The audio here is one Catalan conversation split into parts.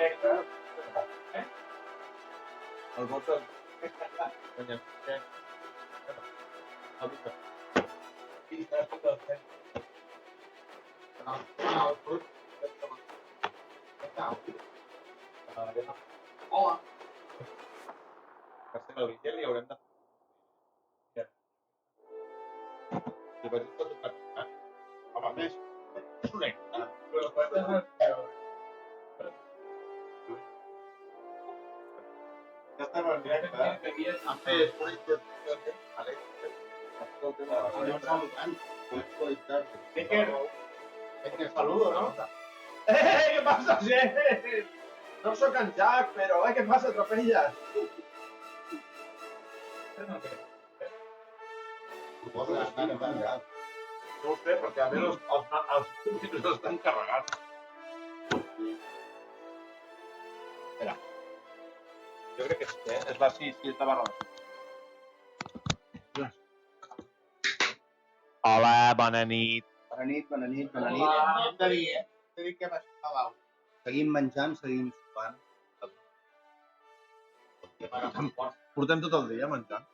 directe. El botó. Hola. Per ser el vídeo li haurem de... Si vaig tot per... Home, més. Ja estem en directe. Han fet una introducció a l'extra. Que saludo, ¿no? ¿Qué pasa, Jen? No soy en Jack, pero ¿qué pasa, atropellas? No ho sé, perquè a més els últims estan carregats. Espera. Jo crec que sí, és la 6/6. Hola, bona nit. Bona nit, bona nit, bona nit. Hola. Hem de dir, Hem de dir que baixem a dalt. Seguim menjant, seguim sopant. Portem tot el dia menjant.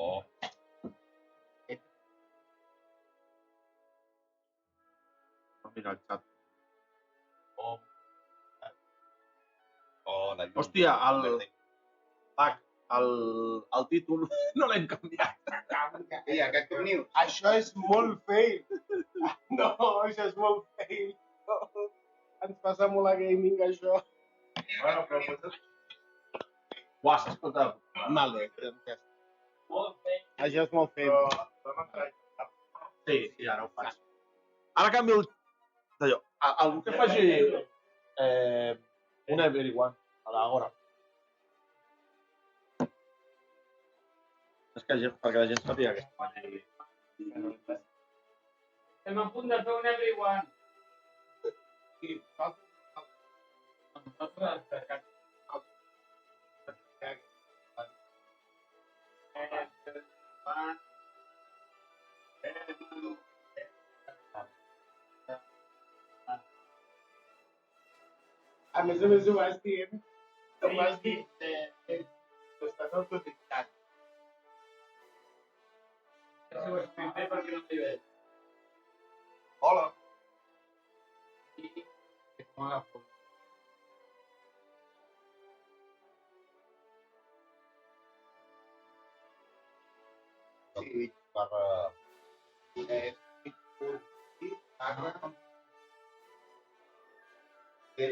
Oh. Mira el xat. Oh, hòstia, el títol no l'hem canviat. Ei, aquest torniu. Això és molt fail. No, això és molt fail. No. Ens passa molt a gaming, això. Bueno, però potser... Uau, s'escolta mal bé. Això és molt fail. Sí, ara ho faig. Ara canvio d'allò. Algú que faci un everyone a l'agora. És que perquè la gent sàpiga que està Estem a punt de fer un everyone. Sí, a més ho vas dient. Ho vas dir. Estàs autoritzat. Això ho escric bé perquè no t'hi veig. Hola. Sí, barra... W...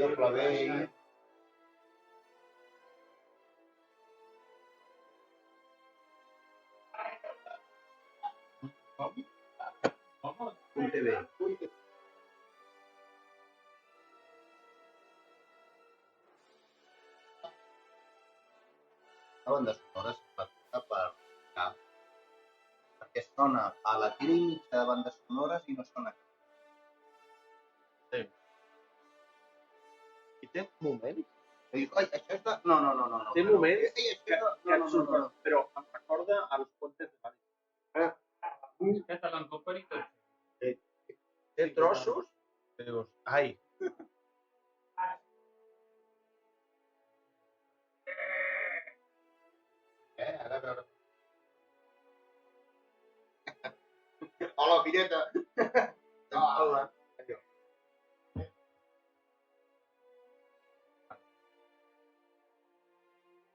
.tv. La banda sonora s'ha per cap, perquè sona a la tira i mitja de bandes sonores i no sona. Sí. I té moments? Ai, això és de... No. Té moments que et surten, però em recorda als comptes de ràdio. Que te l'encoperi tot. Té trossos que dius, ai. Ara a veure... Hola, pireta! Hola.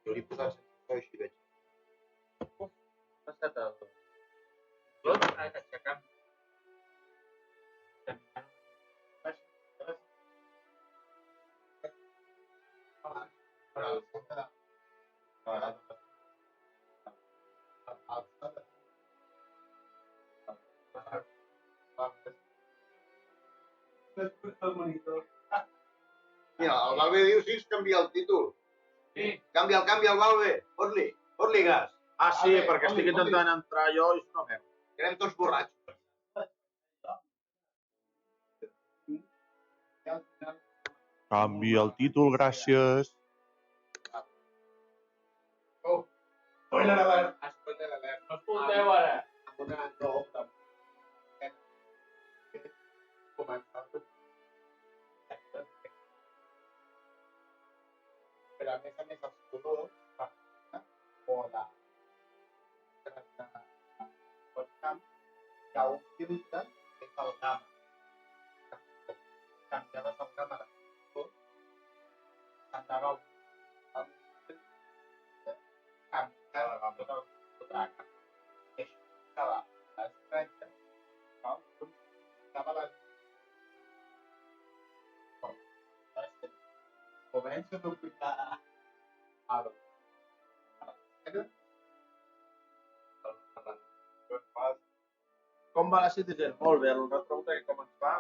Jo li he posat sense així veig. M'ha estat el... Tot aixecant. Mira, el Valve diu si ens canvia el títol. Sí. Canvia'l, Valve. Fot-li gas. Ah, sí, perquè estic intentant entrar jo i és una merda. Quedem tots borratxos. Canvia el títol, gràcies. Spoiler alert. Spoiler alert. No es punteu ara. Amb una no, començar el però a més els colors o la webcam hi ha un filtre que és el gamma. Canviaves el gamma de color, s'andava canviava tota la gamma. I això estava les franges, estava les comença a duplicar a l'esquena. Com va la Citizen? Molt bé, una pregunta que com ens va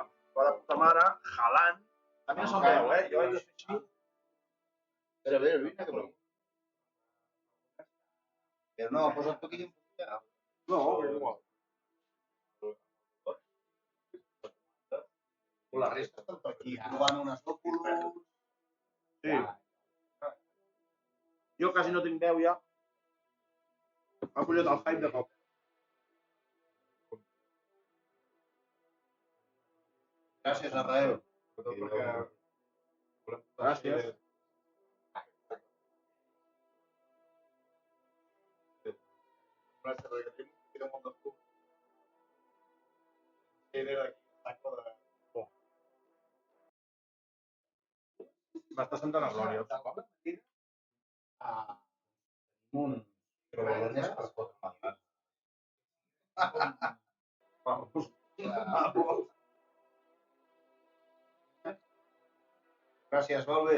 la puta mare, jalant. A mi no se'm veu, jo vaig fer així. Però bé, vine que pregunta. Però no, posa't tu aquí i No, igual. La resta estan per aquí. provant unes òculos. Sí. Jo quasi no tinc veu ja. M'ha pujat el hype de cop. Gràcies, Arrael. Gràcies. Gràcies, perquè tinc molt de fum. Era d'aquí, taco de... M'està sentant a glòria. Un trobalonès per pot amagar. Gràcies, molt bé.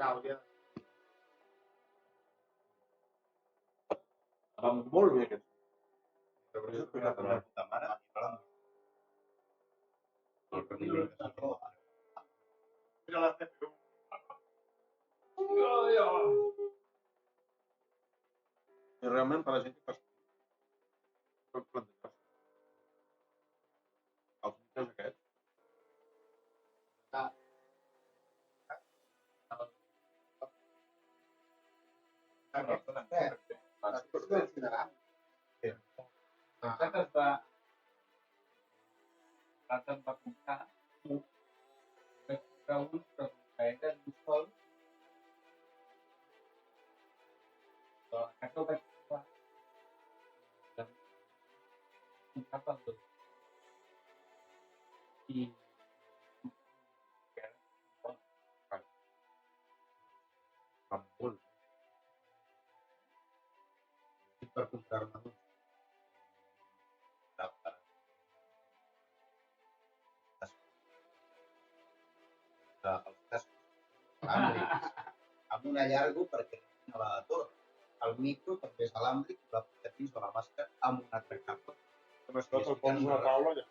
Càudia. Va molt bé aquest. Una puta mare. Mira la CPU. I realment per la gent que fa pot plantejar-se. Els micros aquests. Nosaltres va comprar vaig comprar uns però que eren un sol però a casa ho vaig comprar pel dos i Van molt. I per comprar-ne un. Els cascos alàmbrics amb un allargo perquè no va a tot. El micro també és alàmbric i va posar fins a la màscara amb un altre cable. Només tot el pons una taula ja.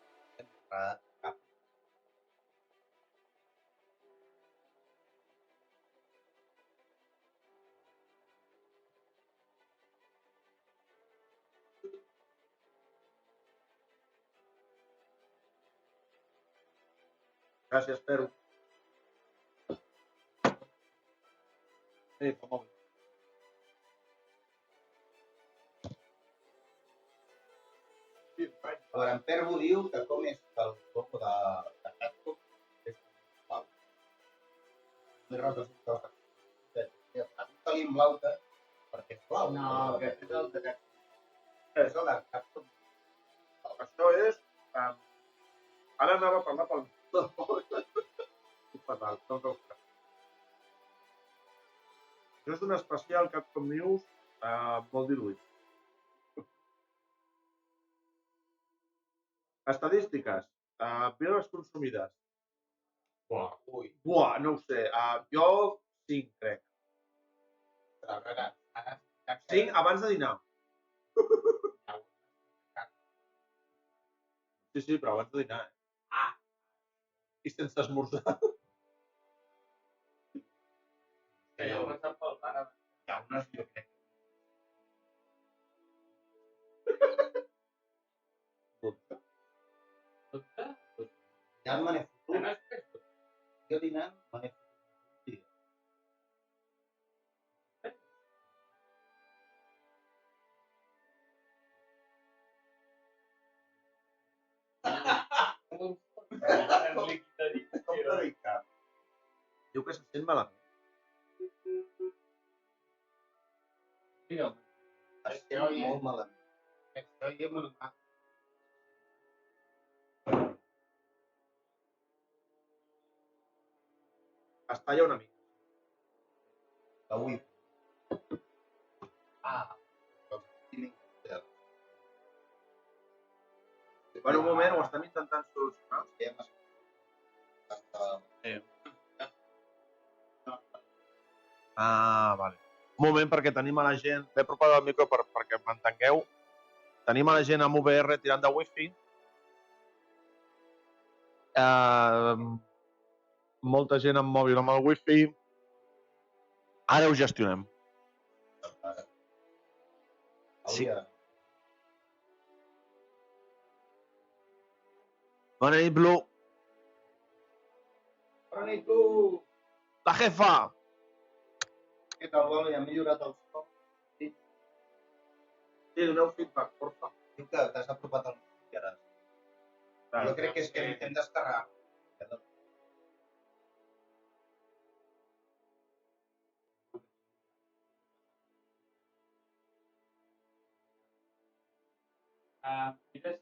Gràcies, Peru. Sí, fa molt bé. A veure, en Perbo diu que com és que el logo de Catco és blau. No representa el Catco. Apunta-li en blau perquè és blau. no, aquest és el de És el de Catco. Això és... Ara anava a parlar pel... Fatal, no cal fer. Això és un especial Capcom News molt diluït. Estadístiques. Birres consumides. Buah, no ho sé. Jo 5, crec. 5 abans de dinar. Sí, però abans de dinar. I sense esmorzar. que ja ho passat pel pare Hi ha unes, jo crec. dubte Ja me n'he fotut. no és que és Jo dinant me n'he fotut. Diu que se sent malament. Digue'm. Es sent molt malament. Això hi hem una... Es talla una mica. La wifi. Per un moment ho estem intentant solucionar. Vale. Un moment, perquè tenim a la gent... M'he apropat el micro perquè m'entengueu. Tenim a la gent amb VR tirant de wifi. Molta gent amb mòbil amb el wifi. Ara ho gestionem. Sí. Bona nit, Blue. Bona nit, tu! La jefa! Què tal, Bolo? Ja ha millorat el so? Sí, doneu feedback, porfa. Diu que t'has apropat al micro ara. Jo crec que és que hem descarregar. Mira si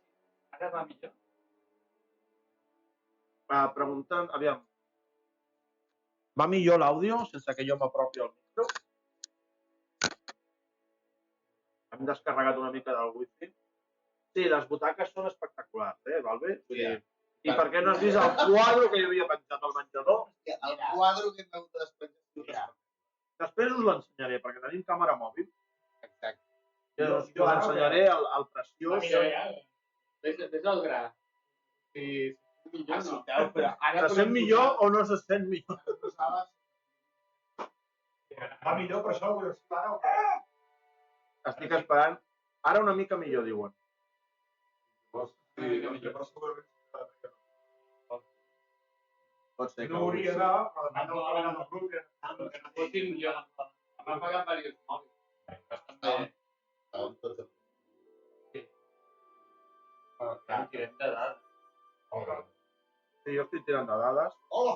ara va millor. Preguntant, aviam. Va millor l'àudio sense que jo m'apropi al micro? Hem descarregat una mica del wifi. Sí, les butaques són espectaculars, val bé? I per què no has vist el quadre que hi havia penjat al menjador? El quadre que m'heu despenjat. Després us l'ensenyaré, perquè tenim càmera mòbil. Exacte. Jo us ensenyaré el preciós. Ves el gra. Sí, millor no. Se sent millor o no se sent millor? Va millor, però això ho vols parar o què? Estic esperant. Ara una mica millor, diuen. Pot ser que No hauria de, però demà no parlant amb el grup. Fossin jo. M'ha pagat diversos mòbils. Tirem de dades. Sí, jo estic tirant de dades. Hola,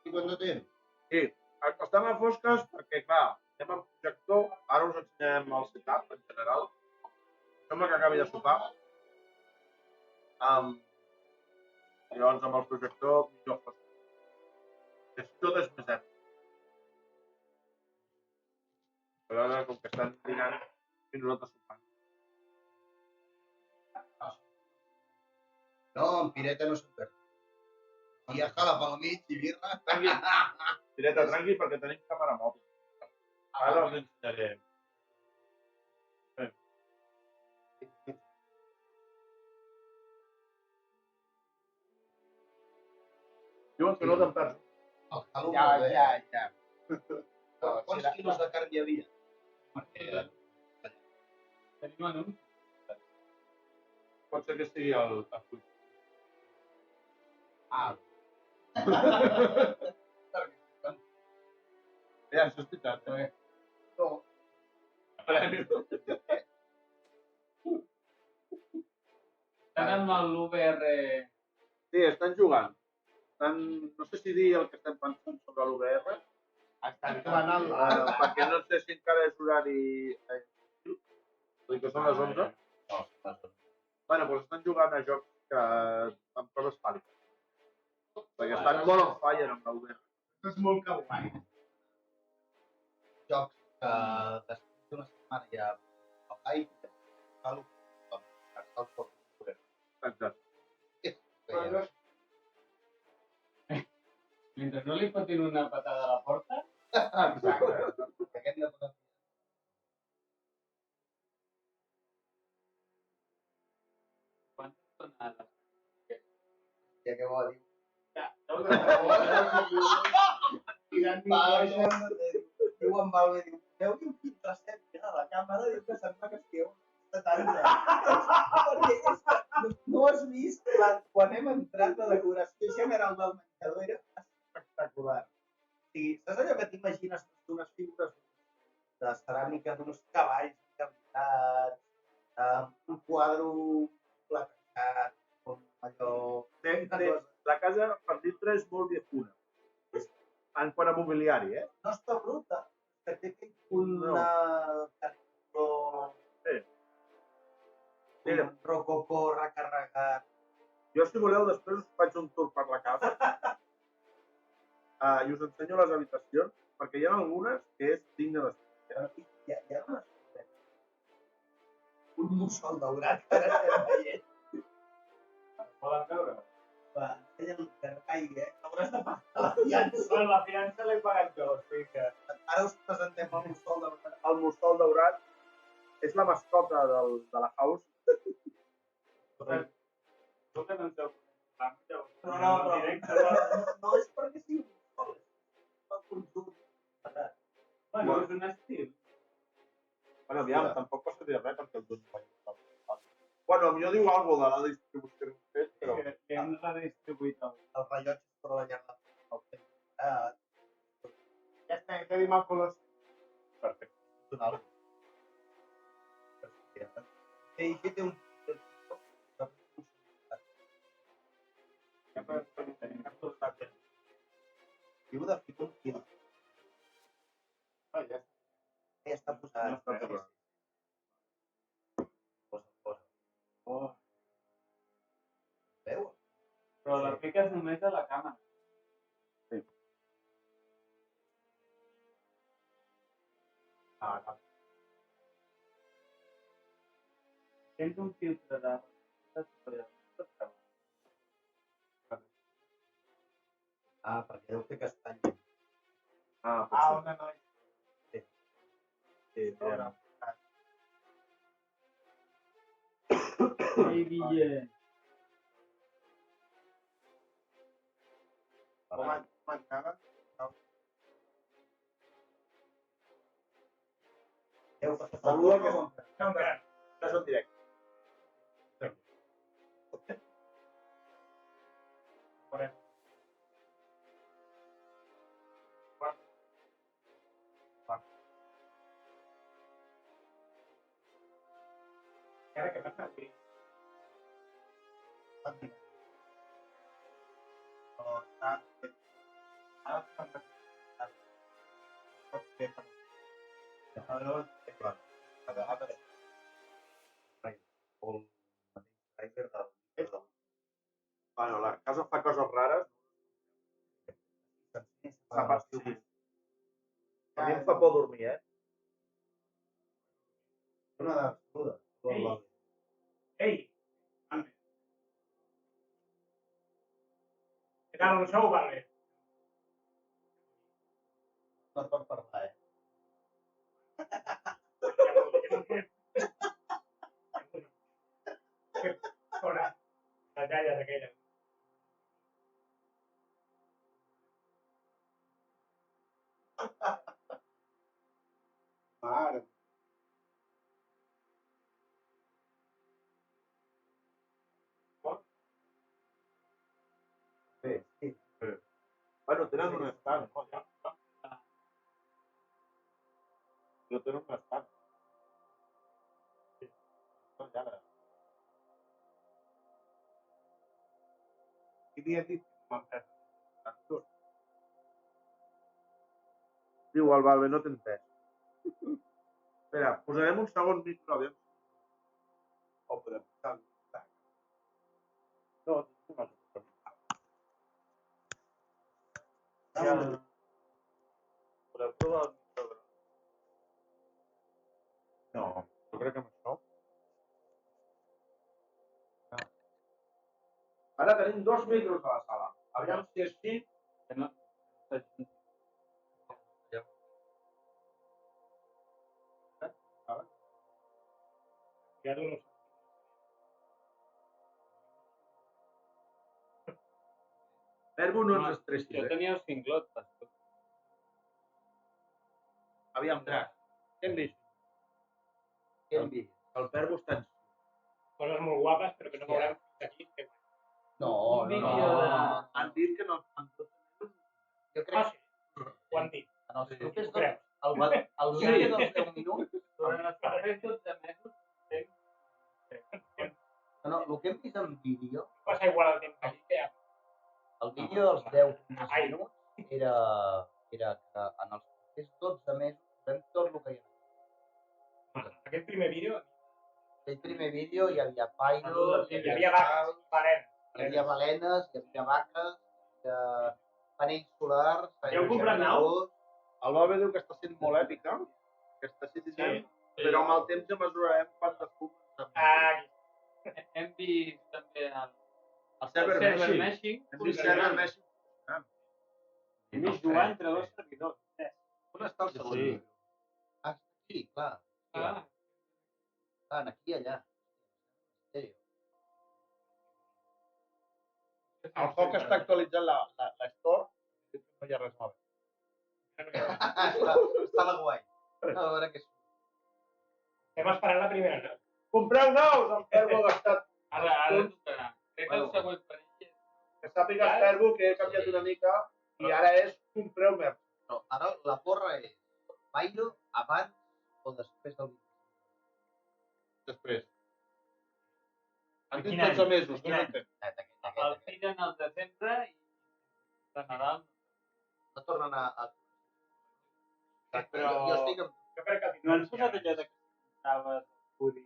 I quant de temps? Sí, estan a fosques perquè, clar, anem amb projector. Ara us ensenyarem el setup en general. Sembla que acabi de sopar. Llavors, amb el projector, millor fosc. Tot és més èpic. Però ara, com que estan tirant, fins nosaltres sopant. No, en Pireta no se'n perd. I ja jala pel mig i birra. Pireta, tranqui, perquè tenim càmera mòbil. Ara us ensenyaré. Diuen que no te'n perds. El jalo Ja. Quants quilos de carn hi havia? Tenim anunci. Pot ser que sigui el full. Ja, això és veritat, No. Premi. Estan amb l'UVR... Sí, estan jugant. No sé si dir el que estem pensant sobre l'UVR. Estan jugant al... Perquè no sé si encara és horari... que són les 11. Bueno, doncs estan jugant a jocs amb proves pàl·lides. Perquè estan molt on fire amb l'UVR. Això és molt kawaii. Jocs que després d'una setmana ja al hype, jalo el foc. Exacte. Mentre no li fotin una patada a la porta... Exacte. Aquest no pot... Quantes tonades? Ja què vol dir? Diu en Valve, diu, veu que un filtre estètic a la càmera, diu que sembla que estigueu 70. Perquè és que no has vist quan hem entrat la decoració general del menjador era espectacular. O sigui, saps allò que t'imagines unes figures de ceràmica d'uns cavalls encantats, un quadre platejat, com allò... Sí, neutra és molt viejuna. En quant a mobiliari, No està bruta, que té aquell punt de caricó, un rococó recarregat. Jo, si voleu, després us faig un tour per la casa i us ensenyo les habitacions, perquè hi ha algunes que és digne d'estar. Hi ha un mussol daurat que ara estem veient. Poden veure? Va, ensenya que no caigui, hauràs de pagar la fiança. Bueno, la fiança l'he pagat jo, o sigui que... Ara us presentem el mussol daurat. El mussol daurat és la mascota de la house. Tu que no ens heu comentat, No, directe, no és perquè sigui un mussol, és un conjunt. bueno, és un estil. Bueno, aviam, tampoc passa dir res perquè el dos no. Bueno, potser diu alguna cosa de la distribució que hem fet, però... Que hem redistribuït el... Els rellotges per la llar del temps. Ja està, tenim el color. Perfecte. I aquí té un... Diu de ficar un quilo. Ja està posat. Posa. Oh. Veu? Però la fiques només a la càmera. Sí. Tens un filtre de... Perquè deu fer castany. Una noia. Sí, mira. Ei, Guille. Com encara? Deu passar Saluda que és en directe. Encara que passa aquí. Bueno, la casa fa coses rares. Sí. A mi em fa por dormir, Una desnuda. Ei! Què tal, un sou, vale? No et pot parlar, Fora. Les jalles aquelles. Mare. Sí. Bueno, tenen un estant, no? Jo tenen un estant. Qui havia dit que m'han fet? Diu el Valve, no t'he entès. Espera, posarem un segon micro, aviam. O podem posar... No, no. Podem provar el micro? No, jo crec que amb això... Ara tenim dos micros a la sala. Aviam si és així... Que no... Ja no sé. Verbo no ens estressis, Jo tenia el cinglot. Aviam, Drac, què hem vist? Què hem vist? El Verbo està en... Coses molt guapes, però que no veurem aquí. No, Un vídeo de... Han dit que no... Jo crec Sí, ho han dit. en els propers Ho creu? el vídeo dels 10 minuts, Durant els propers 12 mesos... no, el que hem vist en vídeo, Passa igual el temps aquí que ja. El vídeo dels 10 primers minuts era que en els propers 12 mesos fem tot el que hi ha. Aquest primer vídeo... Aquell primer vídeo hi havia pairos, hi havia vaques, balenes. hi havia balenes, hi havia vaques, hi havia panells solars... Heu comprat nau? El Bobe diu que està sent molt èpica, aquesta Citizen, però amb el temps ja mesurarem quantes punts. Hem vist també el server meshing. Hem vist server meshing. Hem vist jugar entre dos servidors. On està el segon? Ah, sí, clar. Aquí i allà. El Foc està actualitzant l'Store, no hi ha res nou. Està la guai. A veure què surt. Estem esperant la primera nau. Compreu naus! El Ferbo ha gastat... Ara tocarà. Crec que el següent perill és... Que sàpiga el Ferbo que he canviat una mica i ara és compreu merda. No, ara la porra és Pairo abans o després del 25. Després. Han dit 12 mesos, què no té? El tiren al desembre i de Nadal. No tornen a... Però... Jo estic amb... Jo crec que No ens posat allò de que estaves pudi.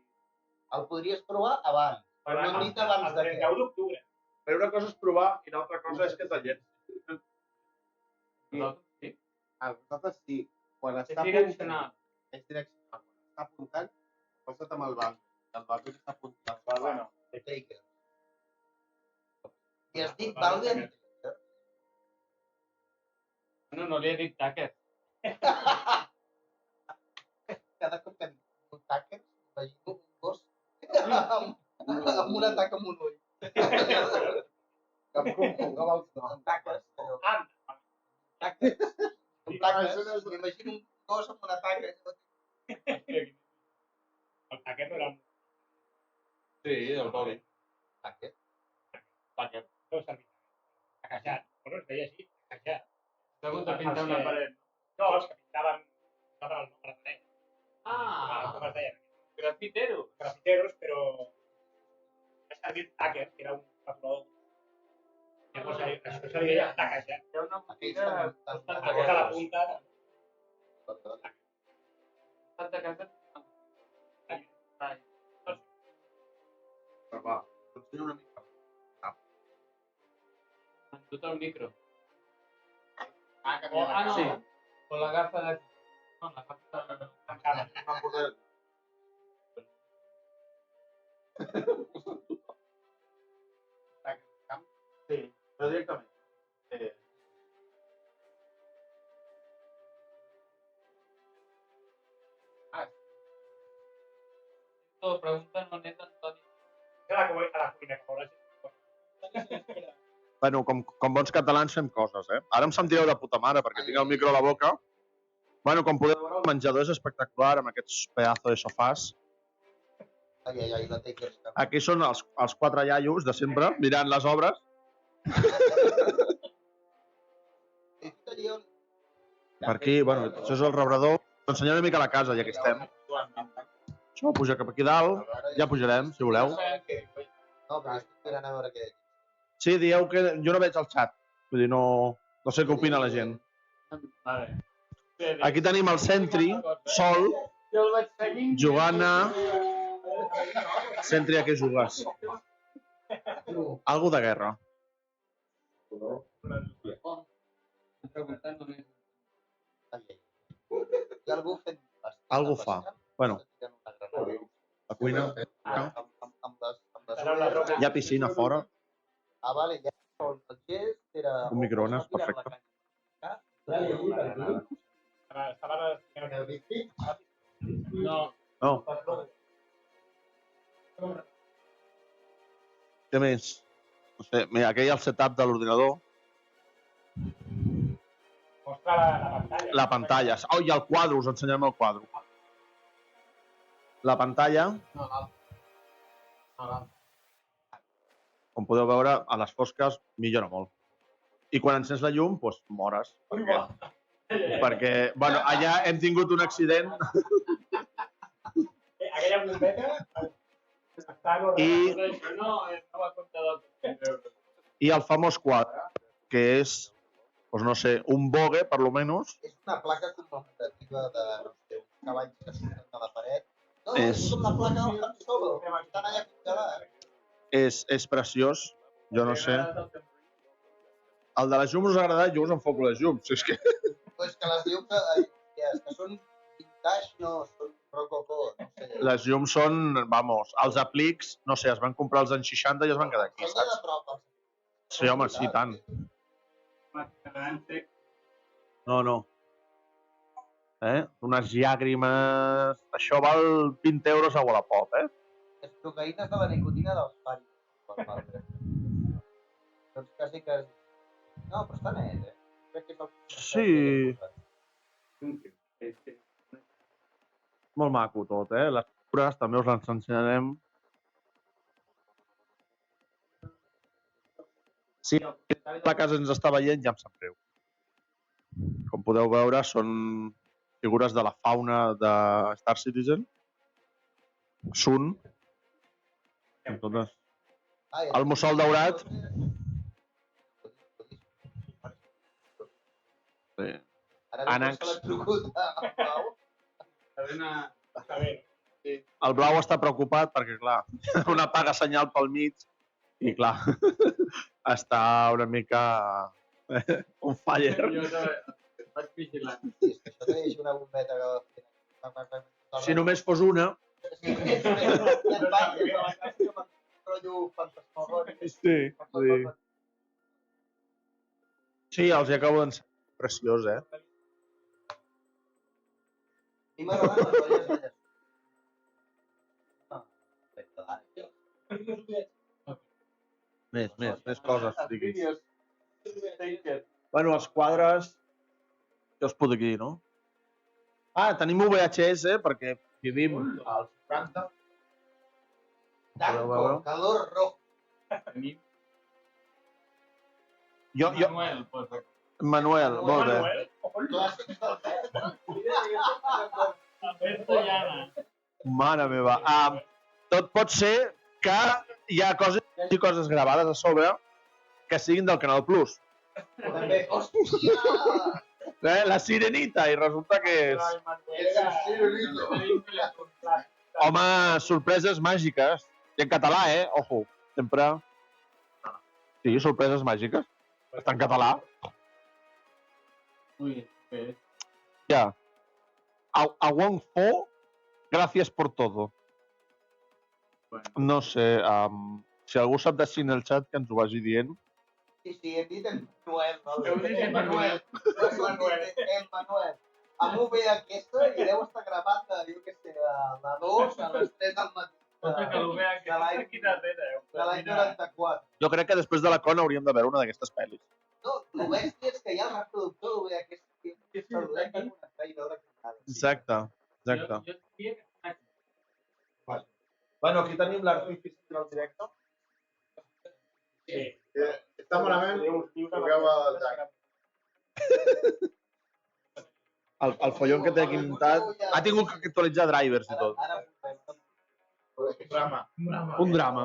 El podries provar abans, però no hem dit abans de el què. 31 d'octubre. Però una cosa és provar i l'altra cosa és que te'l llenci. Sí. Nosaltres sí. Quan És està direccional. és direccional. Quan està apuntant, posa't amb el banc. El banc està apuntant. Valve no. Taker. I has dit Valve en Taker? No li he dit Taker. Cada cop que dic un Taker, imagino un gos amb un atac amb un ull. Cap com els noms. Taques. Taques. M'imagino un gos amb un atac. Aquest no era un... Sí, el Boli. Taques. Taker. No servia. Taquejat. Bueno, es deia així, taquejat. Segur de pintar una paret. No, els que pintaven el nom a la paret. Com es deien? Grafitero. Grafiteros, però... Ha servit Taker, que era un patró. Llavors, això se li deia taquejat. Hi ha una Aquells botiga estan Aquesta a la punta... Santa Casa. Va, t'ensenyo una mica. Endut el micro. Oh, No. Sí. O l'agafa de... No, l'agafa de... tancada. M'han portat... Sí, però directament. No, pregunta no net Antoni. A la cuina, que veuràs. Bueno, com bons catalans fem coses, eh? Ara em sentireu de puta mare perquè tinc el micro a la boca. Bueno, com podeu veure, el menjador és espectacular amb aquests pedazos de sofàs. Ai, la Taker. Aquí són els 4 iaios de sempre, mirant les obres. Per aquí, bueno, això és el rebrador. Us ensenyaré una mica la casa, ja que estem. Això puja cap aquí dalt. Ja pujarem, si voleu. No, però estic mirant a veure què... Sí, dieu que jo no veig el xat. Vull dir, no sé què opina la gent. Vale. Aquí tenim el Sentry, sol, Jo el vaig seguint. jugant a... Sentry, a què jugues? Algo de guerra. Preguntant només. Hi ha algú fent... Algú fa. Bueno. La cuina. Hi ha piscina fora. Ah, vale, ja. El gest era... Un microones, perfecte. No. No. Què més? No sé, mira, aquí hi ha el setup de l'ordinador. Mostra la pantalla. La pantalla. Oh, i el quadre, us ensenyarem el quadre. La pantalla, com podeu veure, a les fosques millora molt. I quan encens la llum, doncs mores. Perquè, bueno, allà hem tingut un accident Aquella bombeta està i No, és nova compte del... el famós quadre. que és, doncs no sé, un bogue, per lo menos. És una placa commemorativa de, no sé, uns cavalls que surten de la paret. No, És- és com la placa del Han Solo, estan allà congelats. És preciós, jo no sé. El de les llums us ha agradat, jo us enfoco les llums. És que... Pues que les llums, que són vintage, no, són rococó, no sé. Les llums són, vamos, els aplics, no sé, es van comprar als anys 60 i es van quedar aquí, Són de saps? prop, els Sí, home, sí, tant. No. Unes llàgrimes... Això val 20 euros a Wallapop, les procaïnes de la nicotina dels paris. Doncs quasi. No, però està net, Crec que és el... Sí. Molt maco tot, Les cures també us les ensenyarem. Sí, la casa ens està veient, ja em sap greu. Com podeu veure, són figures de la fauna de Star Citizen. Sun. Totes. El mussol daurat. Sí. Ànecs. El blau està preocupat perquè, clar, una apaga senyal pel mig i, clar, està una mica on fire. Vaig vigilant. Això té una bombeta que... Si només fos una... Sí, és el bany, és la casa que m'enrotllo fantasmagòric. Sí. Sí, els hi acabo d'ensenyar. Preciós, A mi m'agraden les olles de llast. Més coses, diguis. Bueno, els quadres... Què us puc dir, no? Ah, tenim VHS, perquè vivim als 40. Danco, calor rojo. Manuel, molt bé. Clàssics del Mare meva. Tot pot ser que hi ha coses gravades a sobre que siguin del Canal Plus. També, hòstia! La Sirenita, i resulta que és... És el Sirenito. Home, sorpreses màgiques. I en català, Ojo, sempre... Sí, sorpreses màgiques. Està en català. Ja. A Wong Fo, gracias por todo. No sé, si algú sap de cine al xat, que ens ho vagi dient. Sí, hem dit en Manuel. Heu dit en Manuel. En Manuel. Amb UV aquesta i deu estar gravant de, jo què sé, la 2 a les 3 del matí. De l'any 94. Jo crec que després de la Con hauríem de veure una d'aquestes pel·lis. No, el bèstia és que hi ha el reproductor d'UV aquesta que saludem per connectar i veure què cal. Exacte. Bueno, aquí tenim l'artifici del directe. Sí. Està malament, jugueu al Jack. El follon que té aquí muntat ha tingut que actualitzar drivers i tot. Un drama.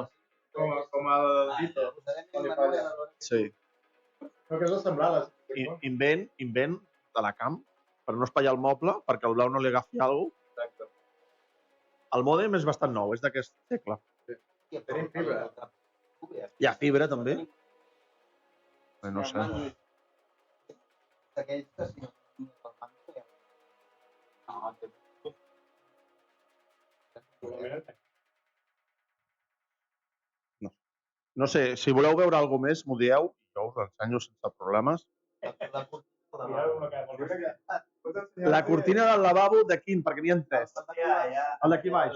Com el Dito. Sí. No, que és assemblades. Invent de la camp per no espatllar el moble, perquè el blau no li agafi alguna cosa. El mòdem és bastant nou, és d'aquest segle. Tenim fibra. Hi ha fibra, també? No sé. D'aquells que si no... No sé, si voleu veure alguna més, m'ho dieu i jo us l'ensenyo sense problemes. La cortina del lavabo de quin? Perquè n'hi ha 3. El d'aquí baix.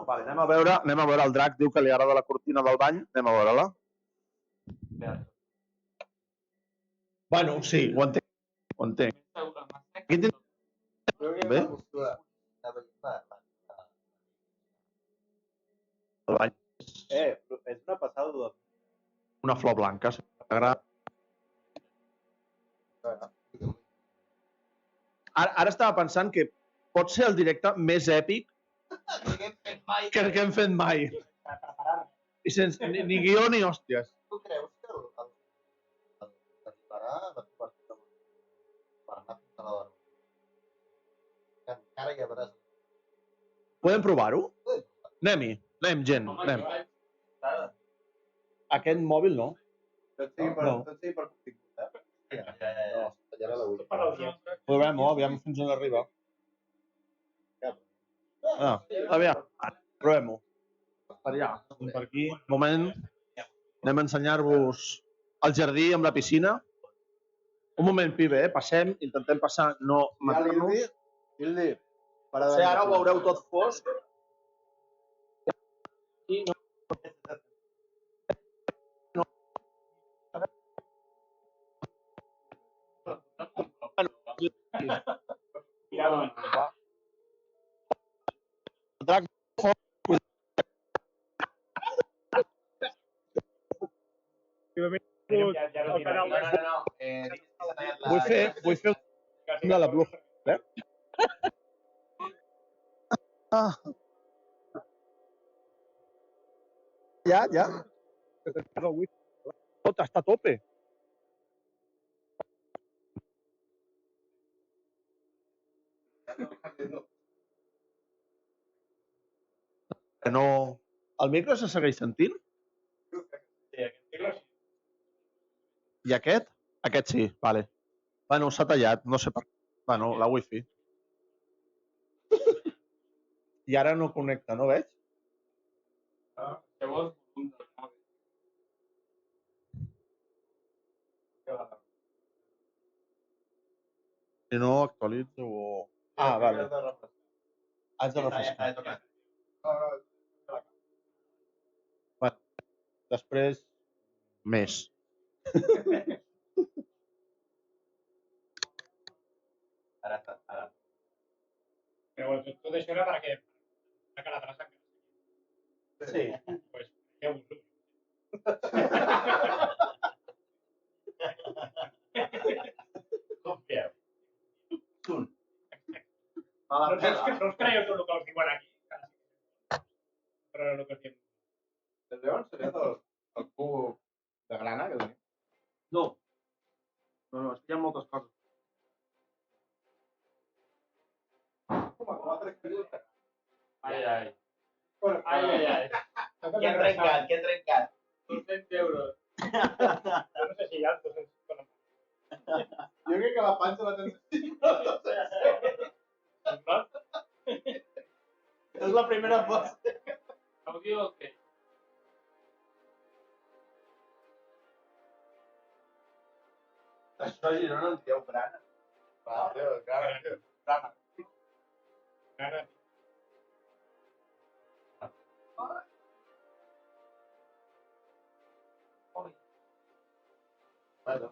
Vale, anem a veure el drac, diu que li agrada la cortina del bany, anem a veure-la. Bueno, sí, ho entenc. Aquí tens... Bé? El bany. És una passada de... Una flor blanca, si t'agrada. Ara estava pensant que pot ser el directe més èpic que el que hem fet mai. Per preparar-me. I sense ni guió ni hòsties. Tu creus que arribarà la cobertura per anar fins a la dona? Que encara hi haurà... Podem provar-ho? Anem-hi. Anem, gent. Anem. Aquest mòbil no. Tot sigui per contingut, eh? No, tallarà la Per l'audiència. Provem-ho, aviam fins on arriba. Aviam, provem-ho. Per allà, per aquí. Un moment. Anem a ensenyar-vos el jardí amb la piscina. Un moment, pibe, passem, intentem passar, no matar-nos. Ildi, Potser ara ho veureu tot fosc. I no. Drac fosc. Vull fer de la bruja. Ja. Tot està a tope. Que no... El micro se segueix sentint? I aquest? Aquest sí, vale. Bueno, s'ha tallat, no sé per què. Bueno, la wifi. I ara no connecta, no veig? Si no, actualitzo o... Ah, vale. Haig de refrescar. Bueno, després... Més. Ara està, ara. Però tot això era perquè que la traça que Sí. pues que avorrit. Confieu. No us creieu tot el que us diuen aquí? Però el que diem. El lleons seria el cub de grana que tenim? No, és que hi ha moltes coses. Com a 4 quilos. Ai. Què han trencat? 200 euros. No sé si hi ha 200 euros. Jo crec que la panxa la tens... És la primera posta. Àudio o què? Això a Girona en dieu grana. Va, grana. Ara, Vaja,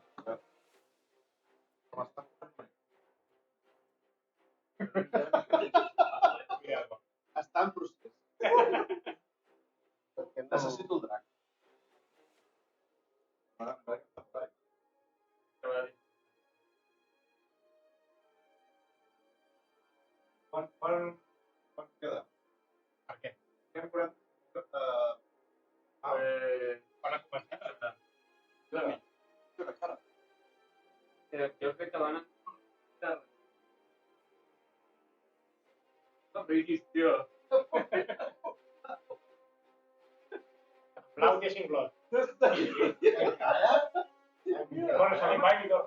com està? Està en procés. Perquè necessito el drac. Quan queda? per què? Hem 40... Quan ha començat? Jo crec que van a... No diguis, tio. L'àudio és inclòs. Encara? Bueno, se li va i tot.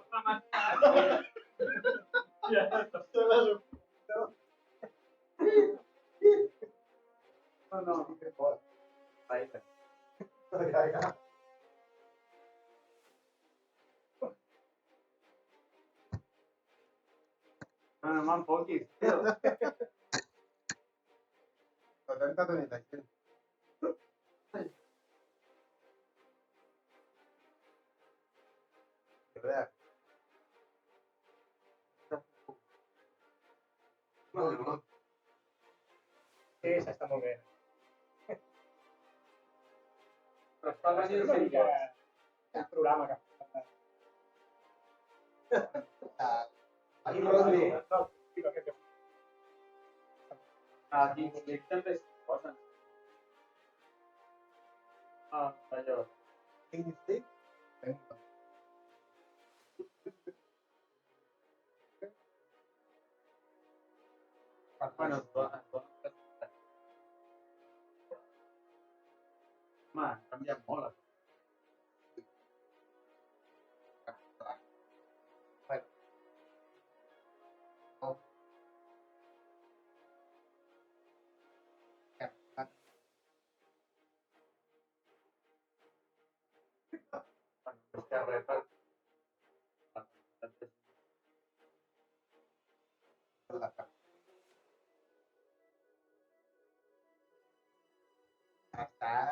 No. Vaja. No me'n fotis, tio. 70 tenir la gent. Res. No. Sí, s'està molt bé. Però està venint una mica... sempre. Un programa que... Aquí volen dir. Aquí també es posen. Allò. Quin estic? Bueno, es donen. Home, ha canviat molt. Està...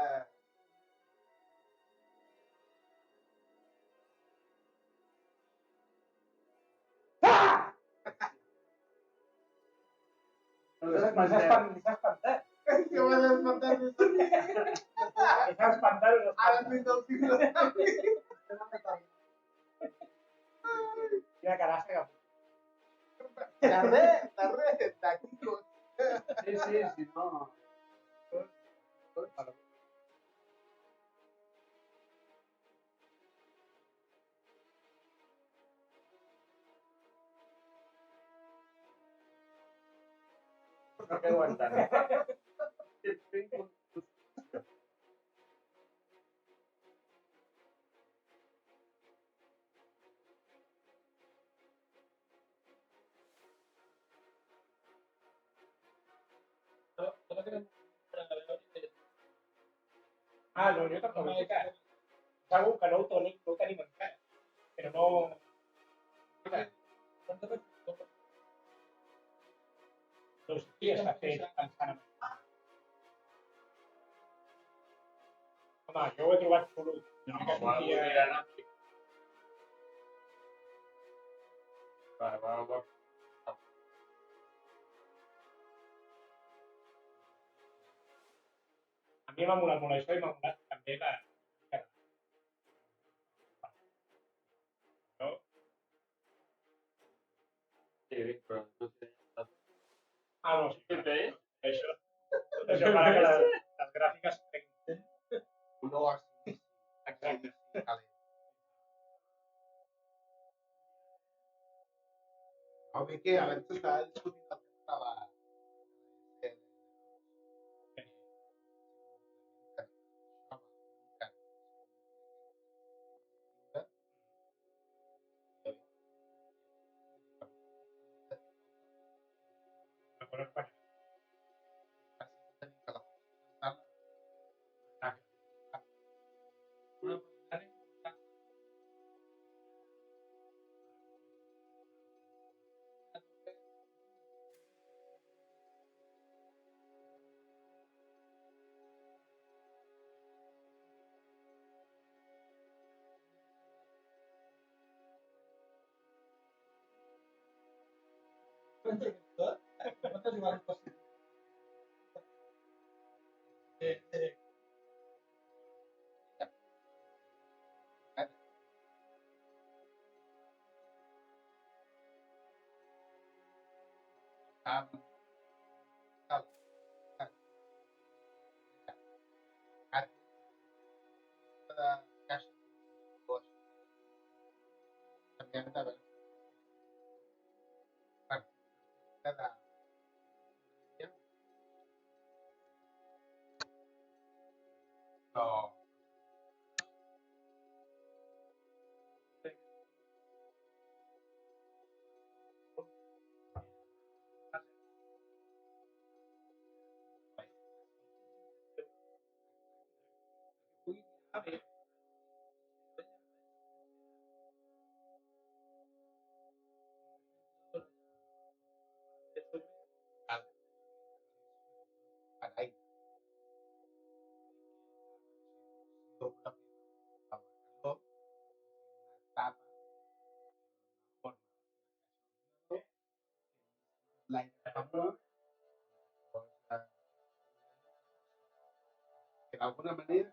M'has espantat. Que m'has espantat. M'has espantat. Ara has vist el tio de canvi. Quina carassa que... Darrer, d'aquí tot. Sí, no. No què aguantant. No, jo tampoc ho he ficat. Segur que no ho tenim encara. Però no... Doncs qui està fent pensant en... Home, jo ho he trobat solut. No, ho diran aquí. Va. A mi m'ha molat molt això i m'ha molat també la... No? Sí, però no sé. No, sí. Què té? Això farà que les gràfiques tinguin... No ho has vist. Exacte. No, bé que abans s'estava discutint el tema de la... D'alguna manera,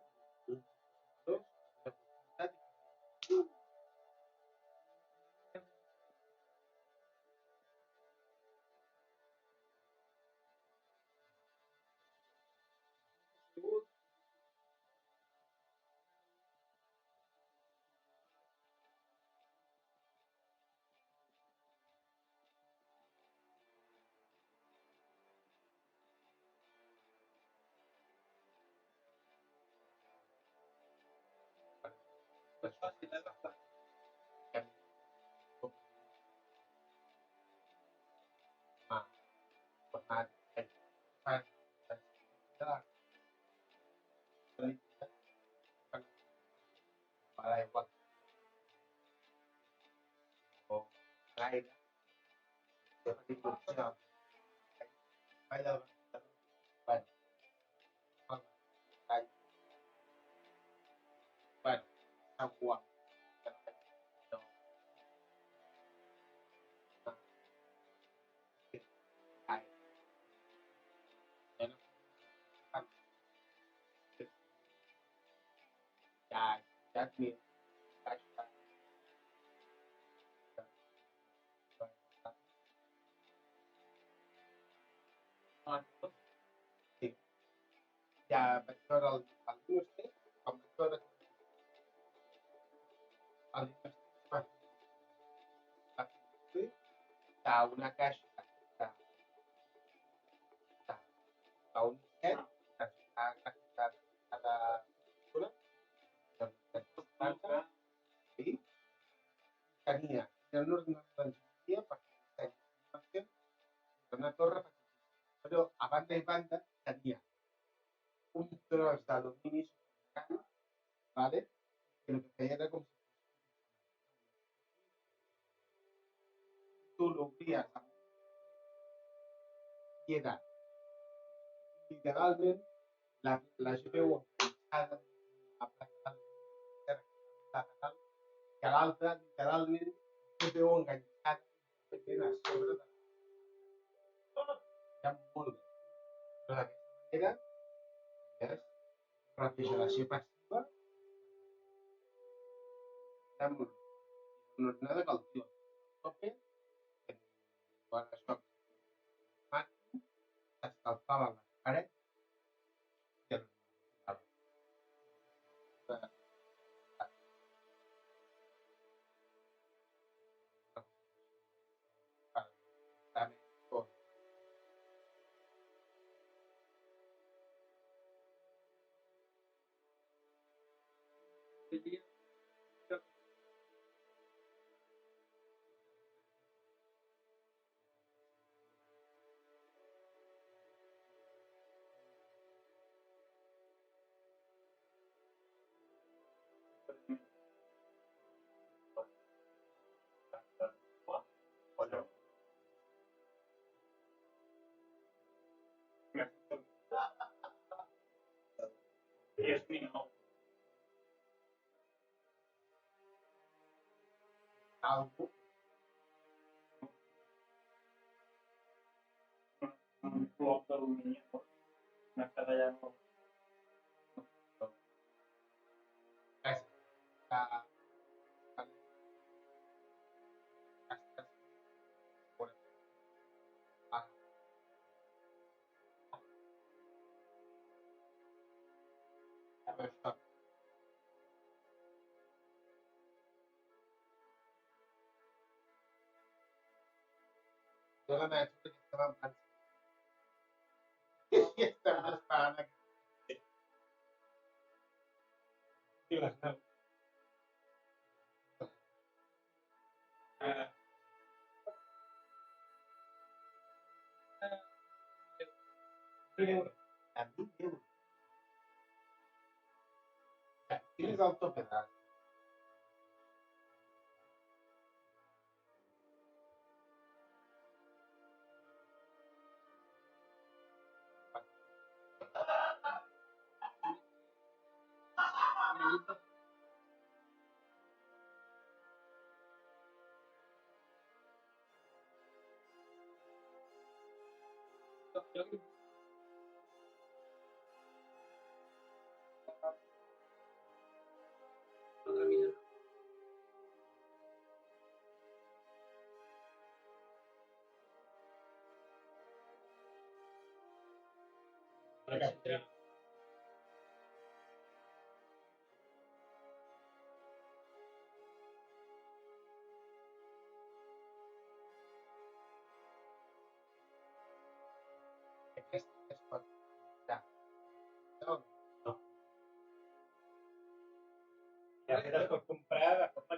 I a més es pot comprar de forma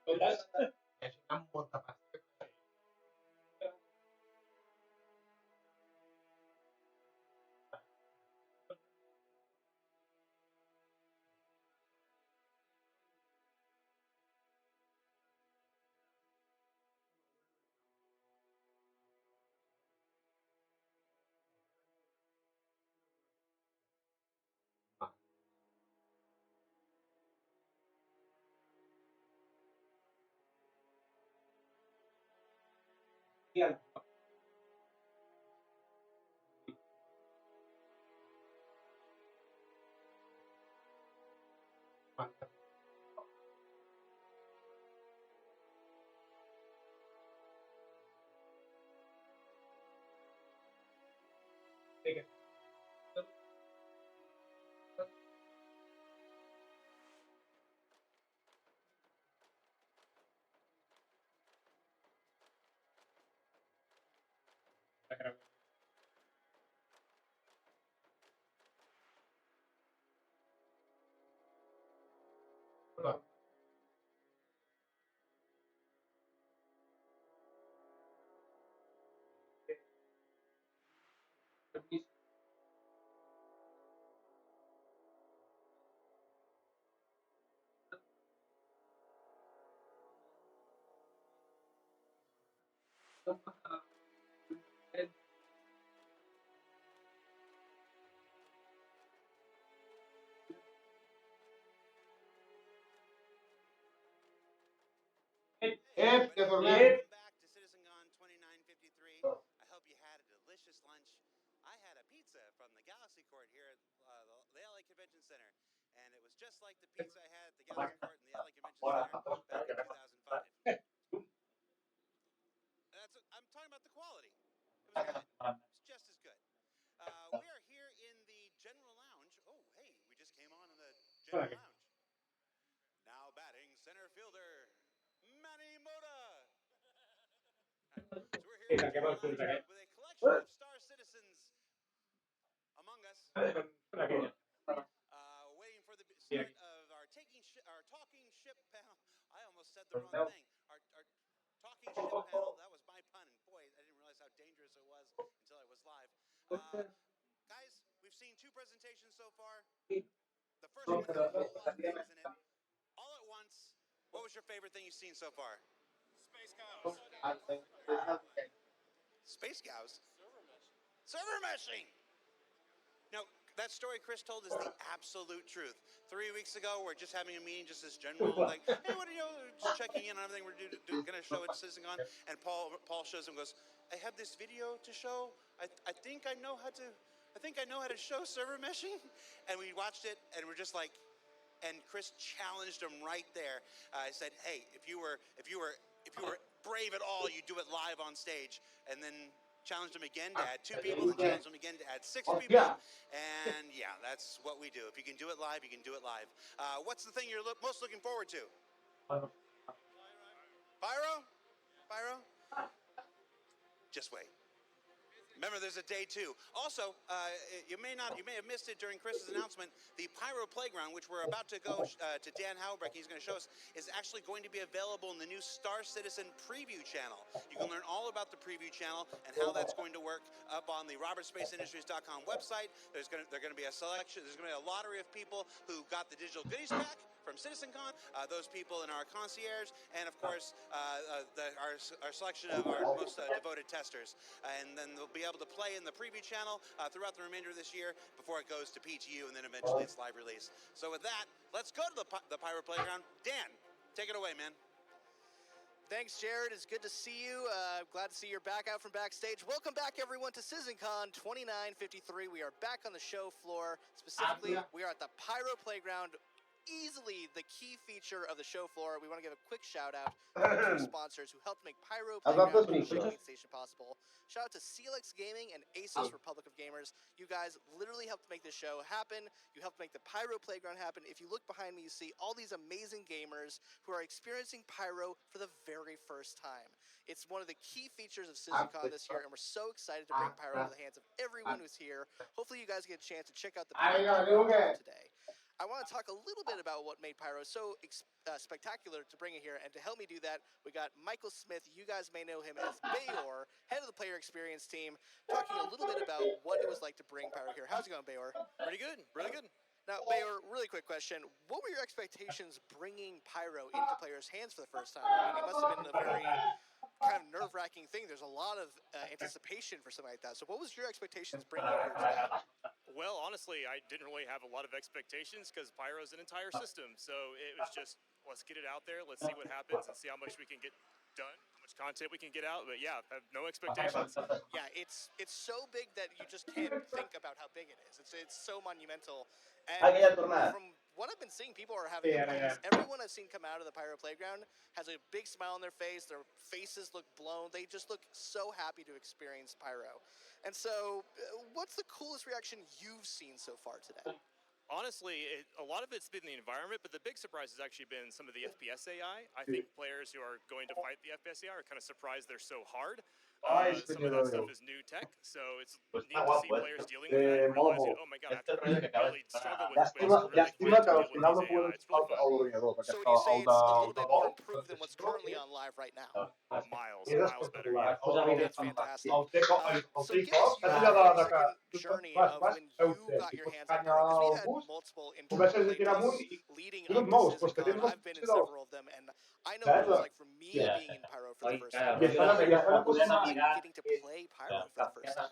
totes. És amb molta pasta. Welcome back to CitizenCon 2953. I hope you had a delicious lunch. I had a pizza from the Galaxy Court here at the LA Convention Center, and it was just like the pizza I had at the Galaxy Court in the LA Convention Center back in 2005. I'm talking about the quality. It was good. It's just as good. We are here in the General Lounge. Oh, hey, we just came on in the General Lounge. Now batting center fielder, Manny Moda. So we're here in the General Lounge with a collection of star citizens among us, waiting for the start of our talking ship panel. I almost said the wrong thing. Our talking ship panel. That was my pun, and boy, I didn't realize how dangerous it was until I was live. Guys, we've seen two presentations so far. The first one had a whole lot of things in it. All at once, what was your favorite thing you've seen so far? Space cows. Space cows? Server meshing! Now, that story Chris told is the absolute truth. 3 weeks ago, we're just having a meeting, just this general, like, hey, what do you know, just checking in on everything we're going to show at CitizenCon. And Paul shows him, goes, I have this video to show. I think I know how to show server meshing. And we watched it, and we're just like, and Chris challenged him right there. I said, hey, if you were brave at all, you'd do it live on stage. And then challenged him again to add 2 people, and challenged him again to add 6 people. And yeah, that's what we do. If you can do it live, you can do it live. What's the thing you're most looking forward to? Pyro? Pyro? Just wait. Remember, there's a day 2. Also, you may have missed it during Chris's announcement. The Pyro Playground, which we're about to go to Dan Haubeck, he's going to show us, is actually going to be available in the new Star Citizen Preview channel. You can learn all about the Preview channel and how that's going to work up on the RobertSpaceIndustries.com website. There's going to be a selection. There's going to be a lottery of people who got the digital goodies pack from CitizenCon, those people in our concierge, and of course our selection of our most devoted testers. And then they'll be able to play in the preview channel throughout the remainder of this year before it goes to PTU and then eventually its live release. So with that, let's go to the Pyro Playground. Dan, take it away, man. Thanks, Jared. It's good to see you. Glad to see you're back out from backstage. Welcome back, everyone, to CitizenCon 2953. We are back on the show floor. Specifically, we are at the Pyro Playground easily the key feature of the show floor. We want to give a quick shout out to our two sponsors who helped make Pyro Playground and Checkmate Station possible. Shout out to CLX Gaming and Asus Republic of Gamers. You guys literally helped make this show happen. You helped make the Pyro Playground happen. If you look behind me, you see all these amazing gamers who are experiencing Pyro for the very first time. It's one of the key features of CitizenCon this year, and we're so excited to bring Pyro into the hands of everyone who's here. Hopefully you guys get a chance to check out the Pyro Playground today. I want to talk a little bit about what made Pyro so spectacular to bring it here, and to help me do that, we got Michael Smith. You guys may know him as Bayor, head of the player experience team, talking a little bit about what it was like to bring Pyro here. How's it going, Bayor? Pretty good, really good. Now, Bayor, really quick question. What were your expectations bringing Pyro into players' hands for the first time? I mean, it must have been a very kind of nerve-wracking thing. There's a lot of anticipation for something like that. So what was your expectations bringing it here today? Well, honestly, I didn't really have a lot of expectations because Pyro's an entire system. So it was just, let's get it out there, let's see what happens, and see how much we can get done, how much content we can get out. But yeah, I have no expectations. Yeah, it's so big that you just can't think about how big it is. It's so monumental. And from what I've been seeing, people are having a blast. Everyone I've seen come out of the Pyro Playground has a big smile on their face. Their faces look blown. They just look so happy to experience Pyro. And so, what's the coolest reaction you've seen so far today? Honestly, a lot of it's been the environment, but the big surprise has actually been some of the FPS AI. I think players who are going to fight the FPS AI are kind of surprised they're so hard. Some of that stuff is new tech, so it's neat to see players dealing with that and realizing, oh my god, I have to really struggle with space and really fight to deal with these AI. It's really fun. So would you say it's a little bit more improved than what's currently on live right now? Miles better, yeah. That's fantastic. So give us your 30-second journey of when you got your hands on Pyro, because we've had multiple internal playtests leading up to CitizenCon. I've been in several of them, and I know what it was like for me being in Pyro for the first time. What was it like getting to play Pyro for the first time?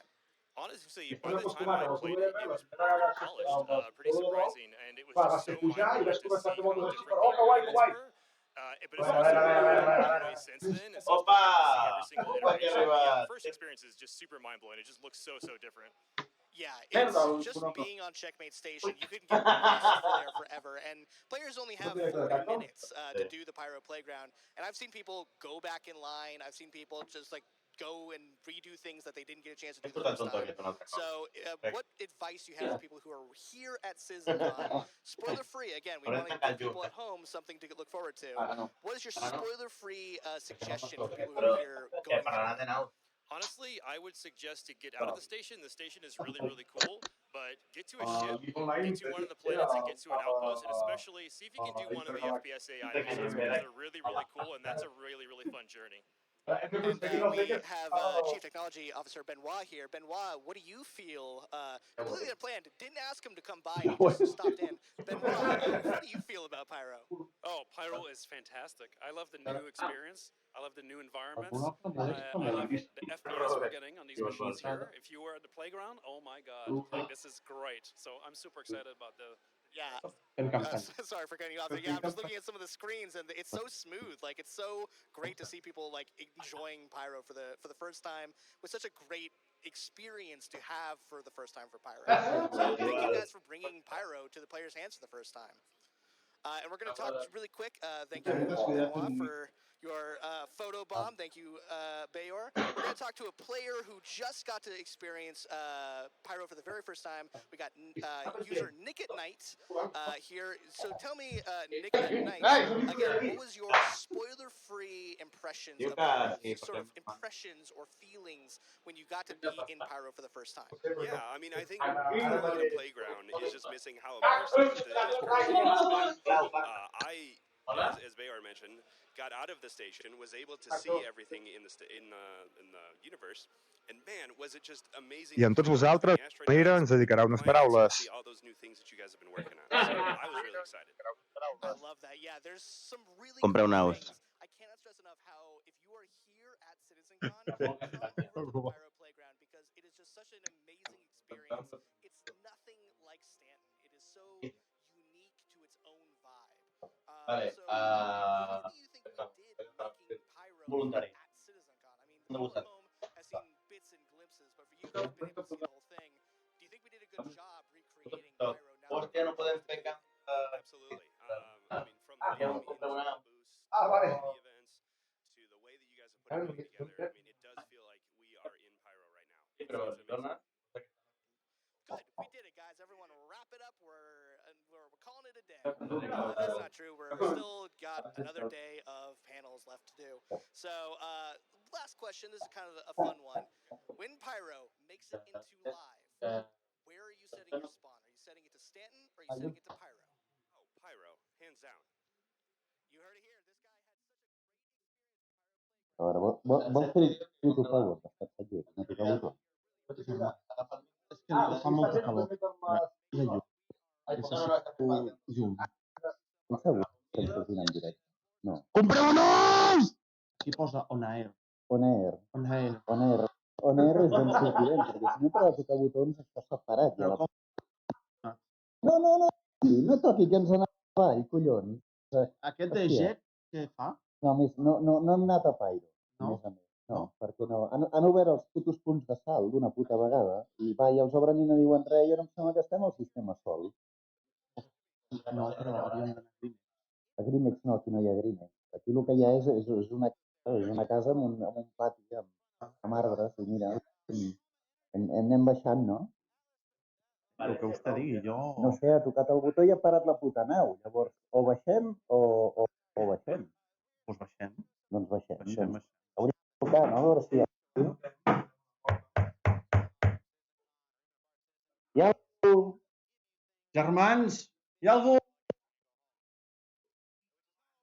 Honestly, by the time I played it, it was pretty polished, pretty surprising, and it was just so mind-blowing to see how different the environments were. But it's also grown way since then, and so it's been great to see every single iteration. But yeah, the first experience is just super mind-blowing. It just looks so different. Yeah, it's just being on Checkmate Station. You couldn't get lost for there forever. And players only have 40 minutes to do the Pyro Playground. And I've seen people go back in line. I've seen people just like go and redo things that they didn't get a chance to do the first time. So what advice do you have for people who are here at CitizenCon? Spoiler-free, again, we want to give people at home something to look forward to. What is your spoiler-free suggestion for people who are here going forward? Honestly, I would suggest to get out of the station. The station is really cool, but get to a ship, get to one of the planets, and get to an outpost, and especially see if you can do one of the FPS AI missions, because they're really cool, and that's a really fun journey. And we have Chief Technology Officer Benoit here. Benoit, what do you feel? Completely unplanned. Didn't ask him to come by. He just stopped in. Benoit, what do you feel about Pyro? Oh, Pyro is fantastic. I love the new experience. I love the new environments. I love the FPS we're getting on these machines here. If you were at the playground, oh my god, like, this is great. So I'm super excited about the... Yeah. Sorry for cutting you off. Yeah, I'm just looking at some of the screens, and it's so smooth. Like, it's so great to see people like enjoying Pyro for the first time with such a great experience to have for the first time for Pyro. So thank you guys for bringing Pyro to the players' hands for the first time. And we're going to talk really quick. Thank you, Benoit, for your photo bomb. Thank you, Bayor. We're going to talk to a player who just got to experience Pyro for the very first time. We got user Nick at Night here. So tell me, Nick at Night, again, what was your spoiler-free impressions of Pyro? Sort of impressions or feelings when you got to be in Pyro for the first time? Yeah, I mean, I think Pyro at a playground is just missing how immersive the experience has been. I, as Bayor mentioned, got out of the station, was able to see everything in the universe, and man, was it just amazing. I amb tots vosaltres, Mira ens dedicarà unes paraules. See all those new things that you guys have been working on. So I was really excited. I love that. Yeah, there's some really Compreu cool naus. things. I cannot stress enough how if you are here at CitizenCon, come over to the Pyro Playground, because it is just such an amazing experience. It's nothing like Stanton. It is so unique to its own vibe. So what do you think we did making Pyro at CitizenCon? I mean, people at home have seen bits and glimpses, but for you guys have been able to see the whole thing. Do you think we did a good job recreating Pyro now? Absolutely. Good, we did it, guys. Everyone wrap it up. We're calling it a day. That's not true. We're still got another day of panels left to do. So, last question. This is kind of a fun one. When Pyro makes it into live, where are you setting your spawn? Are you setting it to Stanton or are you setting it to Pyro? Oh, Pyro, hands down. You heard it here. This guy had such a great experience. A veure, vol fer tu favor, aquí, no toca botó. És que fa molta calor. I la llum. Necessito llum. En segur que estem sortint en directe? No. Compreu-nos! Aquí posa on air. On air. On air. On air. On air és d'on sortirem, perquè si no per tocar botons està separat. Però com? No, no toqui, que ens anem avall, collons. Aquest de jet, què fa? No, més, no hem anat a Pyro. No? Més a més. No, perquè no. Han obert els putos punts de salt d'una puta vegada i va, i els obren i no diuen res i ara em sembla que estem al sistema sol. No, però havíem d'anar a Grimex. A Grimex no, aquí no hi ha Grimex. Aquí el que hi ha és una casa amb un pati amb arbres i mira, anem baixant, no? El que vostè digui, jo... No sé, ha tocat el botó i ha parat la puta nau. Llavors, o baixem o baixem. Doncs baixem. Doncs baixem. Baixem. Hauríem de tocar, no? A veure si hi ha... Hi ha algú? Germans, hi ha algú?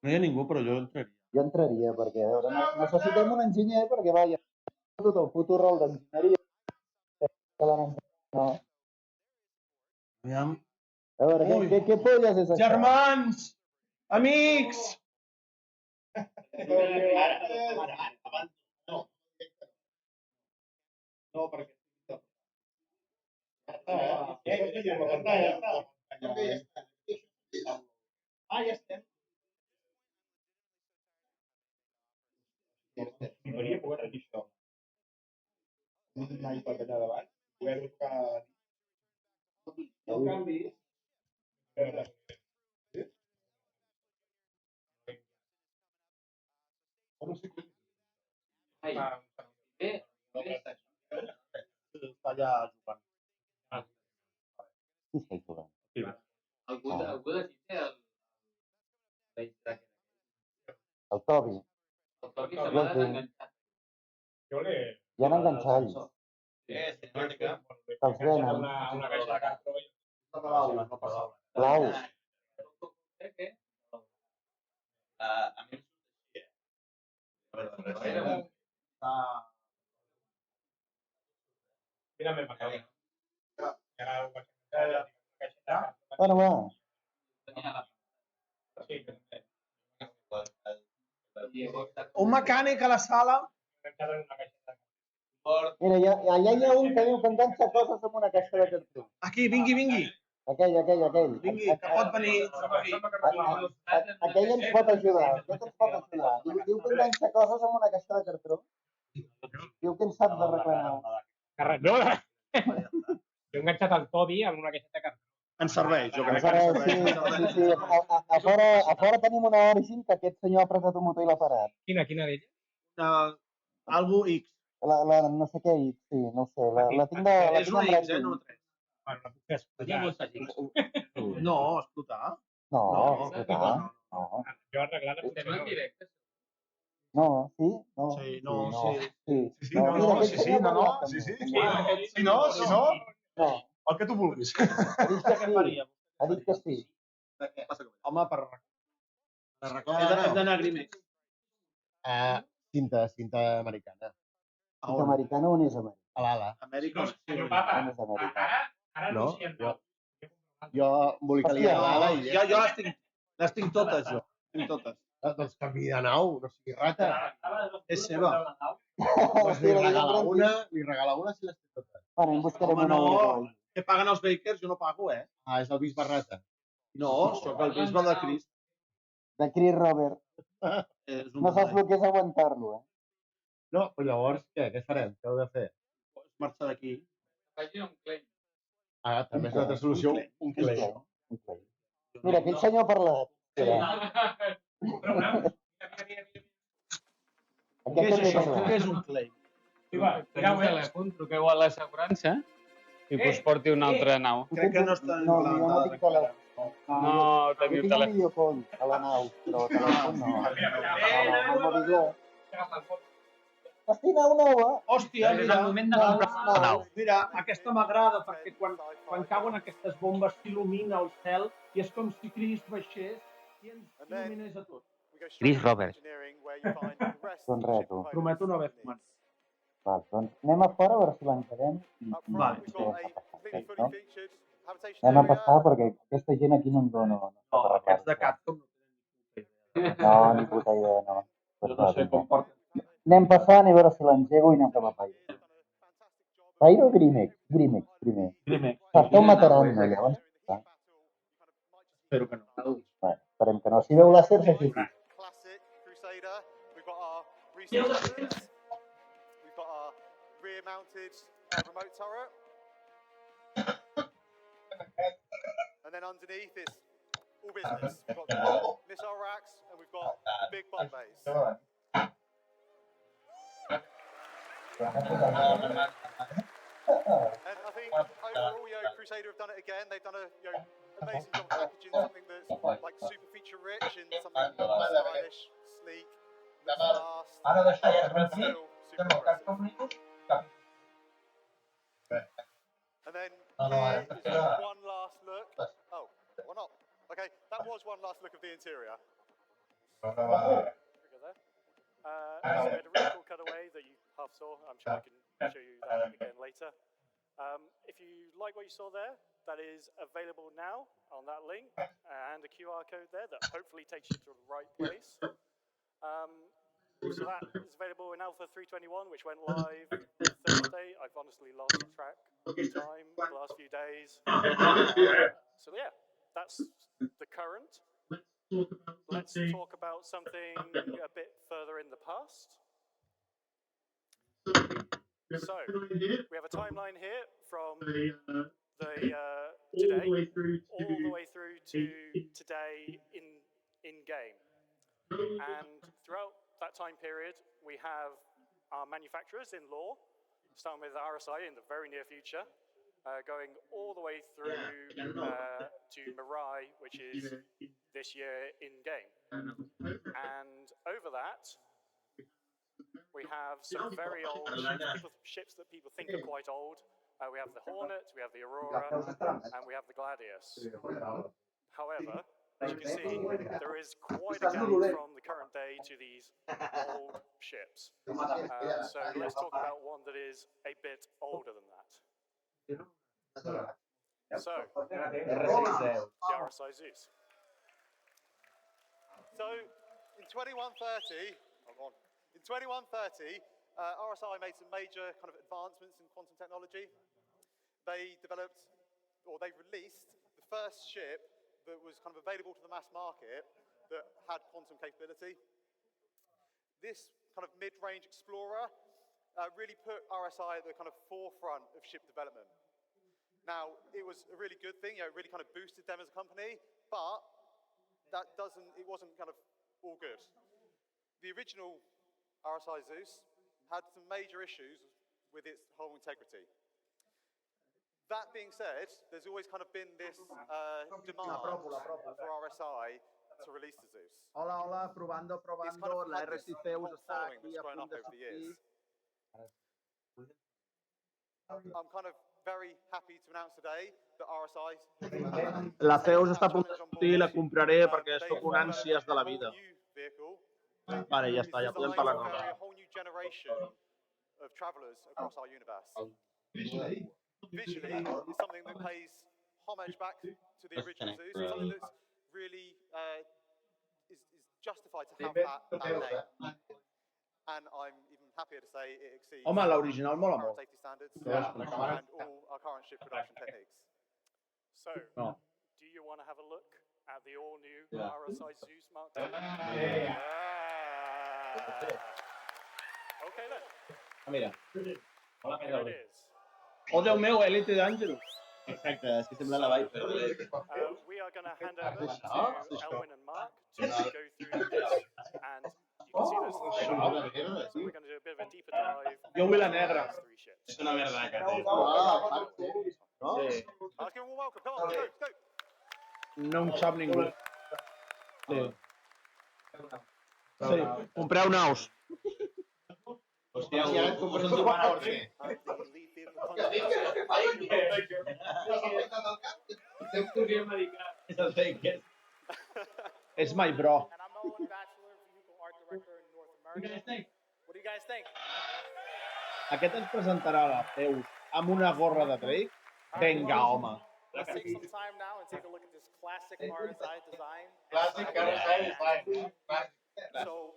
No hi ha ningú, però jo entraria. Jo entraria, perquè a veure, necessitem un enginyer, perquè va, ja tot el puto rol d'enginyeria. No. Aviam. A veure, què polles és això? Germans! Amics! No, perquè... Ja estem. M'hauria pogut dir això. Un iPad allà davant, poder-ho tocar... No canvis. Està allà jugant. Qui està jugant? Algú de Xile, El Tobi. el Tobi se m'ha desenganxat. Hi ha enganxalls. Te'ls venen. Una caixa de cartró. Blau. A mi Mírame para acá. Bueno, va. Un mecànic a la sala. Mira, allà hi ha un que diu que enganxa coses amb una caixa de cartró. Aquí, vingui. Aquell. Vingui, que pot venir. Aquell ens pot ajudar. Diu que enganxa coses amb una caixa de cartró. Diu que en sap de reclamar. No, jo he enganxat el Tobi amb una caixeta de cartró. Ens serveix, jo crec que ens serveix. Sí. A fora tenim una Origin que aquest senyor ha apretat un motor i l'ha parat. Quina d'ella? Algo X. No sé què X, sí, no sé. La tinc de... És una X, no 3. Bueno, la puc explotar. No, explotar. No, explotar. No. Jo arreglant estem en directe. No, sí? No. Sí, no. No. El que tu vulguis. Ha dit que sí. Home, per reclamar... Hem d'anar a Grimex. Cinta americana. Cinta americana on és americana? A l'ala. Amèrica. On és americana? Ara No, jo embolicaria l'ala i... Jo les tinc totes, jo. Doncs canvi de nau, no sigui rata. És seva. Li regala una si les té totes. Bueno, en buscarem Home, una no. Que paguen els bakers, jo no pago, Ah, és el bisbe rata. No, sóc el bisbe de Crist. De Chris Robert. No saps el que és aguantar-lo, No, però llavors, què farem? Què heu de fer? Marxar d'aquí. Faci un claim. També és una altra solució. Un claim. Mira, aquell senyor ha parlat. Què és això? Què és un claim? Teniu telèfon, truqueu a l'assegurança i que us porti una altra nau. Crec que no estan No, jo no implementades tinc encara. telèfon. No Jo teniu tinc un telèfon. videocall a la nau, però telèfon no. No m'ho diu. Estic nau nova. Hòstia, mira, Nau. mira, aquesta m'agrada perquè quan cauen aquestes bombes s'il·lumina el cel i és com si Chris baixés i ens il·luminés a tots. Chris Roberts. Doncs res, tu. Prometo no haver fumat. Val, doncs anem a fora a veure si l'encarem i Vale. no? Anem a passar perquè aquesta gent aquí no em dona. No, aquests de Capcom No, ni puta idea, no. jo no sé com porten. Anem passant i a veure si l'engego i anem cap a Pyro. Pyro o Grimex? Grimex, primer. Grimex. Això mataran, no, llavors. Espero que no. Bueno, esperem que no. Si veu làser, s'aixequi. Classic Crusader. We've got our resources. We've got our rear-mounted remote turret. And then underneath is all business. We've got the missile racks and we've got the big bomb bays. And I think overall, Crusader have done it again. They've done a amazing job packaging something that's like super feature rich and something stylish, sleek, looks fast, but still super impressive. And then here is one last look. Oh, or not? Okay, that was one last look of the interior. So we had a really cool cutaway that you half saw. I'm sure I can show you that again later. If you like what you saw there, that is available now on that link and a QR code there that hopefully takes you to the right place. So that is available in Alpha 321, which went live Thursday. I've honestly lost track of time the last few days. So yeah, that's the current. Let's talk about something a bit further in the past. So we have a timeline here from today, all the way through to today in game. And throughout that time period, we have our manufacturers in law, starting with RSI in the very near future, going all the way through to Mirai, which is this year in game. And over that, we have some very old ships that people think are quite old. We have the Hornet, we have the Aurora, and we have the Gladius. However, as you can see, there is quite a gap from the current day to these old ships. So let's talk about one that is a bit older than that. So, the RSI Zeus. So, in 2130, RSI made some major kind of advancements in quantum technology. They developed, or they released, the first ship that was kind of available to the mass market that had quantum capability. This kind of mid-range explorer really put RSI at the kind of forefront of ship development. Now, it was a really good thing, it really kind of boosted them as a company, but it wasn't kind of all good. The original RSI Zeus had some major issues with its hull integrity. That being said, there's always kind of been this demand for RSI to release the Zeus. Hola, hola, probando, la RSI Zeus està aquí a punt de sortir. I'm kind of very happy to announce today that RSI... La Zeus està a punt de sortir, la compraré perquè sóc un ànsies de la vida. Vale, ja està, ja podem parlar amb a whole new generation of travelers across our universe. Visually, it's something that pays homage back to the original Zeus. It's something that's really is justified to have that name. And I'm even happier to say it exceeds l'original mola current molt. safety standards and all our current ship production techniques. So, do you want to have a look at the all-new RSI Zeus Mark II? Okay then. Mira. Hola, Here it is. Oh, Déu meu, Elite d'Àngelo. Exacte, és que sembla la Viper. We are going to hand over to Elwin and Mark to go through this, and you can see there's three. So we're going to do a bit of a deeper dive. Jo vull la negra. Three ships. És una verdaca, tio. Let's give them a welcome. Come on, go, go. No em sap ningú. Sí. Sí. Compreu naus. Hòstia, si ara et compres un Duman Orbe. És my bro. And I'm Owen, Bachelor, Vehicle Art Director in North America. What do you guys think? Aquest ens presentarà la Zeus amb una gorra de Drake? Vinga, home. Let's take some time now and take a look at this classic RSI design. Clàssic RSI design. So,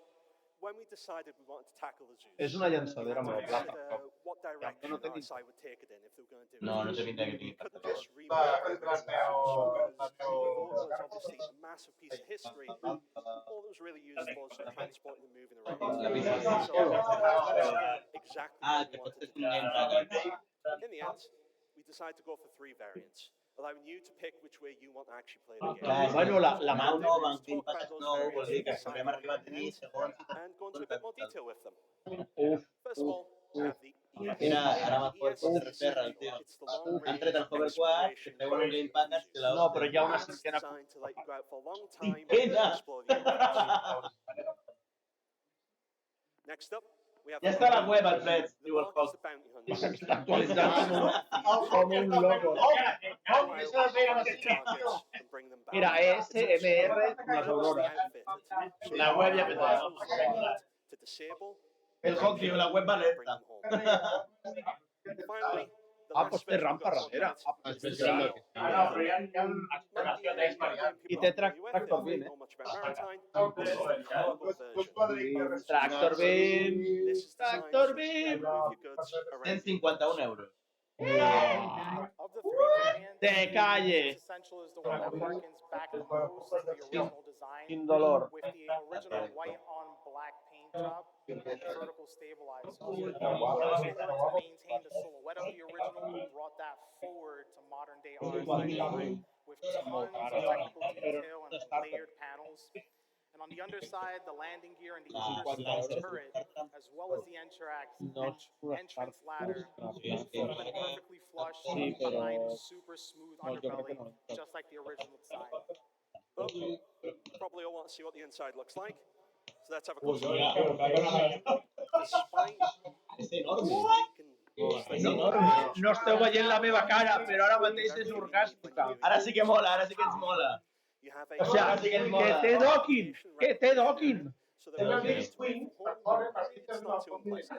when we decided we wanted to tackle the Zeus, És una llançadora we molt had to plata. consider what direction No té ni- RSI would take it in if they were going to do it. No, no té pinta que tingui Couldn't tanta just cosa. remake it because although it was obviously a massive piece of history, all it was really used for was transporting and moving around. La pista de So, exactly what we que wanted és to un do. game package. In the end, we decided to go for 3 variants, allowing you to pick which way you want to actually play the game. Clar, Bueno, la nau mà... nova amb 20 passes nou vol dir que haurem arribat a tenir segons si And go into a bit more detail with them. Uf, First of all, we have the ES. Mira, ara m'ha The fot ES fotre is terra, el tio. it's the long Han tret el range hoverquad, que exploration treuen un game package que la no, però hi ha una It's cinquena... designed to let you go out for a long time and Cinquena! explore the universe. Next up, we have Ja està a la web, el Freds, the diu el Mark is Hulk. the bounty I hunter. s'està actualitzant com un logo. Targets and bring them back. Mira, ESMR, unes aurores. La web ja me peta. to disable El Hulk diu, la web va bring lenta. them home. Finally, the Ah, last pues té version rampa we've got darrere. for Ah, is pues the té Sail. I té tractor beam, Know much about maritime. This is the cargo version. Tractor beam, This is designed tractor to beam. move your goods around. 151 euros. Of the 3 variants, Te calles. Essential is the one that harkens back the most to the original design, Sin dolor. with the original white on black paint job and vertical stabilizers. So in order to maintain the silhouette of the original, we brought that forward to modern day RSI design with tons of technical detail and layered panels. And on the underside, the landing gear and the underside turret, as well as the entrance ladder, fold perfectly flush behind a super smooth underbelly, just like the original design. But you probably all want to see what the inside looks like, so let's have a closer look. Despite No esteu veient la meva cara, però ara mateix és orgàstica. Ara sí que mola, ara sí que ens mola. O sigui, que té docking, que té docking.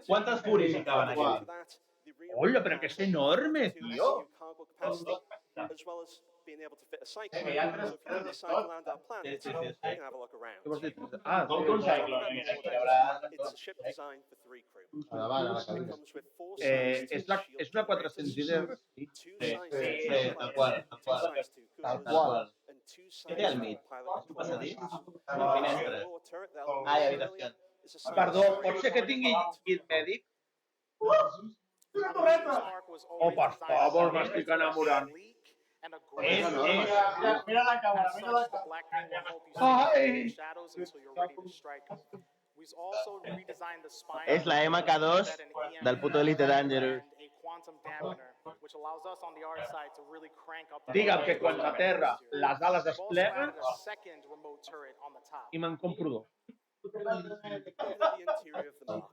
Quantes furis hi caben aquí? Hola, però que és enorme, tio. As well as being able to fit a cycle. So if you want to cycle around our planet, you can have a look around. Ah, It's a ship designed for 3 crew. It comes with 4 és una 400 2 tal qual, tal qual. size 2 Tal coolers, qual. and 2 Què té al size mig? pilot Un passadís? controls. Finestres. Lower turret, the Ah, hi ha element habitacions. is a size Perdó, 3. pot ser que tingui kit mèdic? Now, the Zeus Mark was Oh, always per designed favor, to be m'estic enamorant. sleek and És, aggressive. és... Mira la cámara, As such, mira la the black paint will help you Ai. see the shadows until you're ready to strike. We've also redesigned the spine. És la MK2 del puto Elite Dangerous. And a quantum dampener, which allows us on the art side to really crank up the Digue'm que quan s'aterra les ales es We've also pleguen added a second remote turret on the top. i me'n compro dos. Looking at the interior of the Mark,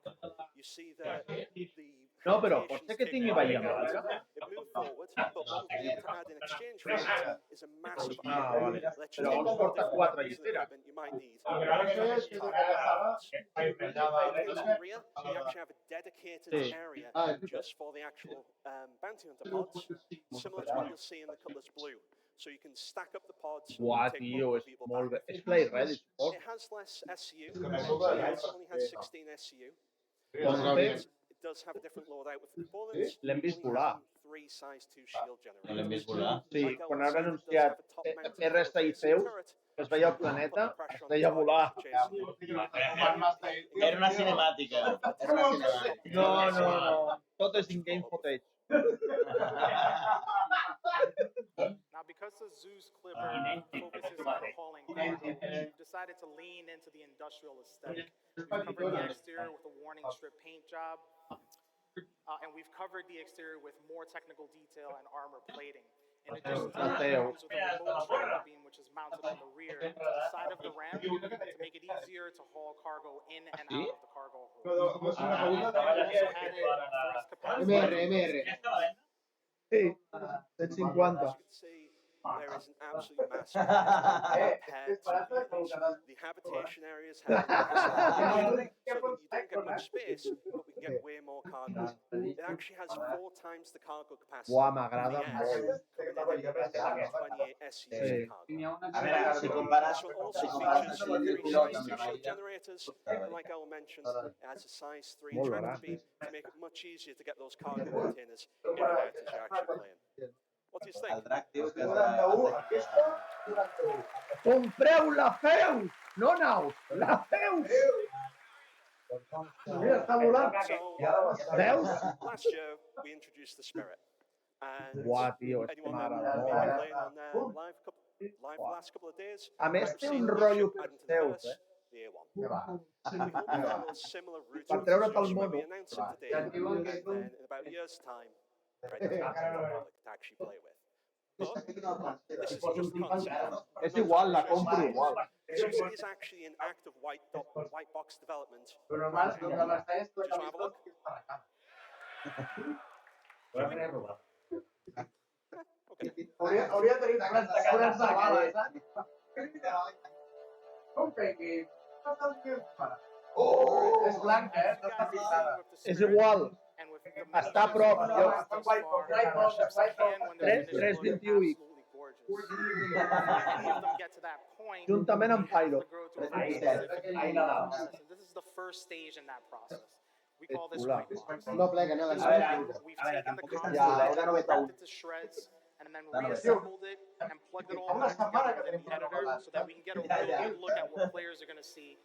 you see that the No, però pot ser que tingui veïamata. it moved forward, but what we've been able to add in exchange for it is a massive Ah, vale. Let you Però take ens all porta different 4 weapons and lliteres. equipment you might need. In the rear, we actually have a dedicated Sí. area just for the actual bounty hunter pods, similar to what you'll see in the Cutlass Blue. So you can stack up the pods. Uah, and take tio, multiple és people molt back. bé. És play ready, suposo. It has less SCU. It only has 16 SCU. It does have a different loadout with components. L'hem vist only volar. having 3 size 2 shield No l'hem generators. vist volar. Sí, Like I quan was han saying, it does anunciat have a top-mounted RSI forward-facing Zeus, turret, es veia el but the planeta, pressure es on the veia target volar. is chasing you. Era una cinemàtica. Era una cinemàtica. No, no, no. Tot és in-game footage. Now, because the Zeus Clipper focuses on hauling cargo, we've decided decided to lean into the industrial aesthetic. We've covered the exterior with a warning strip paint job, and we've covered the exterior with more technical detail and armor plating. In addition to that, it comes with a remote tractor beam, which is mounted on the rear to the side of the ramp to make it easier to haul cargo in and out of the cargo hold. Also added thrust capacity. Sí, 150. As you can see, there is an absolute masterpiece compared to the habitation areas have been massively reduced so that you don't get much space, but we can get way more cargo. It actually has 4 times the cargo capacity Buah, of m'agrada the S, coming in at 28 SCs of cargo. Si comparas, This one also si comparas features el 3 piloto size amb la 2-shield parella, generators, and like Al mentioned, it has a size 3 Molt tractor barat, beam to make it much easier to get those cargo containers in and out as you're actually playing. What do you think? el drac diu que és Compreu la Zeus! No naus, la Zeus! Mira, està volant. Zeus? Last year, we introduced the Spirit. And Buah, tio, és que anyone that m'agrada may be molt. playing on live the last couple of days, A més, might have té seen un the rotllo ship per adding to the Zeus, verse, the A1. We hope to follow a similar route Per with treure't el Zeus, where mono. we announce it today, and then in about a year's time, ready for the public to actually play with. But this is just a concept. És igual, la compro igual. Zeus is actually in active white box development. Just want to have a look? Okay. Hauria de tenir 40 bales, Oh, és blanca, no està pintada. És igual. And with the Està a prop. 321X. Any of them get to that point, Juntament amb Pyro. to grow to a very specific process. And this is the first stage in that process. We call this white box. No plega, no, We've taken the concept, ripped it to shreds, and then reassembled it and plugged it all back together within the editor so that we can get a real good look at what players are going to see.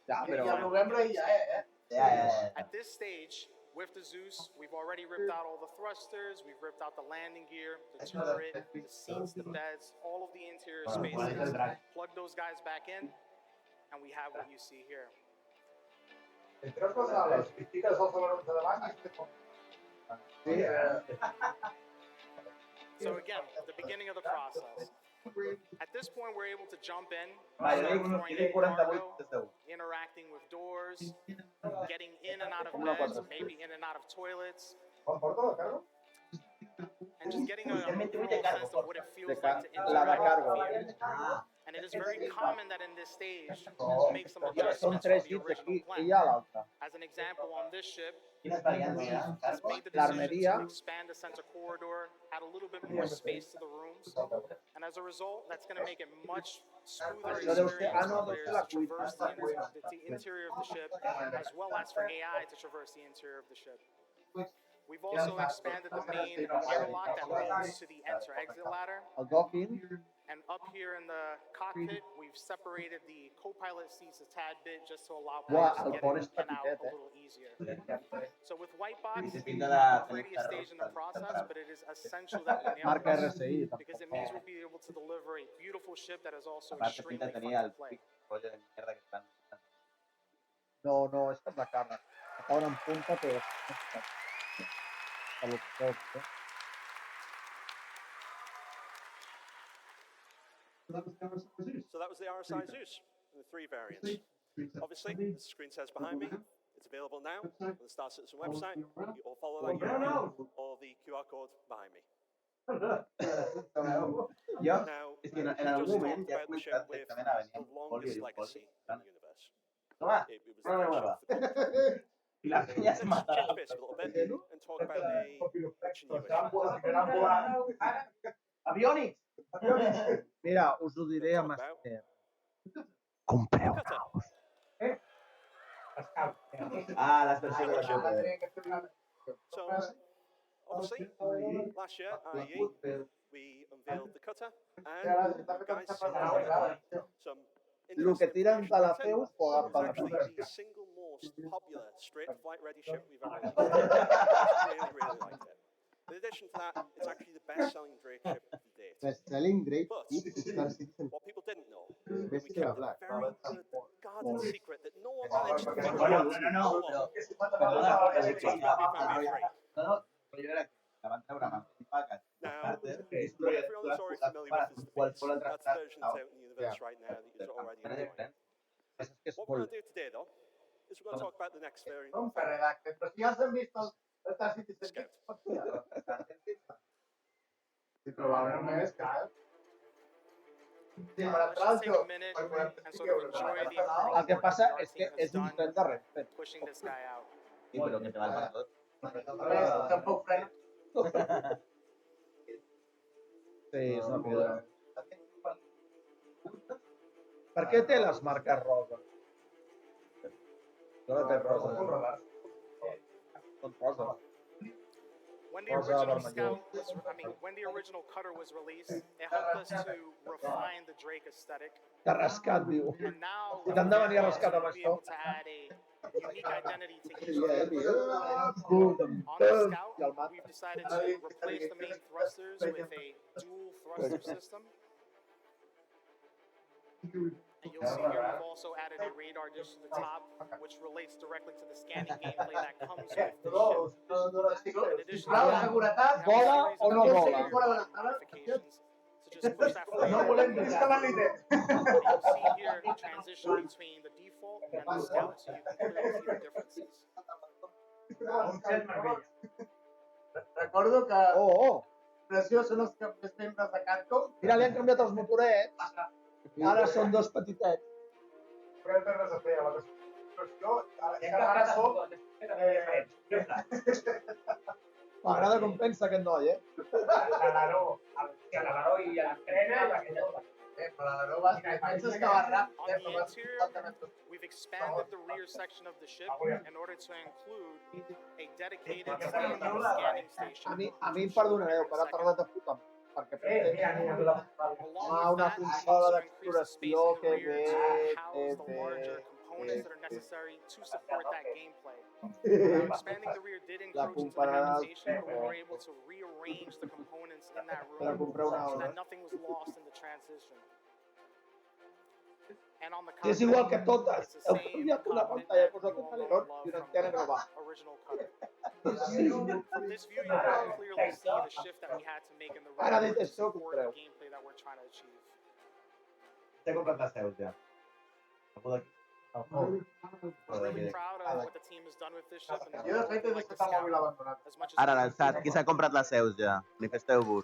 At this stage, with the Zeus, we've already ripped out all the thrusters, we've ripped out the landing gear, the turret, the seats, the beds, all of the interior spaces, plugged those guys back in, and we have what you see here. So again, the beginning of the process. At this point, we're able to jump in, throwing in cargo, interacting with doors, getting in and out of beds, maybe in and out of toilets, and just getting a overall sense of what it feels like to interact with the vehicle. And it is very common that in this stage, we'll make some adjustments from the original plan. As an example, on this ship, has made the decision to expand the center corridor, add a little bit more space to the rooms, and as a result, that's going to make it much smoother experience for players to traverse the interior of the ship, as well as for AI to traverse the interior of the ship. We've also expanded the main airlock that leads to the enter-exit ladder. And up here in the cockpit, we've separated the co-pilot seats a tad bit just to allow players to get in and out a little easier. So with White Box, it's already a stage in the process, but it is essential that we nail this because it means we'll be able to deliver a beautiful ship that is also extremely fun to play. No, no, esta es la cara. Ahora en punta, pero... So that was the RSI Zeus and the 3 variants. Obviously, as the screen says behind me, it's available now on the Star Citizen website. You all follow that URL or the QR code behind me. Now, we just talked about the ship with the longest legacy in the universe. It was the first ship for Comptes. Let's change pace a little bit and talk about a much newer ship. Avionics! Mira, us ho diré a Master. Compreu naus. Las versiones de So, obviously, last year, IE, we unveiled the cutter, and guys, some Lo que tiran de la Zeus ho it's agafen actually la the single most popular straight flight ready ship we've ever released. Really liked it. In addition to that, it's actually the best-selling Drake ship to date. Best-selling Drake But Star Citizen. what people didn't know, we kept a very good guarded secret that no one managed to figure Bueno, out. no, però... Perdona, So it's going to be family free. No, però jo crec que van treure amb el pack Now, what everyone is already familiar with is the base. That's the version that's out in the universe right now that you're already enjoying. What we're going to do today, though, is we're going to talk about the next variant of redacte, però si ja s'han vist el Star Citizen, Scout. sí, probablement és que... Let's just take a minute and sort of enjoy the incredible El que work passa that our és que team has és un done tren de res. pushing this guy out. Sí, però que te val per tot. Tampoc frena. Sí, és una piedra. Per què té les marques rosa? No té rosa. Són rosa. When the original Scout was, when the original Cutter was released, it helped us to refine the Drake aesthetic. T'ha rascat, diu. And now, I t'han de venir a rascar amb we'll be això. able to add a unique identity to each vehicle. On On the Scout, we've decided to replace the main thrusters with a dual thruster system. And you'll see here we've also added a radar dish to the top, which relates directly to the scanning gameplay that comes with the ship. In addition to that, we have a series of other modifications to just push that frame. And you'll see here the transition between the default and the Scout, so you can clearly see the differences. Recordo que Preciós són els membres de Capcom. Mira, li han canviat els motorets. Ara són dos petitets. Però no res a fer, la construcció, ara som... M'agrada com pensa aquest noi, L'aleró i l'entrena i aquella... L'aleró va... Penses que va ràpid, On the interior, we've expanded the rear section of the ship in order to include a dedicated standing scanning station. A mi em perdonareu, però ha tardat a puta. Perquè una consola d'exploració que bé, components that are necessary to support that gameplay. Expanding the rear did encroach into the habitation, but we were able to rearrange the components in that room so that nothing was lost in the transition. And on the cockpit, és igual que totes. it's the Heu same canviat una cockpit pantalla, he that posat you un all alerón know i una and love antena from nova. the original Cutter. From this view, you can clearly see the shift that we had to make in the Ara rear dit to això, support compreu. the gameplay that we're trying to achieve. T'he comprat les seus, ja. I'm really proud of what the team has done with this ship and Jo, de fet, he like the deixat el mòbil Scout abandonat. as much as Ara, l'alçat, qui s'ha comprat les seus, ja? Manifesteu-vos.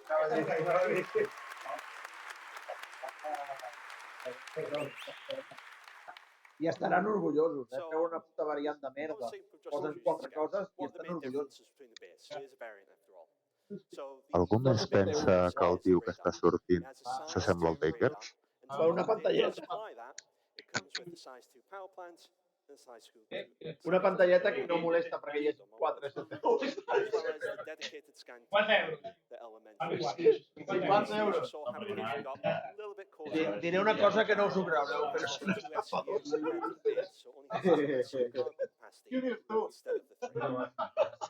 I estaran orgullosos, Feu una puta variant de merda. Posen 4 coses i estan orgullosos. Algú més pensa que el tio que està sortint s'assembla al Taker? Per una pantalleta. Una pantalleta que no molesta perquè hi ha 4 STOs. Diré una cosa que no us ho creureu, però són estafadors.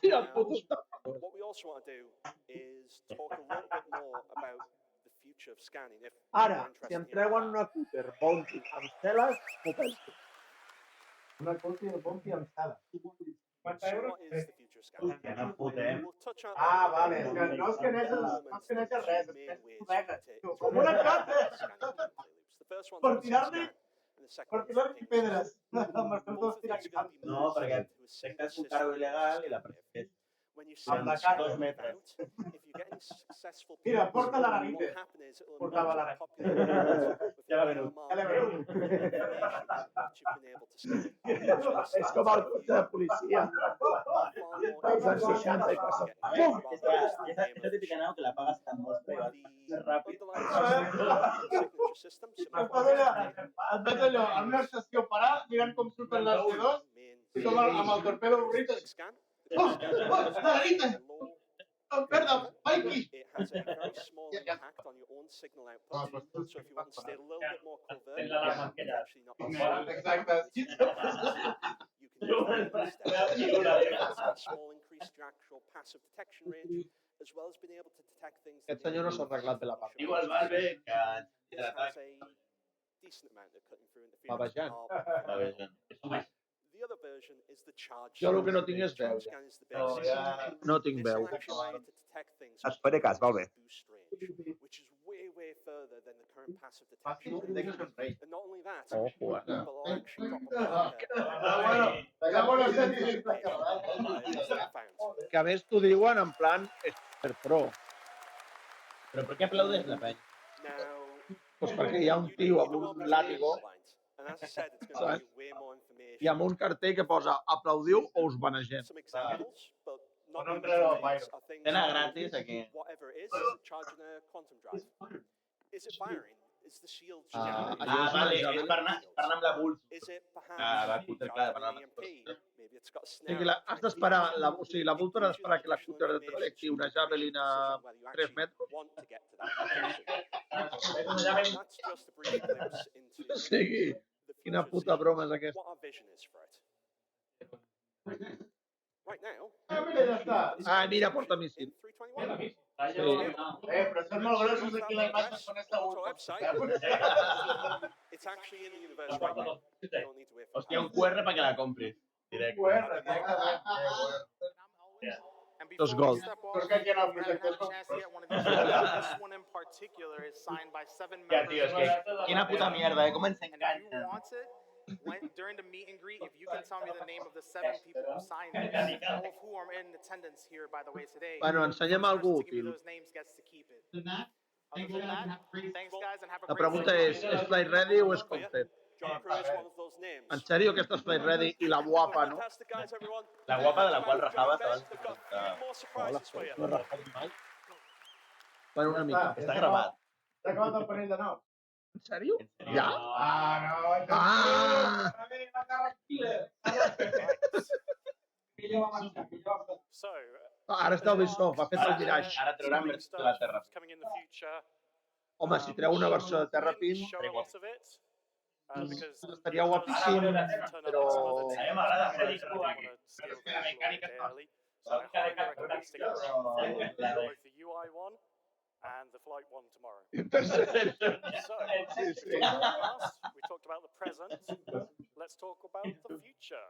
Sí, el puto estafador. What we also want to do is talk a little bit more about the future of scanning. Ara, si em treuen una cúter Bounty amb celes, m'ho penso. Una cúter Bounty amb celes. What is the future of scanning? We'll touch on vale, no és que neixes res, és que és cometes. Com una càter! Per tirar-li pedres. Amb els teus dos tiracants. No, perquè sé que és un cargo il·legal i la persegueix. Amb la cara. 2 metres. Mira, porta la garita. Portava la garita. Ja l'ha venut. Ja l'he venut. És com el cotxe de policia. Els anys 60 i passa. Pum! Esa típica nau que la pagas tan mostra i vas més ràpid. Et veig allò, en una estació parar, mirant com surten les D2, i com amb el torpedo obrit. Oh, la garita! Merda, Mikey! It has a very small impact on your own signal output. So if you want to stay a little bit more covert, actually not Exacte. you can do that instead. A small increase to your actual passive detection range, as well as being able to detect things. Aquest senyor no s'ha arreglat bé la part. Igual val bé que This has a decent amount of cutting through Va interference. baixant. The other version is the charge Jo el que no scan. tinc és veu. Charge scan is the basics. No tinc This veu. will actually allow you to detect things Et faré cas, val bé. boost range, which is way further than the current passive detection range. And not only that, but it'll actually drop a marker. Que a més t'ho diuen en plan per pro. Però per què aplaudeix la penya? Pues perquè hi ha un tio amb un làtigo And as I said, it's going to give you way more information. i amb un cartell que posa aplaudiu o us banegem. Some examples, but not limited to these, are things Tenen like gratis aquí. whatever it is it charging a quantum drive? Is it firing? Is the shield Ah, vale, és per anar amb la Bulls. Is it La perhaps cúter, clar, per anar charging amb an EMP? Maybe it's got a O snare. sigui, has d'esperar, o sigui, la Vulture ha d'esperar que la cúter detecti una Javelin a 3 metres. Want to get to that position. That's just a brief glimpse into O sigui, quina puta broma és aquesta. what our vision is for it. Right now, Ah, mira, portamíssil. 321. Sí. Però són molt grossos aquí la imatge con esta It's actually in the universe right now. You don't need to wait for Hòstia, un QR perquè la compris. Directe. And Dos before gold. we step off, if you haven't had a chance to get one of these, this one in particular is signed by 7 Ja, members. tio, és que quina puta mierda, com ens And if encanta. you want it, during the meet and greet, if you can tell me the name of the 7 people who signed this, all of who are in attendance here, by the way, today, Bueno, ensenyem the algú person to give me útil. those names gets to keep it. Other than that, thanks guys and have a La great pregunta day. és Flight Ready o és Content? John Crew is one of those names. En sèrio que estàs Flight Ready i la guapa, no? Fantastic guys, everyone. La guapa de la qual rajava abans de They've got 3 more surprises for you. No rajat mai. Bueno, una mica. Està gravat. S'ha acabat el panell de nou. En sèrio? En sèrio? Ja? Ah, no. So, Ara està Ubisoft, ha fet el Mirage. Ara trauran versió de la Terra. coming in the future. Home, si treu una versió de Terrapin, Show a lot of it. Because estaria guapíssim, però... A mi m'agrada fer So I highly recommend sticking around for both the UI one and the flight one tomorrow. So, we talked about the present. Let's talk about the future.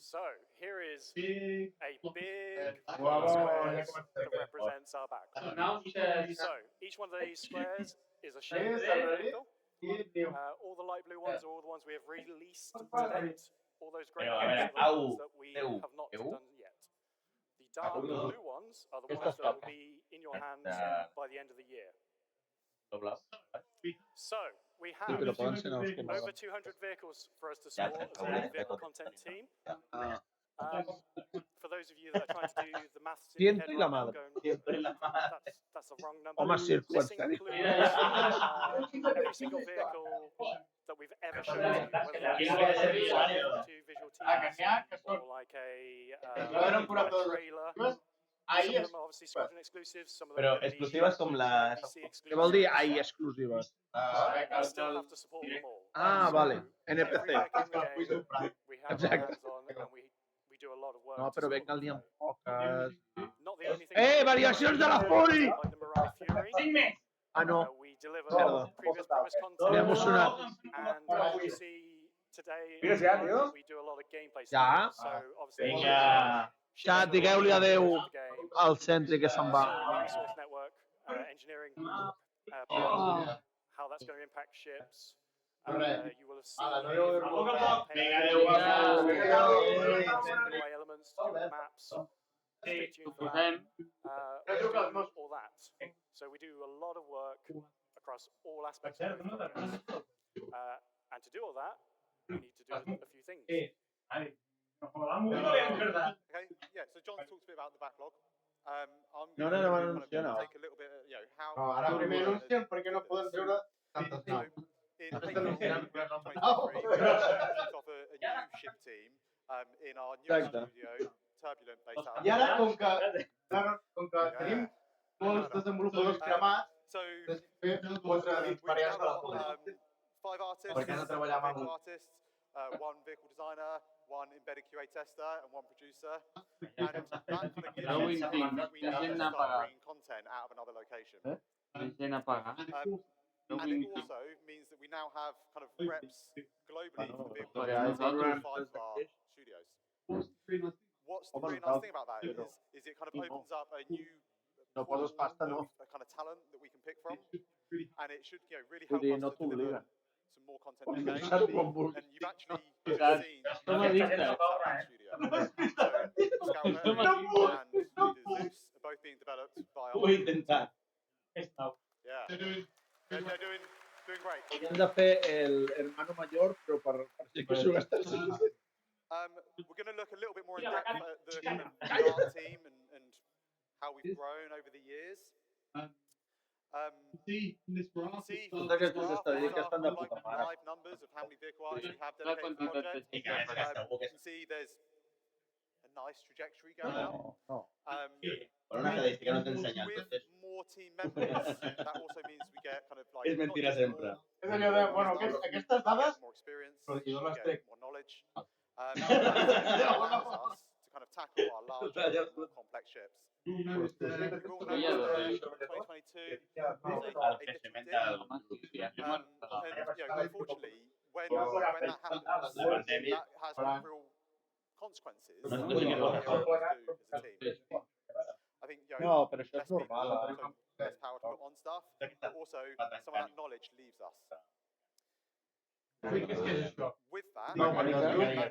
So, here is a big square that represents our back. So, each one of these squares is a shape of the vehicle. All the light blue ones are all the ones we have released to date. All those great Pero, a ones ver, are the ones that we have not done yet. The dark blue ones are the ones that will be in your hands by the end of the year. So, we have over 200 vehicles for us to support as a vehicle content team. For those of you that are trying to do the maths in your head Siempre la right now, madre. that's a wrong number. Home, circuit, This includes every single vehicle that we've ever shown you, whether that's to visual teams or like a trailer. Some of them are obviously Squadron exclusives, some of them Però are exclusives com la... PC Què vol dir exclusives. AI exclusives? We still have to support them all. Ah, vale. Every NPC. vehicle in the game, we have our Exacte. hands on and we do a lot of work. No, to però support venga, n'hi ha them. poques. Not the only thing. Variacions de la Fury! Like the Mirai Fury. Ah, no. We deliver Merda. previous promise M'he content. emocionat. And you see today we do a lot of gameplay Ja. stuff. So obviously Vinga. Xat, digueu-li adeu al centre que se'n va. resource network, engineering, how that's going to impact ships. You will have seen elements to do with maps. Stay tuned for that. All that. So we do a lot of work across all aspects of the project. And to do all that, we need to do a few things. Okay, yeah, so John talked a bit about the backlog. I'm No, going no, to no. take a little bit, how... No, ara primer anuncien perquè no poden treure tantes naus. In April 2023, we kicked off a new ship team in our new Exacte. studio, Turbulent, based out of I ara, com que tenim molts desenvolupadors cremats, fer 4 variants de la Fury. 5 artists, Per què no treballem amb vehicle artists, 1 vehicle designer, 1 embedded QA tester, and 1 producer. And that kind of gives us we need to start bringing content out of another location. And it also means that we now have kind of reps globally for the vehicle in 5 of our studios. What's the really nice thing about that is it kind of opens up a new pool of kind of talent that we can pick from, and it should really help us to deliver some more content in the game. And you've actually just seen the studio. So Scalper and the Zeus are both being developed by our team. Yeah, they're doing great. Hem de fer el hermano mayor, però per si que jugues Star Citizen. We're going to look a little bit more in depth at the kind of art team and how we've grown over the years. See from this graph, live numbers of how many vehicle artists we have dedicated to the project. You can see there's a nice trajectory going up. With more team members, that also means we get kind of like more experience, we get more knowledge. That allows us to kind of tackle our larger, more complex ships. We all know that 2022 was a little dip. And unfortunately, when that happens, that has real consequences for what we're able to do as a team. I think less people, less power to put on stuff, but also some of that knowledge leaves us. With that, it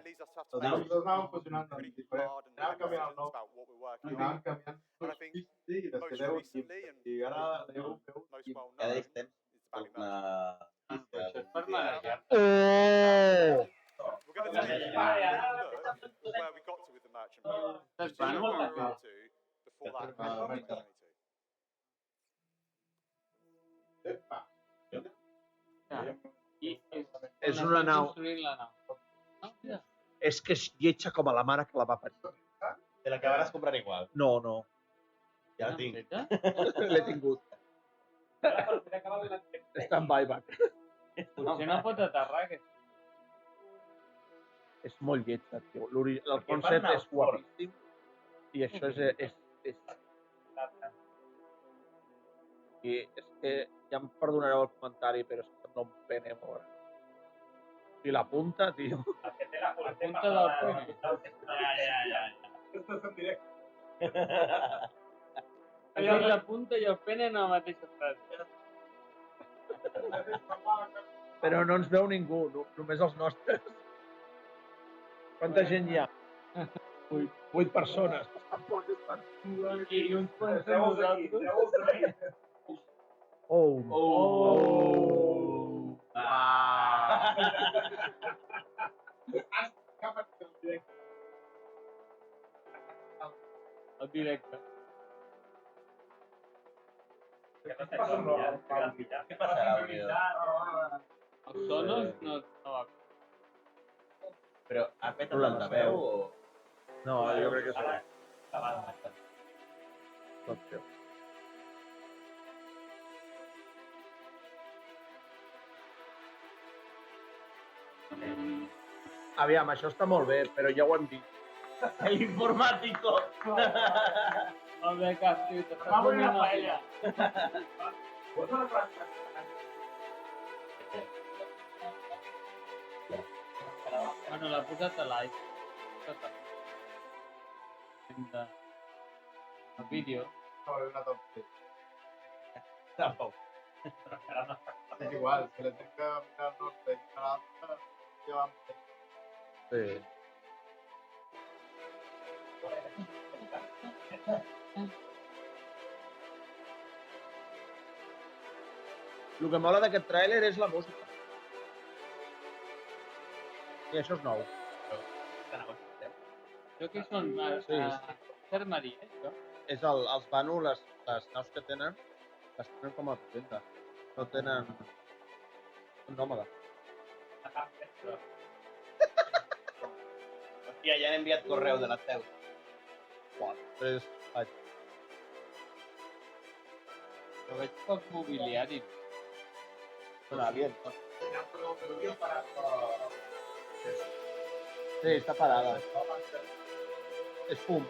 leads us to have to make pretty hard and decisions about what we're working on. And I think most recently and most well known is the Bounty Merchant. We're going to take a quick look at where we got to with the Merchant, just to show where we were up to before that in 2022. És una nau. És que és lletja com a la mare que la va parir. Te l'acabaràs comprant igual. No, no. Ja la tinc. L'he tingut. Està en buyback. Potser no pot aterrar, aquest. És molt lletja, tio. El concept és guapíssim i això és... I és que ja em perdonareu el comentari, però és que sembla un pene molt. I la punta, tio. La punta del pene. Ja. Estàs en directe. La punta i el pene en la mateixa frase. Però no ens veu ningú, només els nostres. Quanta gent hi ha? 8 persones. I uns quants de nosaltres. El directe. Què passarà, Els sonos no va. Però ha petat l'altaveu o...? No, jo crec que sí. Pot ser. Aviam, això està molt bé, però ja ho hem vist. L'informàtico! Molt bé, Casti, t'estàs comint una paella. Bueno, l'ha posat a l'aigua. El vídeo. Tampoc. És igual, si la tinc que mirar el nostre i a l'altre, ja vam fer. Sí. El que mola d'aquest tràiler és la música. I això és nou. Això què són? Ser marí, això? És els Banu, les naus que tenen, les tenen com a presenta. No tenen... Són nòmades. Hòstia, ja han enviat correu de la seu. 3 anys. Però veig poc mobiliari. Són aliens. Sí, està parada. És fum.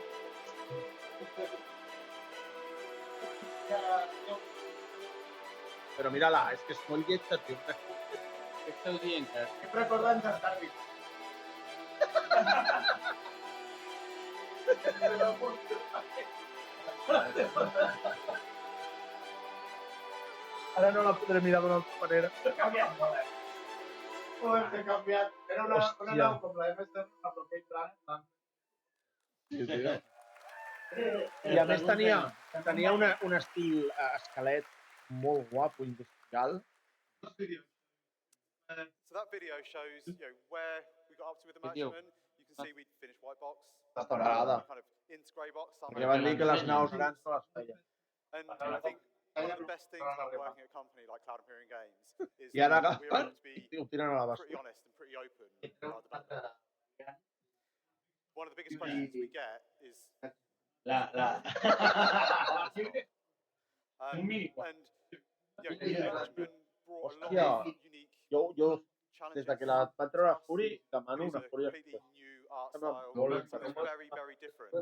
Però mira-la, és que és molt lletja, tio. Què esteu dient? Que Estic recordant d'Antàrtic. Ara no la podré mirar d'una altra manera. Canviat, joder. Joder, s'ha canviat. Era una nau com la MS, una bloqueig plan. Sí, tio. I a més tenia un estil esquelet molt guapo, industrial. So that video shows, where we got up to with the merchantman. You can see we finished white box. Està parada. Kind of into grey box. Perquè van dir que les naus grans no les feien. And I think one of the best things about working at a company like Cloud Imperium Games is I ara that we're able to be tiren a la pretty basura. honest and pretty open about the background. One of the biggest questions we get is and management brought a lot of unique Jo challenges. des de que la vaig treure Fury, demano una Fury completely new art Sembla style, molt something very, very different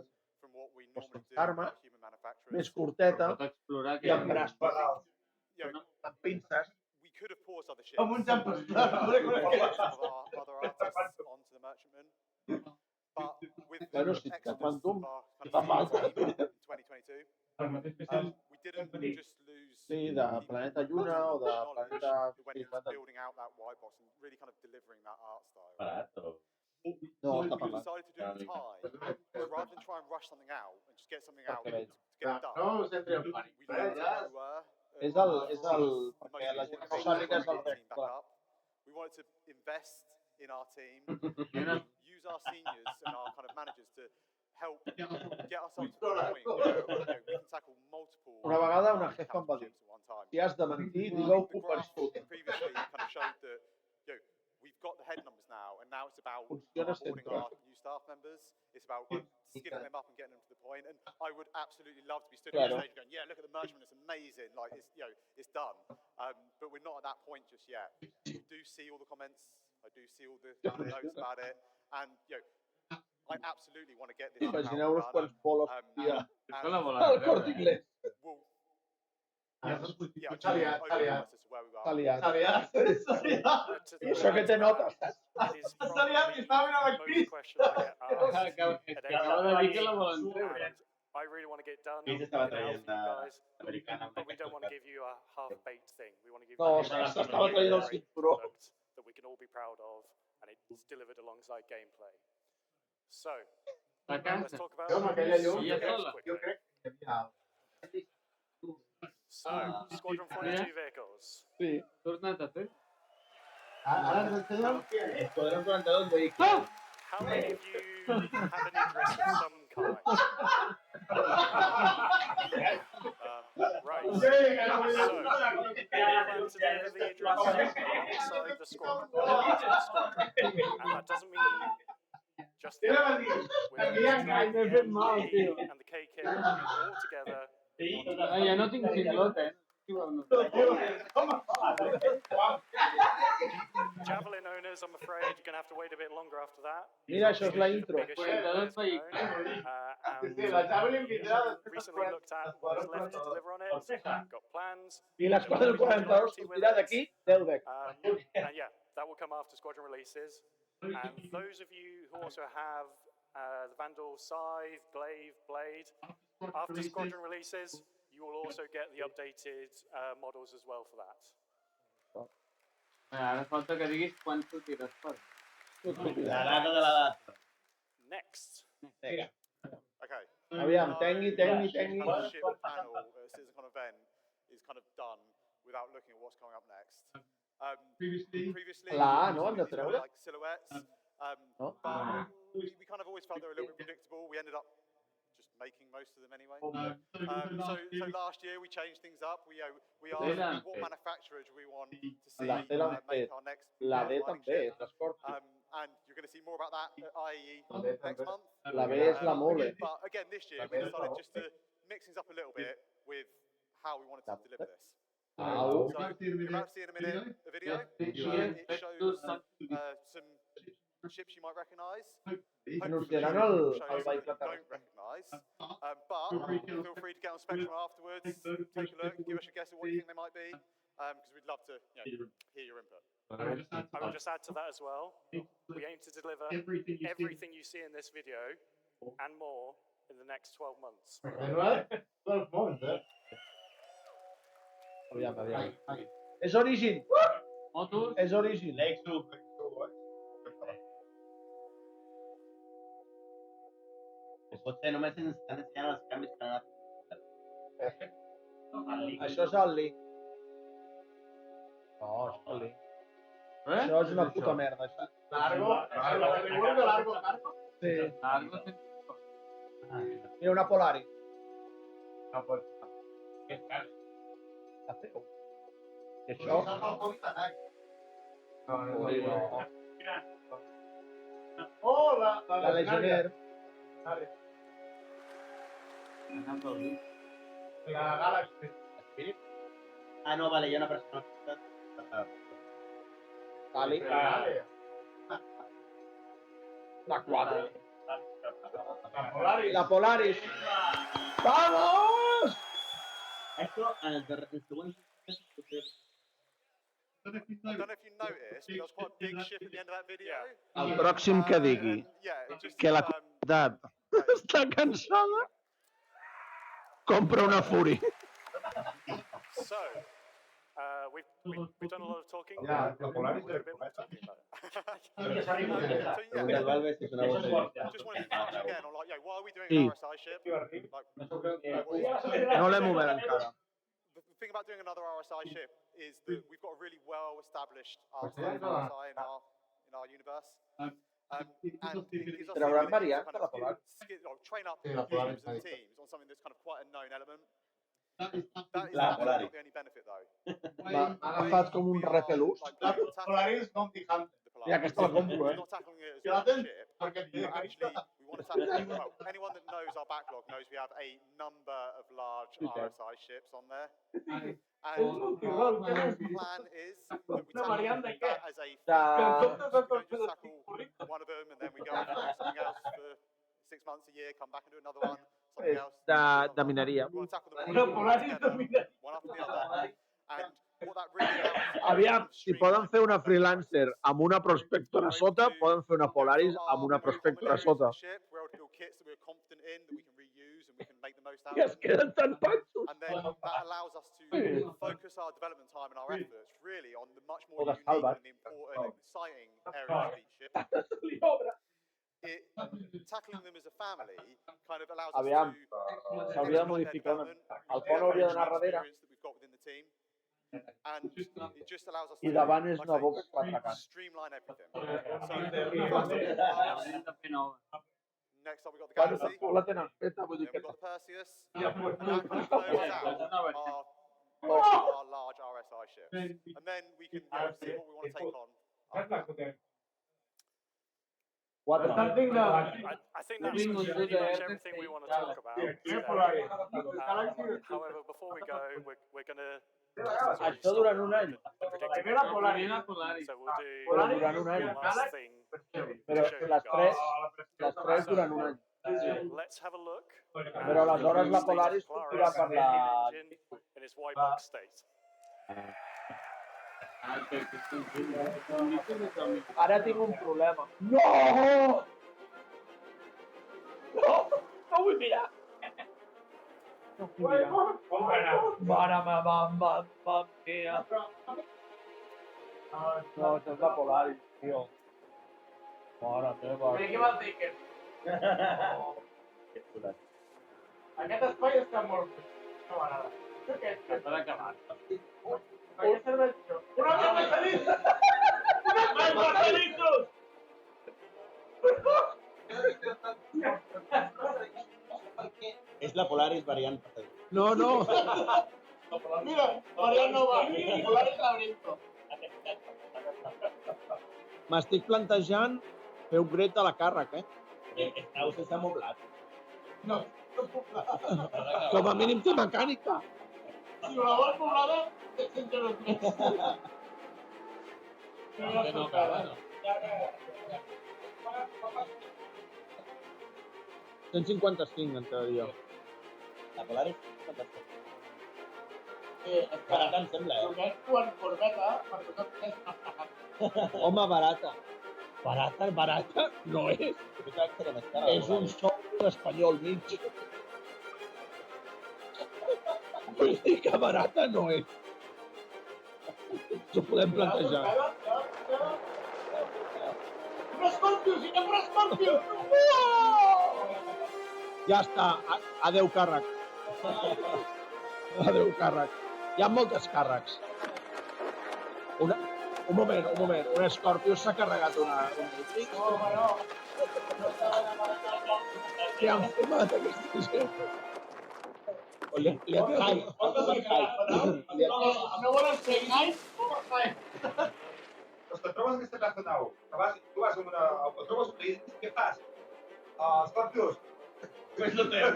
from what we normally do arma, with human manufacturers. més curteta i amb braç per dalt. Amb pinces. We could have paused other ships. Com un jump Some of our other artists onto the merchantman. But with the exodus of our kind of team in 2022, we didn't just lose Sí, de Planeta Lluna o de Planeta... that went into building out that white box and really kind of delivering that art style. No, What està we parlant. decided to do at the time is rather than try and rush something out and just get something out to Perquè get it done, No, sempre we learned who we were. és el... perquè la gent no sàpiga és el team back clar. up. We wanted to invest in our team, use our seniors and our kind of managers to help get ourselves to the point where we can tackle multiple Una vegada una jefa em va dir, championships at one time. si has de mentir, digueu The graph previously kind of showed that we've got the head numbers now, and now it's about onboarding our new staff members. It's about skinning them up and getting them to the point. And I would absolutely love to be stood on the stage going, yeah, look at the merchantman, it's amazing, like it's it's done. But we're not at that point just yet. I do see all the comments, I do see all the notes about it, and I absolutely want to get this Imagineu-vos out quants bolos hi ha and al Corte Inglés. Yeah, I'll tell you as to where we are. S'ha liat. Això que té notes. S'ha liat i estava mirant aquí. Acaba de dir que la volen treure. I really want to get done, get it out for you guys, but we don't want to give you a half-baked thing. We want to give you No, a s'estava traient el cinturó. product that we can all be proud of, and it's delivered alongside gameplay. So, let's talk about So, Squadron 42 vehicles. Sí. Torna't a fer. Ara ens ensenyen Esquadrón 42 vehicles. How many of you have an interest of some kind? Right. So, we plan to deliver the address alongside the squadron. And that doesn't mean just the and the K-Kit all together. Ja no tinc cinglot, Javelin owners, I'm afraid you're going to have to wait a bit longer after that. Mira, això és la intro. Recently looked at what's left to deliver on it, got plans. I l'Esquadrón 42 sortirà d'aquí 10 decks. And yeah, that will come after Squadron releases. And those of you who also have the Vandal Scythe, Glaive, Blade, after Squadron releases, you will also get the updated models as well for that. Ara falta que diguis quan sortiràs per. La data de la data. Next. Okay. Aviam, tengui. Ship panel at CitizenCon event is kind of done without looking at what's coming up next. Previously, La A, no? Hem de treure? like silhouettes. No? But we kind of always felt they were a little bit predictable. We ended up just making most of them anyway. So last year we changed things up. We asked what manufacturer do we want to see make our next La D mining també, ship. és l'Scorpio. And you're going to see more about that at IEE next month. La B és la Mole. But again, this year we decided just to mix things up a little bit with how we wanted to deliver this. Au. So you're about to see in a minute a video. It shows some ships you might recognise. Anunciaran el vehicle Don't recognise. But feel free to get on Spectrum afterwards, take a look, give us a guess at what you think they might be. because we'd love to hear your input. I will just add to that as well. We aim to deliver everything you see in this video and more in the next 12 months. 12 months, eh? Aviam. És Origin! És Origin. Potser només ens estan ensenyant els canvis que han anat. Això és el link. No, és el link. Això és una puta merda. Largo, largo. Sí. Mira, una Polaris. La feu. I això? No. Oh, la Legionnaire. La Galaxy. Ah, no, vale, hi ha una persona. Vale. La 4. La Polaris. ¡Vamos! Esto, en el segundo... I don't know if you noticed, but there was quite a big shift at the end of that video. El pròxim que digui que la comunitat està cansada, compra una Fury. So, we've done a lot of talking. Yeah, the Polaris We've been talking about Just wanted to touch again on like, why are we doing an RSI ship? No l'hem obert encara. The thing about doing another RSI ship is that we've got a really well-established RSI in our universe. And it gives us the ability to kind of train up teams and teams on something that's kind of quite a known element. That is not the only benefit, though. M'ha agafat com un repelús. La Polaris Bounty Hunter. I aquesta la compro, We're not tackling it as a ship, but actually, we want to tackle anyone that knows our backlog knows we have a number of large RSI ships on there. And our plan is that we tackle that as a we don't just tackle one of them and then we go and do something else for 6 months, a year, come back and do another one, something else. De mineria. We want to tackle them all together, one after the other. And what that really allows. Aviam, si poden fer una freelancer amb una prospectora a sota, poden fer una Polaris amb una prospectora a sota. I es queden tan panxos. And then that allows us to focus our development time and our efforts really on the much more unique and important and exciting areas of each ship. Tackling them as a family kind of allows us to s'hauria de modificar una mica. El pont hauria d'anar darrere. And it just allows us I davant és una boca streamline everything. Next up, we've got the Galaxy. La tenen feta, vull dir que... We've got the Perseus. And that kind of closes out our large RSI ships. And then we can see what we want to take on. I think that's pretty much everything we want to talk about today. However, before we go, we're going to... Això durant un any. So we'll do Durant un any. last thing. Però les tres durant un any. Let's have a look. Però aleshores la Polaris sortirà per la... In its white box state. Ara tinc un problema. No! No vull mirar. No vull mirar. Mamma mia. No, això és la Polaris, tio. Mare meva. Què vas dir? Aquest espai està molt bé. No m'agrada. Què està acabat? ¿Qué serveix? ¡Una mercedita! ¡Más merceditos! És la Polaris variant. No. Mira, variant nova. Polaris laberinto. M'estic plantejant fer upgrade a la càrrec, Estau sense amoblat. No. Com a mínim té mecànica. Si la vols poblada, et sento els més. No acaba, no? 155, en teoria. La Polaris? Barata em sembla, Només tu en corbeta, perquè no tens una fragata. Home, barata. Barata no és. És un sol espanyol mig. Vull dir que barata no és. Ens ho podem plantejar. Un Scorpio, senyor, un Scorpio! Ja està. Adéu, càrrec. Adéu, càrrec. Hi ha moltes càrrecs. Un moment. Un Scorpio s'ha carregat una Matrix. Què han fumat aquesta gent? Li ha tret... No volen fer hype? Els que trobes aquesta plaça nau, tu vas amb una... O trobes un país, què fas? Scorpios. Ves lo teu.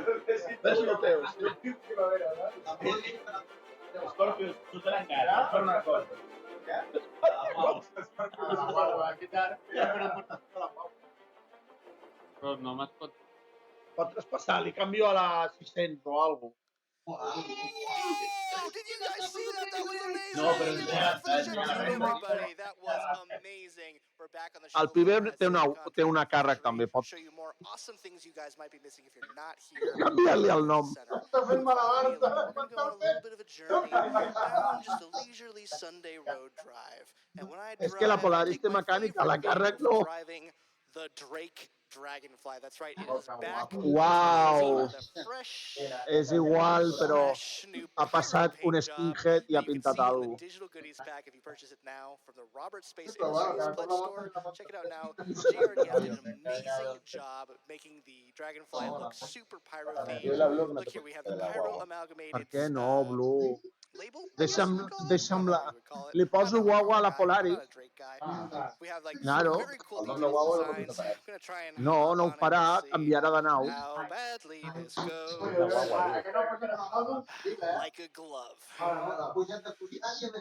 Scorpius, tu te l'encara, per una cosa. Però no m'has pot... Pot traspassar, li canvio a la 600 o alguna Whoa! Did you guys see that? That was amazing. No, pero Clap for the Jet team, everybody. That was amazing. We're back on the show El Piber floor at té CitizenCon una càrrec també. Pot show you more awesome things you guys might be missing if you're not here. canviar-li el nom. We're going to go on a little bit of a journey down just a leisurely Sunday road drive. And when I drive, És que la Polaris té mecànica, la càrrec no. Driving the Drake Dragonfly. That's right. It is back. Uau! Fresh. És igual, però ha passat un paint skinhead i ha that you can pintat see in alguna the digital goodies pack if you purchase it now from the Robert Space Industries Pledge Store. Check it out now. JRDF did an amazing job of making the Dragonfly look super pyro themed. Look here, we have the pyro amalgamated. Per què no, Blue? Label? Deixa'm la... Li poso guagua a la Polaris. We have like Claro. very cool details designs. I'm gonna try and No, no ho farà, canviarà de nau. how badly this goes. Like a glove.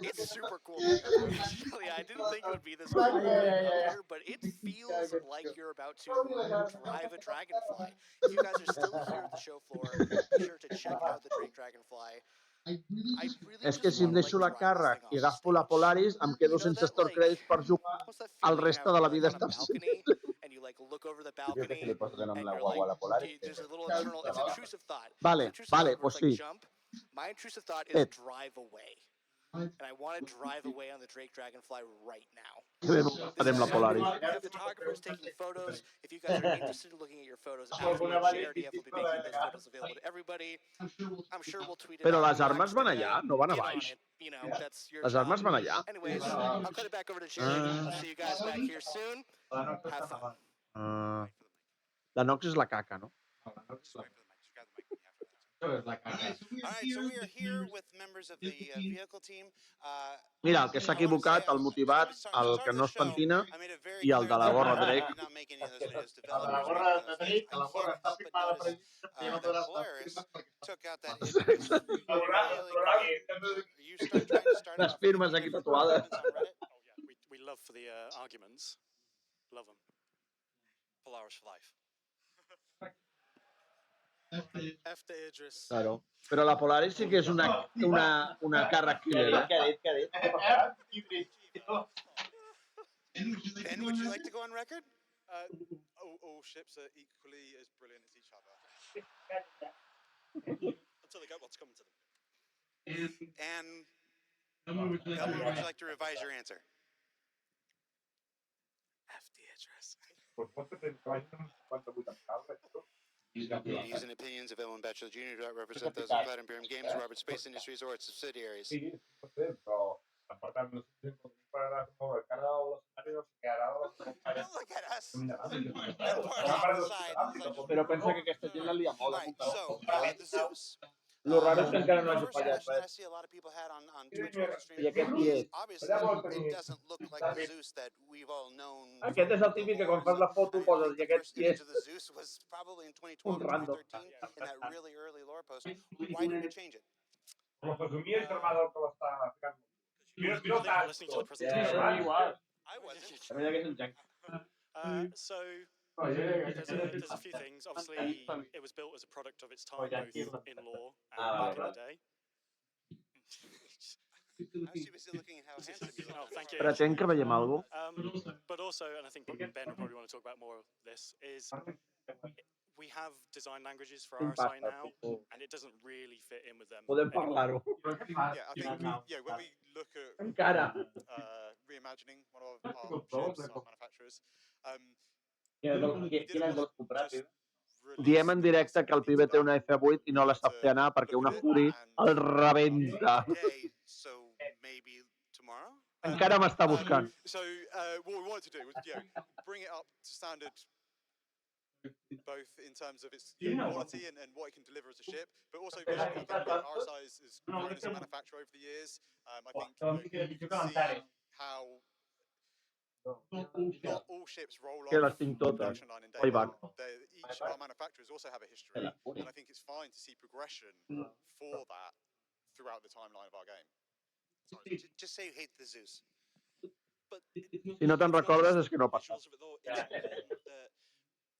It's super cool technically. Actually, I didn't think it would be this cool earlier, but it feels like you're about to drive a dragonfly. If you guys are still here at the show floor, be sure to check out the Drake Dragonfly. És que si em deixo la càrrec i agafo la Polaris, em quedo sense store credits per jugar el reste de la vida a Star Citizen. And you like look over the balcony que li poso de nom and la you're guagua a la like, Polaris. there's a little internal, it's intrusive thought. Vale, pues sí. Jump. My intrusive thought is drive away. And I want to drive away on the Drake Dragonfly right now. Farem la Polaris. We have photographers taking photos. If you guys are interested in looking at your photos, JRDF will be making those photos available to everybody. I'm sure we'll tweet it Però out. les armes van allà, no van a baix. You know, that's your Les armes van allà. Anyways, I'll cut it back over to Jerry. I'll see you guys back here soon. Have fun. La Nox és la caca, no? All right, so we are here with members of the vehicle team. Mira, el que s'ha equivocat, el motivat, el que no es pentina i el de la gorra Drake. La gorra de Drake, la gorra està firmada per ell. Polaris took out that Les firmes aquí tatuades. We love for the arguments. Love them. Polaris for life. After Idris. Claro. Però la Polaris sí que és una càrrec killer. Què ha dit? And would you like to go on record? All ships are equally as brilliant as each other. Until they got what's coming to them. And Elmer, would you like to revise your answer? After Idris. Views and opinions of Ellen Batchelor Jr. do not represent those of Cloud Imperium Games, Robert Space Industries, or its subsidiaries. Look at us. Però pensa que aquesta gent la lia molt. Right, so, the Zeus. Lo raro és que encara no hagi fallat I res. see a lot of people had on Twitch stream. I aquest qui és? Obviously, it doesn't look like the Zeus that we've all known. Aquest és el típic que quan fas la foto poses i aquest qui és? The Zeus was probably in 2012 or 2013 in that really early lore post. Why did we change it? La fesomia és germà del que l'està ficant. Listening to the presentation. I wasn't. So there's a few things. Obviously, it was built as a product of its time, both in lore and back in the day. I was too busy looking at how handsome you look. Oh, thank you. Pretén que veiem alguna cosa? But also, and I think Ben will probably want to talk about more of this, is we have design languages for RSI now, and it doesn't really fit in with them. Podem anymore. parlar-ho. Yeah, I think when we look at Encara. reimagining one of our ships, our manufacturers, Diem en directe que el pibe té una F8 i no la sap fer anar perquè una Fury el rebenta. Today, so maybe tomorrow? Encara m'està buscant. So what we wanted to do was bring it up to standard, both in terms of its quality and what it can deliver as a ship, but also visually. I think RSI has grown as a manufacturer over the years. I think you can see how not all ships roll off Que les tinc the totes. production line in day Playback. one. Each of our manufacturers also have a history, and I think it's fine to see progression for that throughout the timeline of our game. Sorry, just say you hate the Zeus. Si no te'n recordes és que no ha passat. It's important that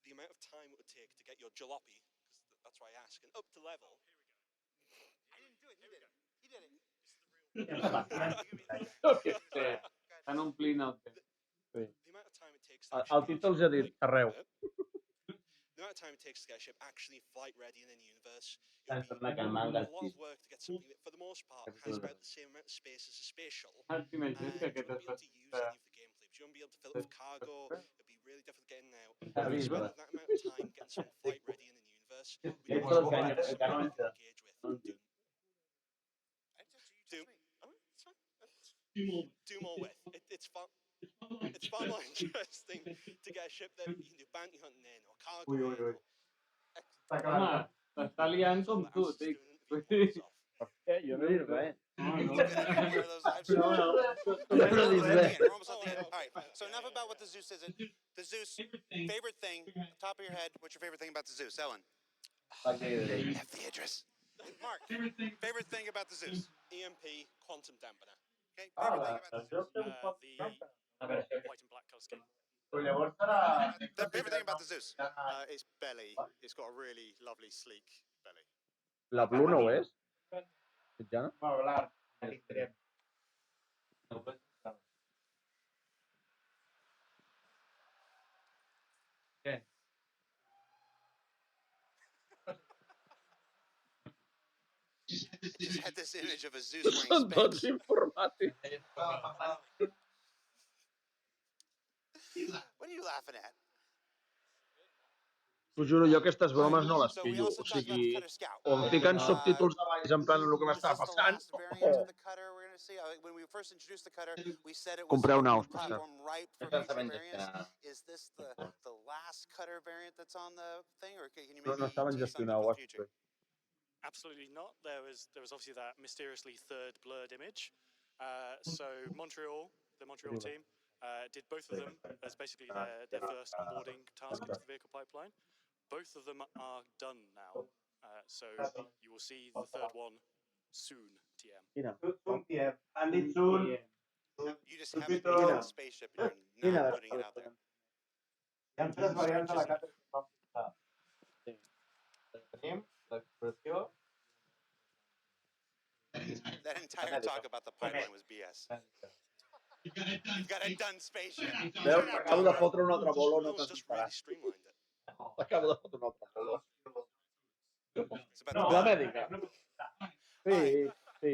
the amount of time it would take to get your jalopy, because that's why I ask, and up to level. I didn't do it, he did it. He did it. Estan omplint el temps. The amount of time it takes to El títol ja ha dit arreu. the amount of time it takes to get a ship actually flight ready in the universe. Sense A la calmant lot of work to get something that, for the most part, has about the same amount of space as a space shuttle. And you won't be able to use any of the gameplay. You won't be able to fill it with cargo. It'll be really difficult getting out. If you spend that amount of time getting something flight ready in the universe, we can engage with Doom. Do more with. It's fun. It's far more interesting to get a ship that you can do bounty hunting in or cargo in. Home, t'està liant com tu, dic. Jo no he dit res. We're almost at the end. All right. So enough about what the Zeus is. The Zeus, favorite thing, top of your head. What's your favorite thing about the Zeus, Ellen? F the Idris. Mark, favorite thing about the Zeus? EMP quantum dampener. Okay. Favorite thing about the Zeus? The white and black color scheme. The favorite thing about the Zeus? Its belly. It's got a really lovely, sleek belly. La Blue no ho és? Mitjana? Què? Just had this image of a Zeus wearing Són tots Spanx. informàtics. What are you laughing at? T'ho juro, jo aquestes bromes no les pillo. O sigui, o em fiquen subtítols de baix en plan el que m'està passant. Compreu naus, per cert. Is this the last cutter variant that's on the thing, or can you No, no maybe saben gestionar ho. Absolutely not. There was obviously that mysteriously third blurred image. So Montreal, the Montreal team, did both of them as basically their first onboarding task into the vehicle pipeline. Both of them are done now. So you will see the third one soon, TM. Soon, TM. And it's soon. You just haven't taken a spaceship and you're not putting it out there. Hi tres variants de la carta que vam posar. Tenim l'expressió. That entire talk about the pipeline was BS. You've got a done spaceship. Veus, acabo de fotre un altre bolo, no It's just really streamlined it. Acabo de fotre un altre bolo. No, la mèdica. Sí, sí.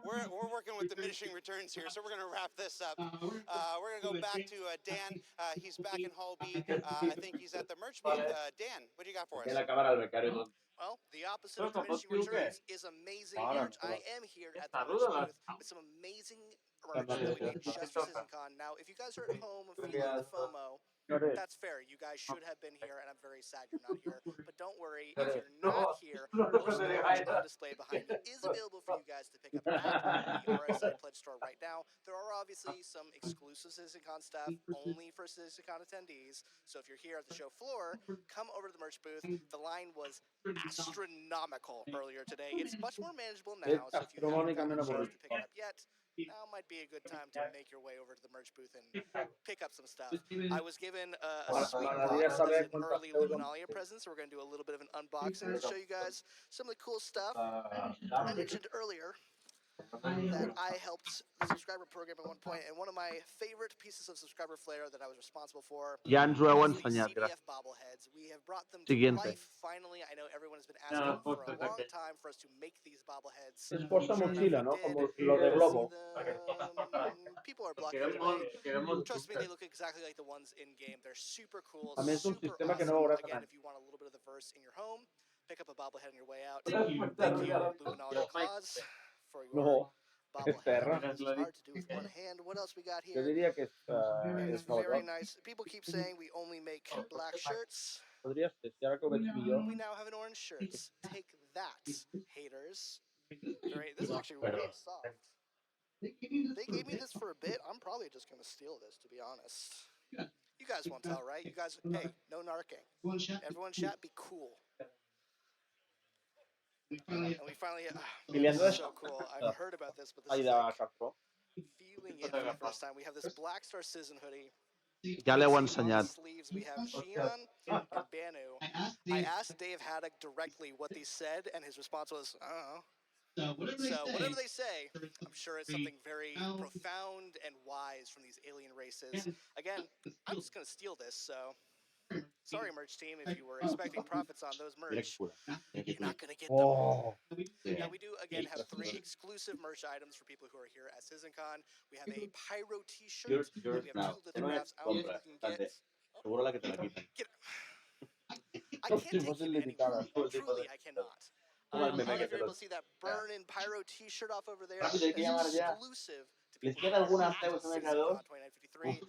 We're working with diminishing returns here, so we're going to wrap this up. We're going to go back to Dan. He's back in Hall B. I think he's at the merch booth. Dan, what do you got for us? Well, the opposite of diminishing returns is amazing merch. I am here at the merch booth with some amazing merch that we made just for CitizenCon. Now, if you guys are at home and feeling the FOMO, that's fair. You guys should have been here, and I'm very sad you're not here. But don't worry, if you're not here, most of the merch on display behind me is available for you guys to pick up at the RSI Pledge Store right now. There are obviously some exclusive CitizenCon stuff only for CitizenCon attendees. So if you're here at the show floor, come over to the merch booth. The line was astronomical earlier today. It's much more manageable now, so if you haven't gotten a chance to pick it up yet, now might be a good time to make your way over to the merch booth and pick up some stuff. I was given a sweet box as an early Luminalia present, so we're going to do a little bit of an unboxing to show you guys some of the cool stuff. I mentioned earlier that I helped the subscriber program at one point, and one of my favorite pieces of subscriber flair that I was responsible for Ja ens ho heu was the ensenyat, gràcies. CDF bobbleheads. We have brought them to Siguiente. life finally. I know everyone has been asking for a long time for us to make these bobbleheads. Es posa Sure enough, mochila, we ¿no? did. Como lo de Globo. People are blocking the way. Trust me, they look exactly like the ones in game. They're super cool, A més, un super sistema que awesome. no veuràs Again, anant. if you want a little bit of the verse in your home, pick up a bobblehead on your way out. Thank you, Luminaria Claus, for your No, és bobblehead. terra. This is hard to do with one hand. What else we got Jo here? diria que és... It's very nice. People keep saying we only make black shirts. Podria ser, si ara que ho veig millor. We now have an orange shirts. Take that, haters. This is actually really soft. They gave me this for a bit. I'm probably just going to steal this, to be honest. You guys won't tell, right? You guys, hey, no narking. Everyone chat, be cool. And we finally, this is so cool. I've heard about this, but this is like feeling it for the first time. We have this Black Star Citizen hoodie. Ja l'heu On the ensenyat. sleeves, we have Shion and Banu. I asked Dave Haddock directly what these said, and his response was, I don't know. So whatever they say, I'm sure it's something very profound and wise from these alien races. Again, I'm just going to steal this, so sorry, merch team, if you were expecting profits on those merch, you're not going to get them. Now, we do, again, have 3 exclusive merch items for people who are here at CitizenCon. We have a Pyro t-shirt, and we have 2 lithographs. I don't know if you can get... I can't take you anywhere. Truly, I cannot. I don't know if you're able to see that Burn-In Pyro t-shirt off over there. It's exclusive to people who are at CitizenCon 2953.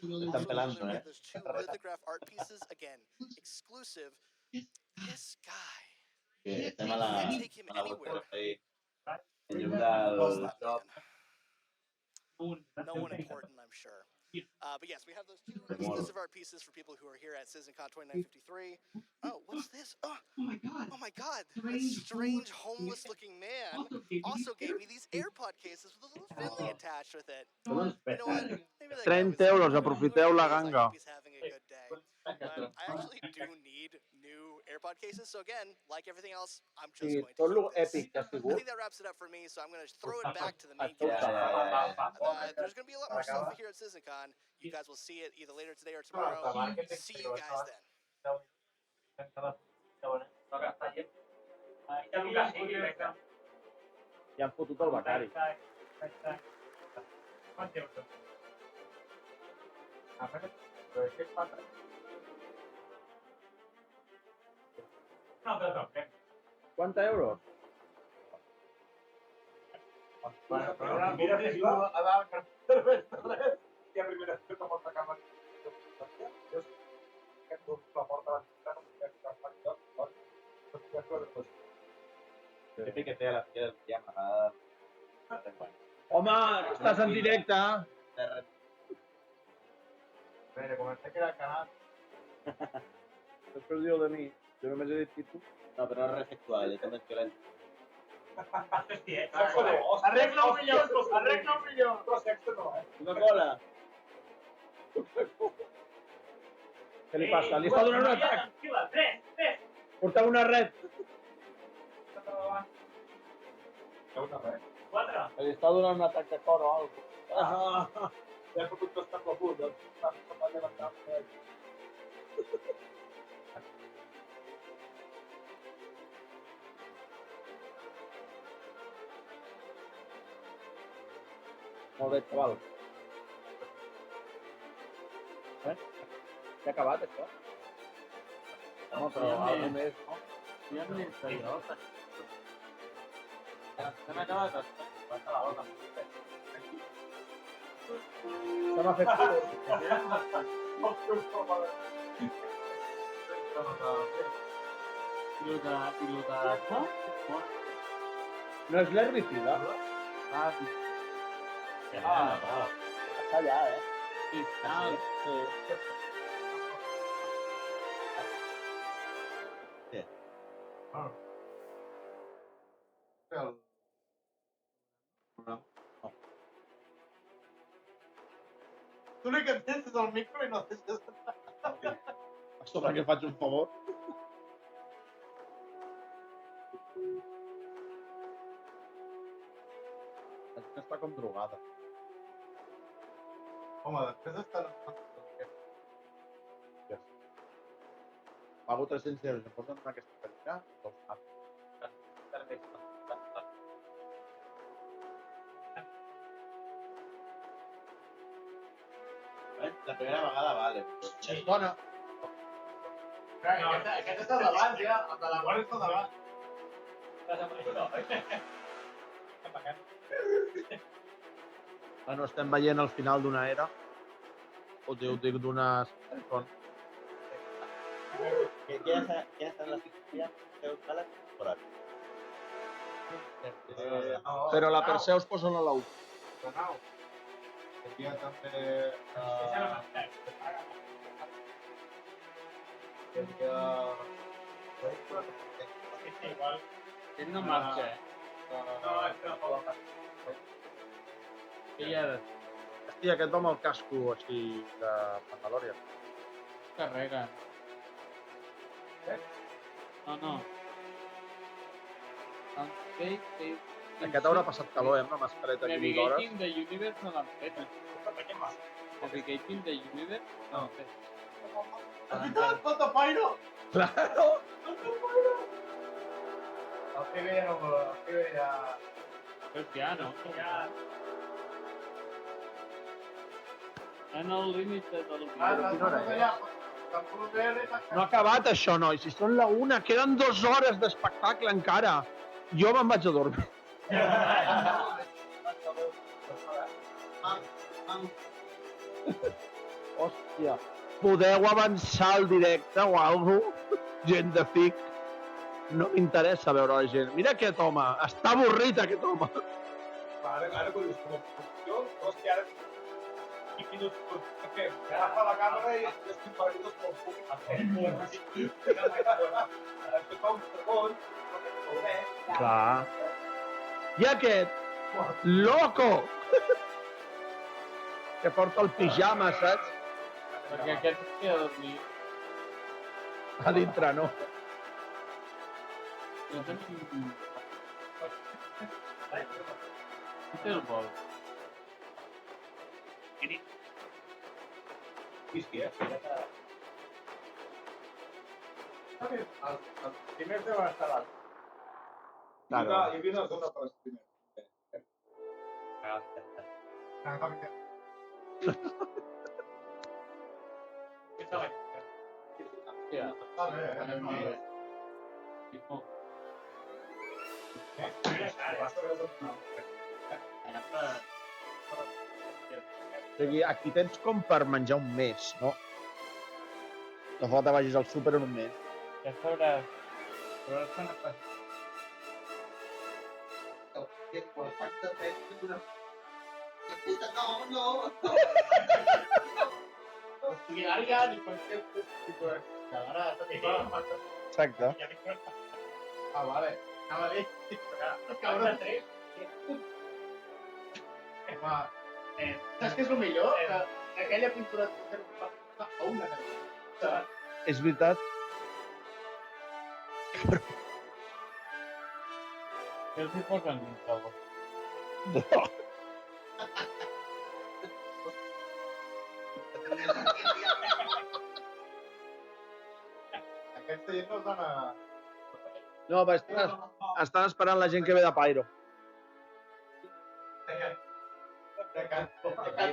Also, we have those 2 lithograph art pieces. Again, exclusive. This guy. I can't take him anywhere. Who's that man? No one important, I'm sure. But yes, we have those 2 exclusive art pieces for people who are here at CitizenCon 2953. Oh, what's this? Oh my God! That strange homeless-looking man also gave me these AirPod cases with a little Finley attached with it. You know what? Maybe that guy 30 was euros, aprofiteu la I ganga. hope he's having a good day. But I actually do need new AirPod cases, so again, like everything else, I'm just going to keep this. I think that wraps it up for me, so I'm going to throw it back to the main cast. There's going to be a lot more stuff here at CitizenCon. You guys will see it either later today or tomorrow. See you guys then. Ja han fotut el becari. ¿Cuántos euros? Mira si va a dar cervesa. Y a primera vez que tomo esta cámara. Que piquetea la silla del pijama. Home, estàs en directe. Mira, comencé que era el canal. Després diu de mi. Jo només he dit títol. No, però no és res sexual, és més violent. Arregla un millón. Però sexo no, Coca-Cola. Què li passa? Li està donant un atac. Porteu una red. Que li està donant un atac de cor o alguna cosa. Ja he fotut dos taps al punt. Està levantant. Molt bé, xaval. Ja ha acabat, això? No, però alguna més, no? Ja n'hi està jo. S'han acabat els... Se m'ha fet no és l'herbicida? Està allà, Sí. Tu li enciences el micro i no deixes... A sobre que faig un favor. està com drogada. Home, després estan... Pago 300 euros, em posen en aquesta cadira, doncs ah. La primera vegada vale. Sí. Dona. Aquest està davant, ja. El de la guarda està davant. Bueno, estem veient el final d'una era. O dic d'una... ¿Qué hacen las historias? Però la Perseus posa a la U. Hi ha també... Igual, ell no marxa, No, és que no pot marxar. Què hi ha de... Hòstia, aquest va amb el casco així de Mandalorian. Carrega. No. Aquest haurà passat calor, amb la mascareta aquí 8 hores. Navigating the Universe no l'han fet. Navigating the Universe no l'han fet. Has veritat? Falta Pyro! Claro! Falta Pyro! El PB ja no... El PB ja... Pues ja, no? Ja. En el límit del vídeo. No ha acabat això, noi. Si són la 1, queden 2 hores d'espectacle encara. Jo me'n vaig a dormir. Hòstia. Podeu avançar el directe o alguna cosa? Gent de FIC. No m'interessa veure la gent. Mira aquest home. Està avorrit, aquest home. Ara, quan dius com a posició, hòstia, ara... 5 minuts tot. Què? Agafa la càmera i estic perdut els meus públics. Això fa un segon, Clar. I aquest, loco! Que porta el pijama, saps? Perquè aquest es queda dormit. A dintre, no. No tenim... Qui té el vol? Whisky, Els primers deuen estar dalt. Claro. Hi havia una zona per als primers. O sigui, aquí tens com per menjar un mes, no? No fa que vagis al súper en un mes. Ja sabràs. Sabràs quan et passi. No. Ara ja, després que... Exacte. Ah, vale. Anava bé. Cabrón. Saps què és el millor? Que aquella pintura a una cançó. És veritat. Què els hi posen dins del bosc? Aquesta gent no es dona... No, però estan esperant la gent que ve de Pyro.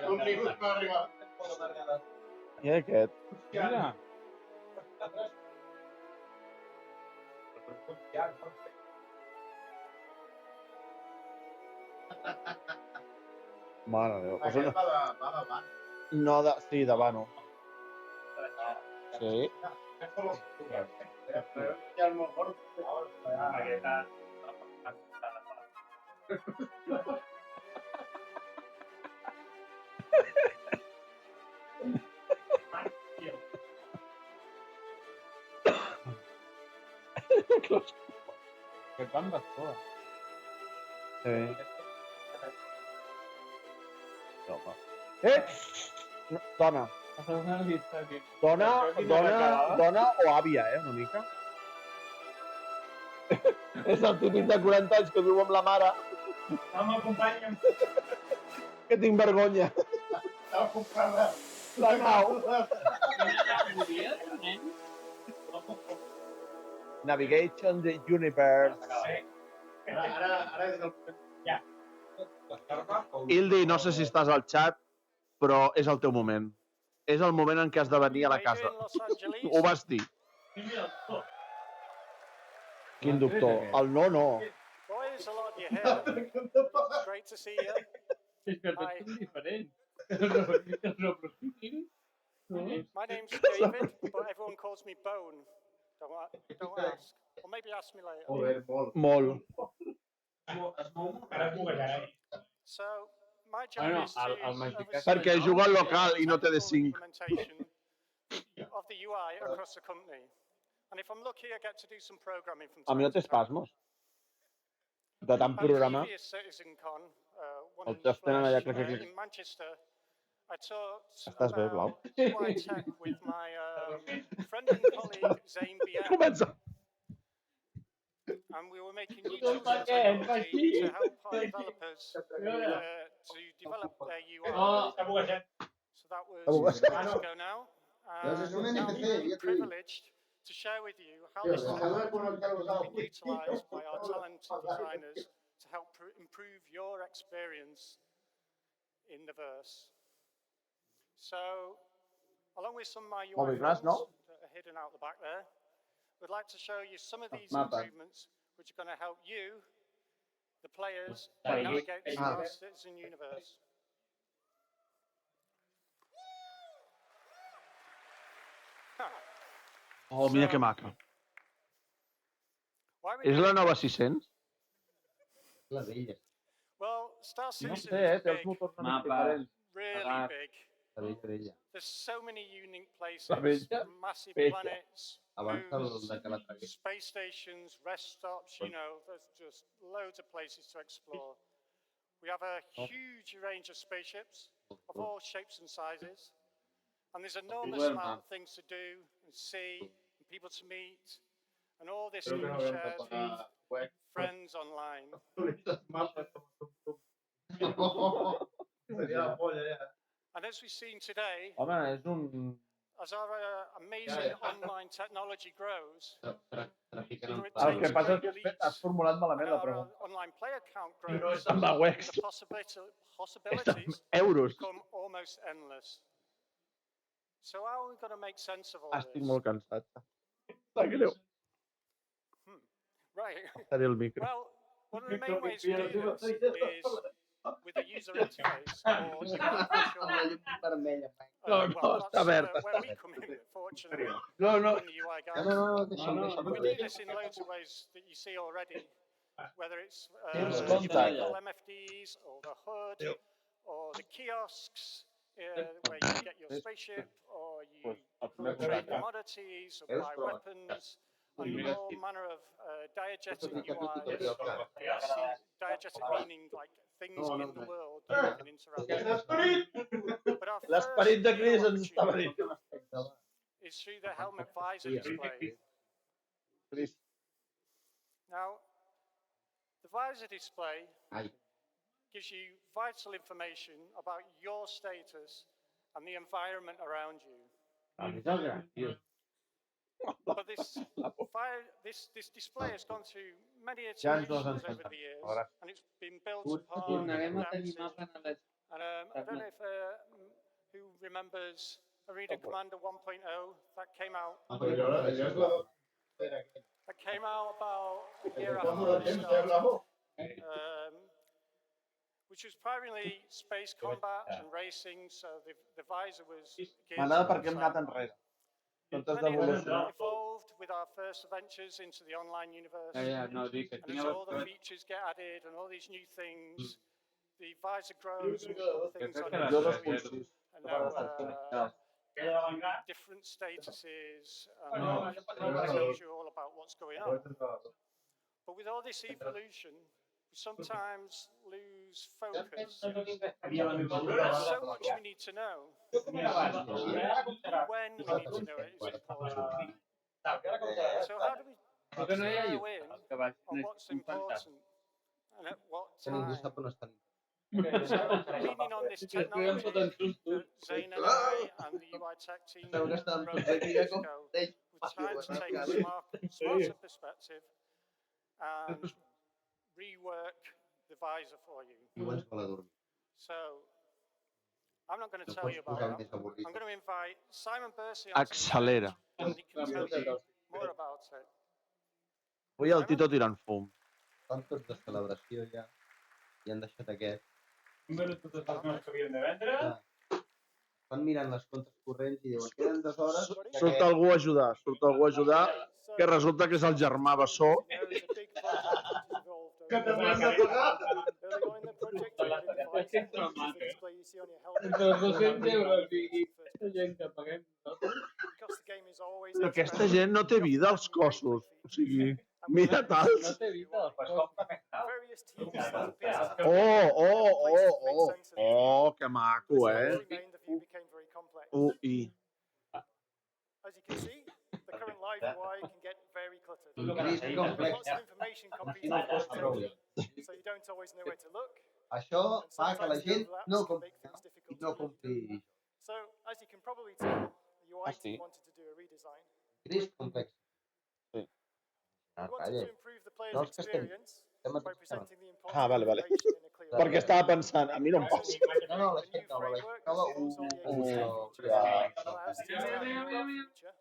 Un minut per arribar. I aquest? Mira. Mare de Déu. Aquest va davant. No, sí, davant, no. Sí. Ja el meu fort. Que van bastó. Sí. No, dona. Dona o àvia, una mica. És el típic de 40 anys que viu amb la mare. No m'acompanya'm. Que tinc vergonya. Estava comprant La nau. Navigation the Universe. Ara és el... Ja. Ildi, no sé si estàs al xat, però és el teu moment. És el moment en què has de venir a la casa. Ho vas dir. Quin doctor? El no. Boys, a lot of you here. It's great to see you. Hi. My name's David, but everyone calls me Bone. Don't ask. Or maybe ask me later. Molt. So, my job is to Perquè juga al local i no té de 5. implementation of the UI across the company. And if I'm lucky, I get to do some programming from A mi time no to time. t'espasmos? De tant programa. Previous CitizenCon, Els jocs tenen allà in Manchester, I talked Estàs bé, Blau? about UI tech with my friend and colleague Zane BM. Comença. And we were making use of technology to help our developers to develop their UI. So that was years ago now. Now I'm privileged to share with you how this technology has been utilised by our talented designers to help improve your experience in the verse. So, along with some of my UI friends that are hidden out the back there, we'd like to show you some of these improvements which are going to help you, the players, navigate through the Citizen universe. Oh, mira que maca. És la nova 600? La vella. Well, Star Citizen No sé, té els motors una mica diferents. really big. La vella. There's so many unique places, massive Vella. planets, Abans moons, de que la tragués. space stations, rest stops, you know, there's just loads of places to explore. We have a huge range of spaceships of all shapes and sizes, and there's an enormous amount of things to do and see, and people to meet, and all this can be shared with friends online. And as we've seen today, as our amazing online technology grows, El que passa és que has formulat malament la pregunta. online player count grows, Amb la Wex. the possibilities Euros. become almost endless. So how are we going to make sense of all Estic this? molt cansat. Sap greu. Right. Seré el micro. Well, one of the main ways we do this is with a user interface or the visual. No, està verd. Where we come in, fortunately, No. in the UI guys. We do this in loads of ways that you see already, whether it's vehicle MFDs or the hood or the kiosks where you get your spaceship or you trade commodities or buy weapons. And all manner of diegetic UIs. Diegetic meaning like things in the world that you can interact with. But our L'esperit de Cris ens first estava dient. is through the helmet visor display. Now, the visor display gives you vital information about your status and the environment around you. But this display has gone through many iterations over the years, and it's been built upon. Adapted. And I don't know if who remembers Arena Commander 1.0 that came out. That came out about a year after it started, which was primarily space combat and racing. So the visor was. M'agrada perquè hem anat enrere. Evolved with our first ventures into the online universe. And as all the features get added and all these new things, the visor grows with things on it. And now different statuses and it tells you all about what's going on. But with all this evolution, we sometimes lose focus. There's so much we need to know. When we need to know it is important. So how do we zero in on what's important and at what time? So, leaning on this technology that Zane and I and the UI tech team wrote years ago, we're trying to take a smarter perspective and rework the visor for you. So, I'm not going to tell you about that. I'm going to invite Simon Bursey on Accelera. stage, and he can tell you more about it. Avui el Tito tirant fum. Estan tots de celebració ja i han deixat aquest. Número de totes les coses que havien de vendre. Estan mirant les comptes corrents i diuen queden 2 hores. Surt algú a ajudar, que resulta que és el germà bessó. Que també has de pagar. Entre els 200 euros i aquesta gent que paguem nosaltres. Aquesta gent no té vida, els cossos. O sigui, mira tals. No té vida, els cossos. Oh, que maco, Ui. As you can see, the current live UI can get very cluttered. Lots of information copies and pasted, so you don't always know where to look. Això fa que la gent no compri. So, as you can probably tell, the UI team wanted to do a redesign. Gris complex. We wanted to improve the player's experience by presenting the important Vale. information in a clear way. Perquè estava pensant, a mi no em passa. No, la gent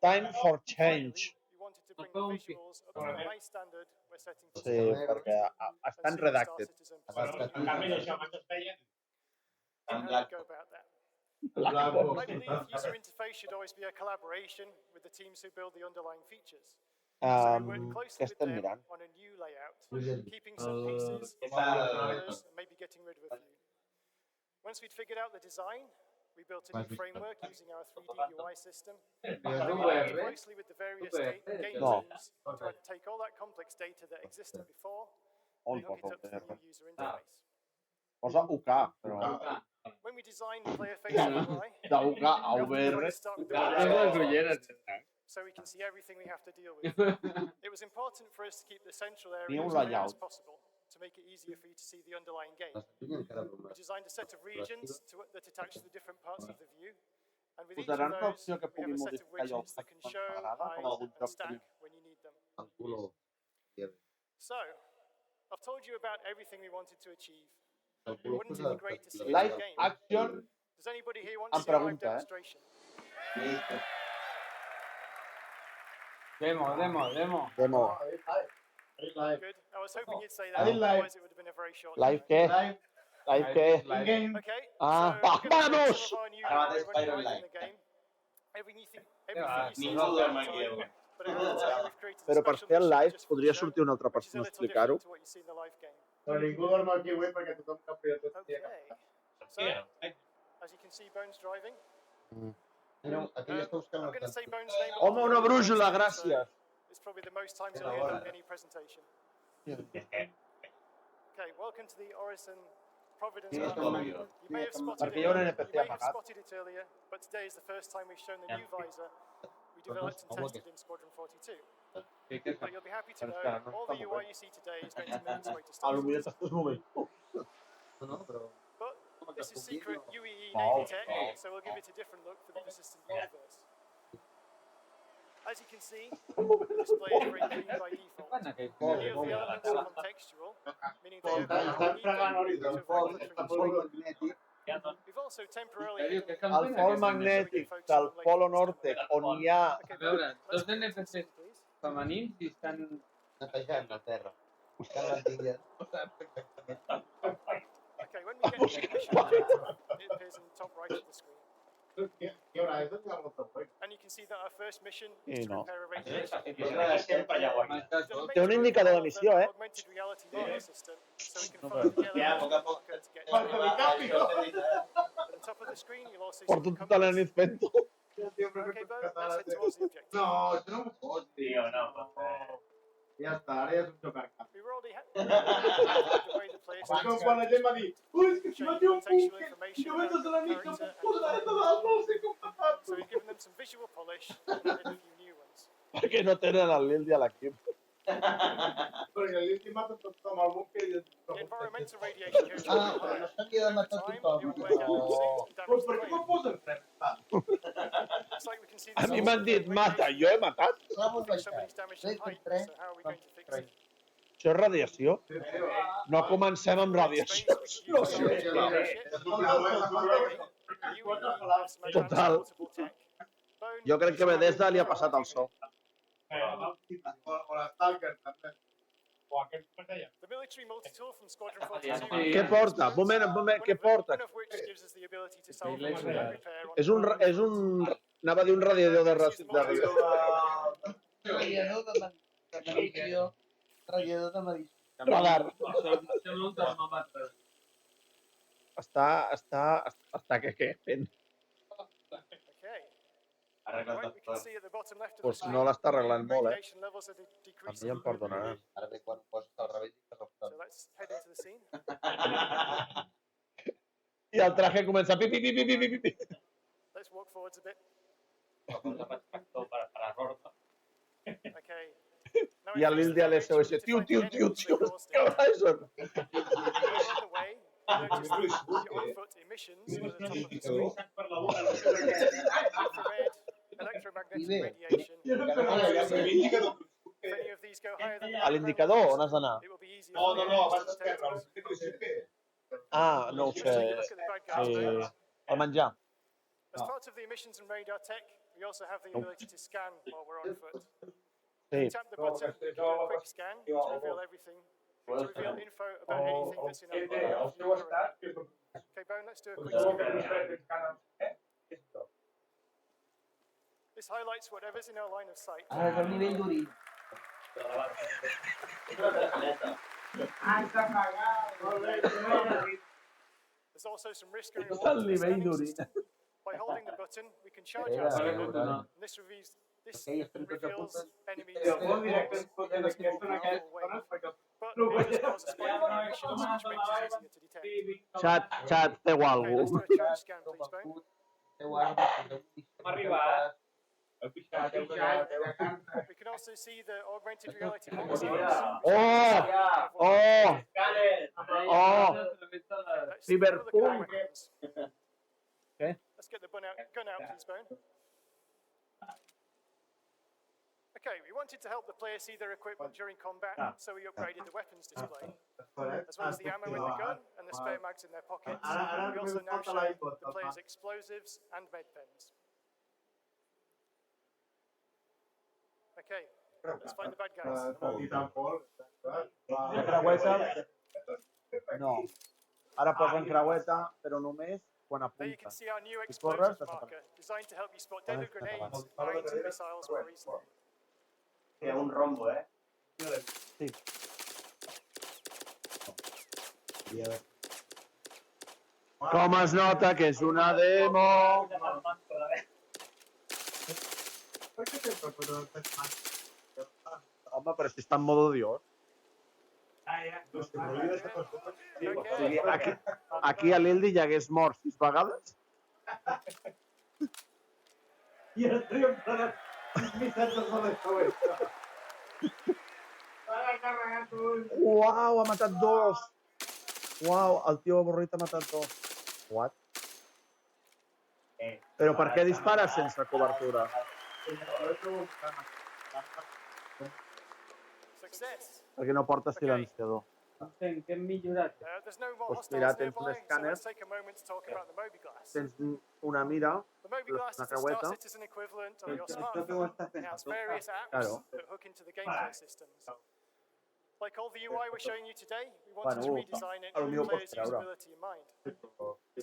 Time for change. We wanted to bring the visuals up to the high standard we're setting for Sí, perquè estan redacted. I believe user interface should always be a collaboration with the teams who build the underlying features. So we worked closely with them on a new layout, keeping some pieces, others, and maybe getting rid of a few. Once we'd figured out the design, we built a new framework using our 3D UI system. And we worked closely with the various game teams to take all that complex data that existed before and hook it up to the new user interface. Posa UK, però... When we designed the player-facing UI, d'UK a VR... so we can see everything we have to deal with. It was important for us to keep the central area as clear as possible to make it easier for you to see the underlying game. We designed a set of regions that attach to the different parts of the view, and with each of those, we have a set of widgets that can show, hide, and stack when you need them. So, I've told you about everything we wanted to achieve. Wouldn't it be great to see Live the game? action. Does anybody here want to see a live demonstration? Demo. Good. I was hoping you'd say that, otherwise it would have been a very short Live demo. què? Live què? Okay, Ah, so vamos! everything you see is live, but we've created Però a per special fer el mission live just for podria the show, sortir una altra which is a persona a little explicar-ho. different to what you see in the live game. Però ningú dorm aquí avui perquè tothom cap de tot dia. So, as you can see, Bones driving. Aquí ja està buscant I'm going to say Bones' name. Home, una brújula, gràcies. It's probably the most times you'll hear that in any presentation. Okay, welcome to the Orison Providence Map. You may have spotted it earlier, but today is the first time we've shown the new visor we developed and tested in Squadron 42. But you'll be happy to know all the UI you see today is going to make its way to Star. But this is secret UEE Navy tech, so we'll give it a different look for the persistent universe. As you can see, the display is very clean by default. Many of the elements are contextual, meaning they are We've also temporarily El pol magnètic del Polo Norte, on hi ha... A veure, dos NPCs femenins i estan netejant la terra. Buscant l'antiga. Okay, when we get to the mission data, it appears in the top right of the screen. And you can see that our first mission is to repair a radiation. Té un indicador d'emissió, Augmented reality media system, so we can follow the yellow marker to get to At the top of the screen, you'll also see Porto tota la nit fent-ho. Okay, Bo, let's head towards the objective. No, això no m'ho pots, tio, no. Ja està, ara ja és un joc arcade. We were already the way the players Com quan la gent va dir ui, és que si va dir un búnquer i no vens a la nit no puc posar de dalt, no sé com passar. So we've given them some visual polish and added a few new ones. Perquè no tenen el Lil a l'equip. Perquè l'Inti mata tothom al bosque i... The environmental radiation here is really Ah, però high. no s'havia de Over matar time, tothom. it will break out of the suit and damage the Per què plane. ho posen frem? Looks like we can see A the mi source m'han of dit, the mata, radiation jo he there. matat. Clar, I think somebody's damaged some pipe, so how are we going to fix it? Això és radiació? No comencem amb Space, we radiacions. could use No, the sound to sisplau. power ship. UE have some advanced Total. portable tech. Bone, Jo crec que Bethesda li ha passat el so. O l'Stalker, també. O aquest mateix. The military multi-tool from Squadron 42. Què porta? Un moment, què porta? One of which gives us the ability to salvage and repair on És un... Anava a dir un radiador de... Radiador de medició. Radiador de medició. Radar. Està què fent? Okay. Right, we can see at the bottom left of the Pues screen, no l'està arreglant molt, radiation levels are A decreasing. mi em perdonaran. Ara bé, quan ho poses al revés... So let's head into the scene. I el traje comença pi, pi, pi, pi, pi, pi, pi. Let's walk forwards a bit. Okay. Now I l'Ildi a l'SOS, tiu, tiu, tiu, tiu. Què va això? on the way, you notice the on-foot emissions at the top of the screen. Infrared, electromagnetic radiation. If any of these go higher than the A l'indicador, on has d'anar? it will be easier No, for no, the no, enemies vas to a detect esquerra. us. Ah, no ho Let's sé. take a look at the bad guys now. El menjar. As part of the emissions and radar tech, we also have the ability to scan while we're on foot. Sí. Tap the button, do a quick scan to reveal everything, to reveal info about anything that's in our body. Okay, Bone, let's do a quick scan. This highlights whatever's in our line of sight. Ara, el nivell d'orí. There's also some risk and El reward to the nivell scanning d'orina. system. By holding the button, we can charge our scanner, and this reveals enemies in a small powerful way. But it does cause a spike in emissions, which makes it easier to detect. Xat, feu Okay, alguna let's do cosa. a charge scan, please, Bone. We can also see the augmented reality boxes. Oh! Cyberpunk. Okay. Let's get the gun out, please, Bone. Okay, we wanted to help the player see their equipment during combat, so we upgraded the weapons display, as well as the ammo in the gun and the spare mags in their pockets. We also now show the player's explosives and med pens. Okay, let's find the bad guys. La creueta? No. Ara posen creueta, però només quan There you can apunta. see our new Si corres, explosives marker, designed to help you spot deadly grenades, mines, and missiles more easily. Hi ha un rombo, eh? Sí. Com es nota que és una demo? Home, però si està en modo Dios. Aquí a l'Ildi ja hagués mort 6 vegades. I ara estic emplenat 6 missatges de l'escola. Uau, ha matat 2. Uau, el tio avorrit ha matat 2. What? Però per què dispares sense cobertura? Success! Perquè no porta silenciador. There's no more Pues mira, hostiles tens un nearby, so escàner, let's take a moment to talk about the Moby Glass. tens una mira, The Moby Glass una is the Star creueta. Citizen equivalent of your smartphone. It has various apps Claro. that hook into the gameplay systems. Like all the UI we're showing you today, we wanted to Bueno, redesign it potser with the pots player's treure. usability in mind, to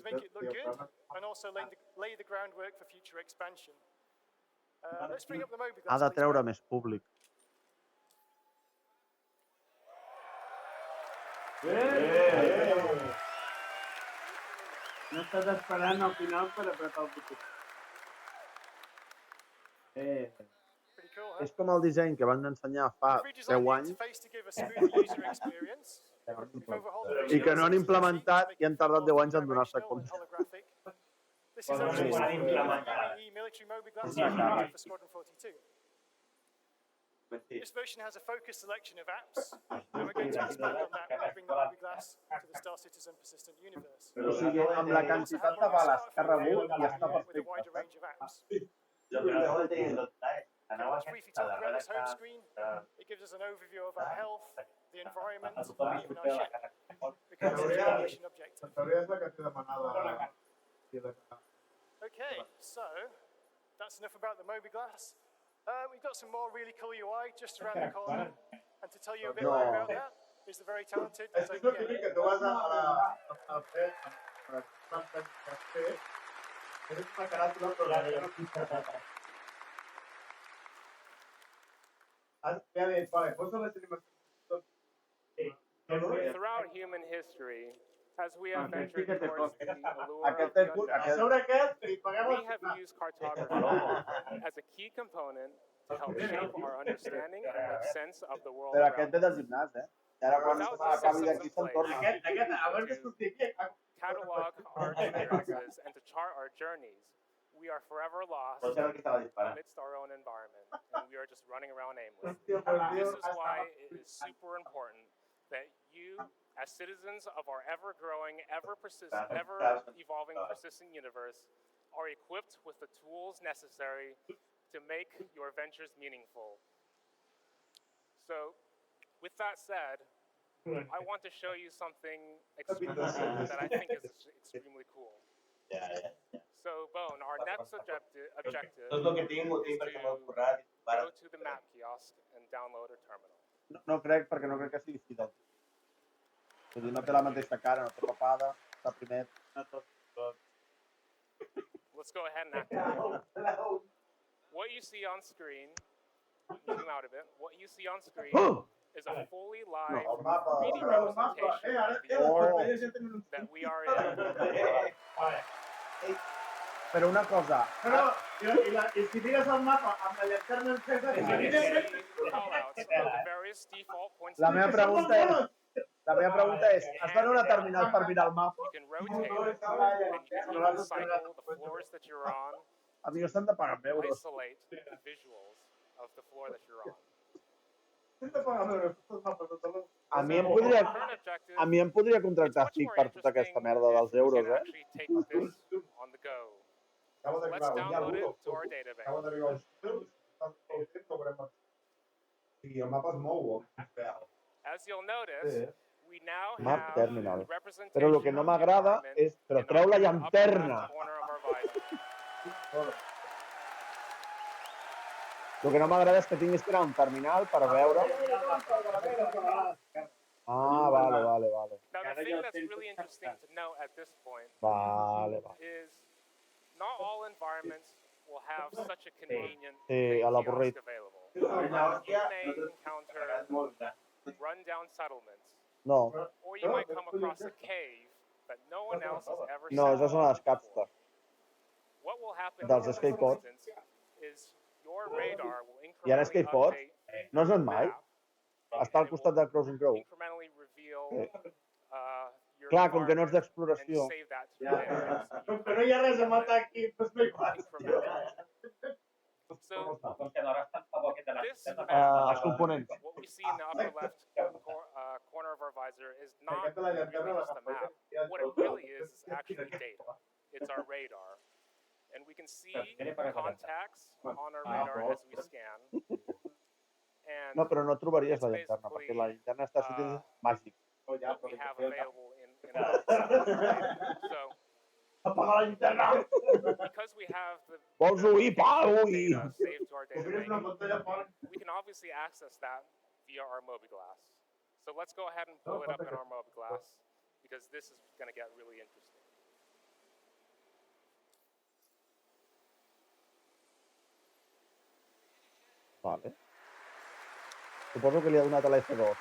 make it look good and also lay the groundwork for future expansion. Let's bring up the Moby Glass. Ha de please, treure Bone. més públic. No estàs esperant al final per apretar el botó. Pretty cool, huh? És com el disseny que van ensenyar fa We've redesigned 10 the anys interface to give a smoother user experience. We've overhauled the i que no han visual implementat i han tardat 10 anys en donar-se dimensional and compte. holographic. This is actually Sí. the UE military Moby Glass for Squadron 42. Pues, Okay, let's do a charge scan, please, Bone. Pues, Okay, This version has a focused selection of apps, and we're going to expand on that when we bring the mobiGlass to the Star Citizen persistent universe. O sigui, amb la quantitat de bales que ha rebut ja està With a perfecte. wider range of apps. Let's briefly talk about this home screen. It gives us an overview of our health, the environment, and even our ship. Because it's a mission objective. Okay, so that's enough about the mobiGlass. We've got some more really cool UI just around the corner. And to tell you a bit more about that is the very talented Throughout human history, as we have ventured towards the allure of the unknown, we have used cartography as a key component to help shape our understanding and make sense of the world Però around aquest ve del gimnàs, eh? I ara quan acabi d'aquí se'n torna. catalog our experiences and to chart our journeys, we are forever lost amidst our own environment, and we are just running around aimlessly. This is why it is super important that you, as citizens of our ever-growing, ever-evolving, persistent universe, are equipped with the tools necessary to make your ventures meaningful. So, with that said, I want to show you something that I think is extremely cool. So, Bone, our next objective is to go to the map kiosk and download a terminal. No crec, perquè no crec que sigui fidel. Vull dir, no té la mateixa cara, no té papada, està primer. Let's go ahead and activate. What you see on screen, zoom out a bit, what you see on screen is a fully live 3D representation of the environment that we are in. Però una cosa... I si tires el mapa amb la llanterna encesa... La meva pregunta és, has d'anar a una terminal per mirar el mapa? Amigos, s'han de pagar amb euros. A mi em podria contractar FIC per tota aquesta merda dels euros, eh? Let's download it to our database. As you'll notice, we now Map have terminal. representation Però el que no m'agrada és... Però treu la llanterna! El que no m'agrada és que tinguis que anar a un terminal per veure... Ah, vale. Now, the thing that's really interesting to note at this point is not all environments will have such a convenient kiosk available. You may encounter run-down settlements. No. Or you might come across a cave that no one else has ever seen. No, això són les captes. What will happen Dels in this skateboard. instance is your radar will I ara incrementally skateboard? update No és on mai? Està al costat del Crossing Crow. incrementally reveal your Clar, com que no és environment d'exploració. and save that to your database. Però no hi ha res a matar aquí, doncs no hi passa. So, this Els components. what we see in the upper left corner of our visor is not really just a map. What it really is actually data. It's our radar. And we can see contacts on our radar as we scan. And No, però no trobaries la llanterna, perquè la llanterna està màgic. what we have available in our So, apaga la llanterna! Because we have the Vols oir? data saved to our database, we can obviously access that via our mobiGlass. So let's go ahead and pull it up in our mobiGlass, because this is going to get really interesting. Vale. Suposo que li ha donat a la F2, no?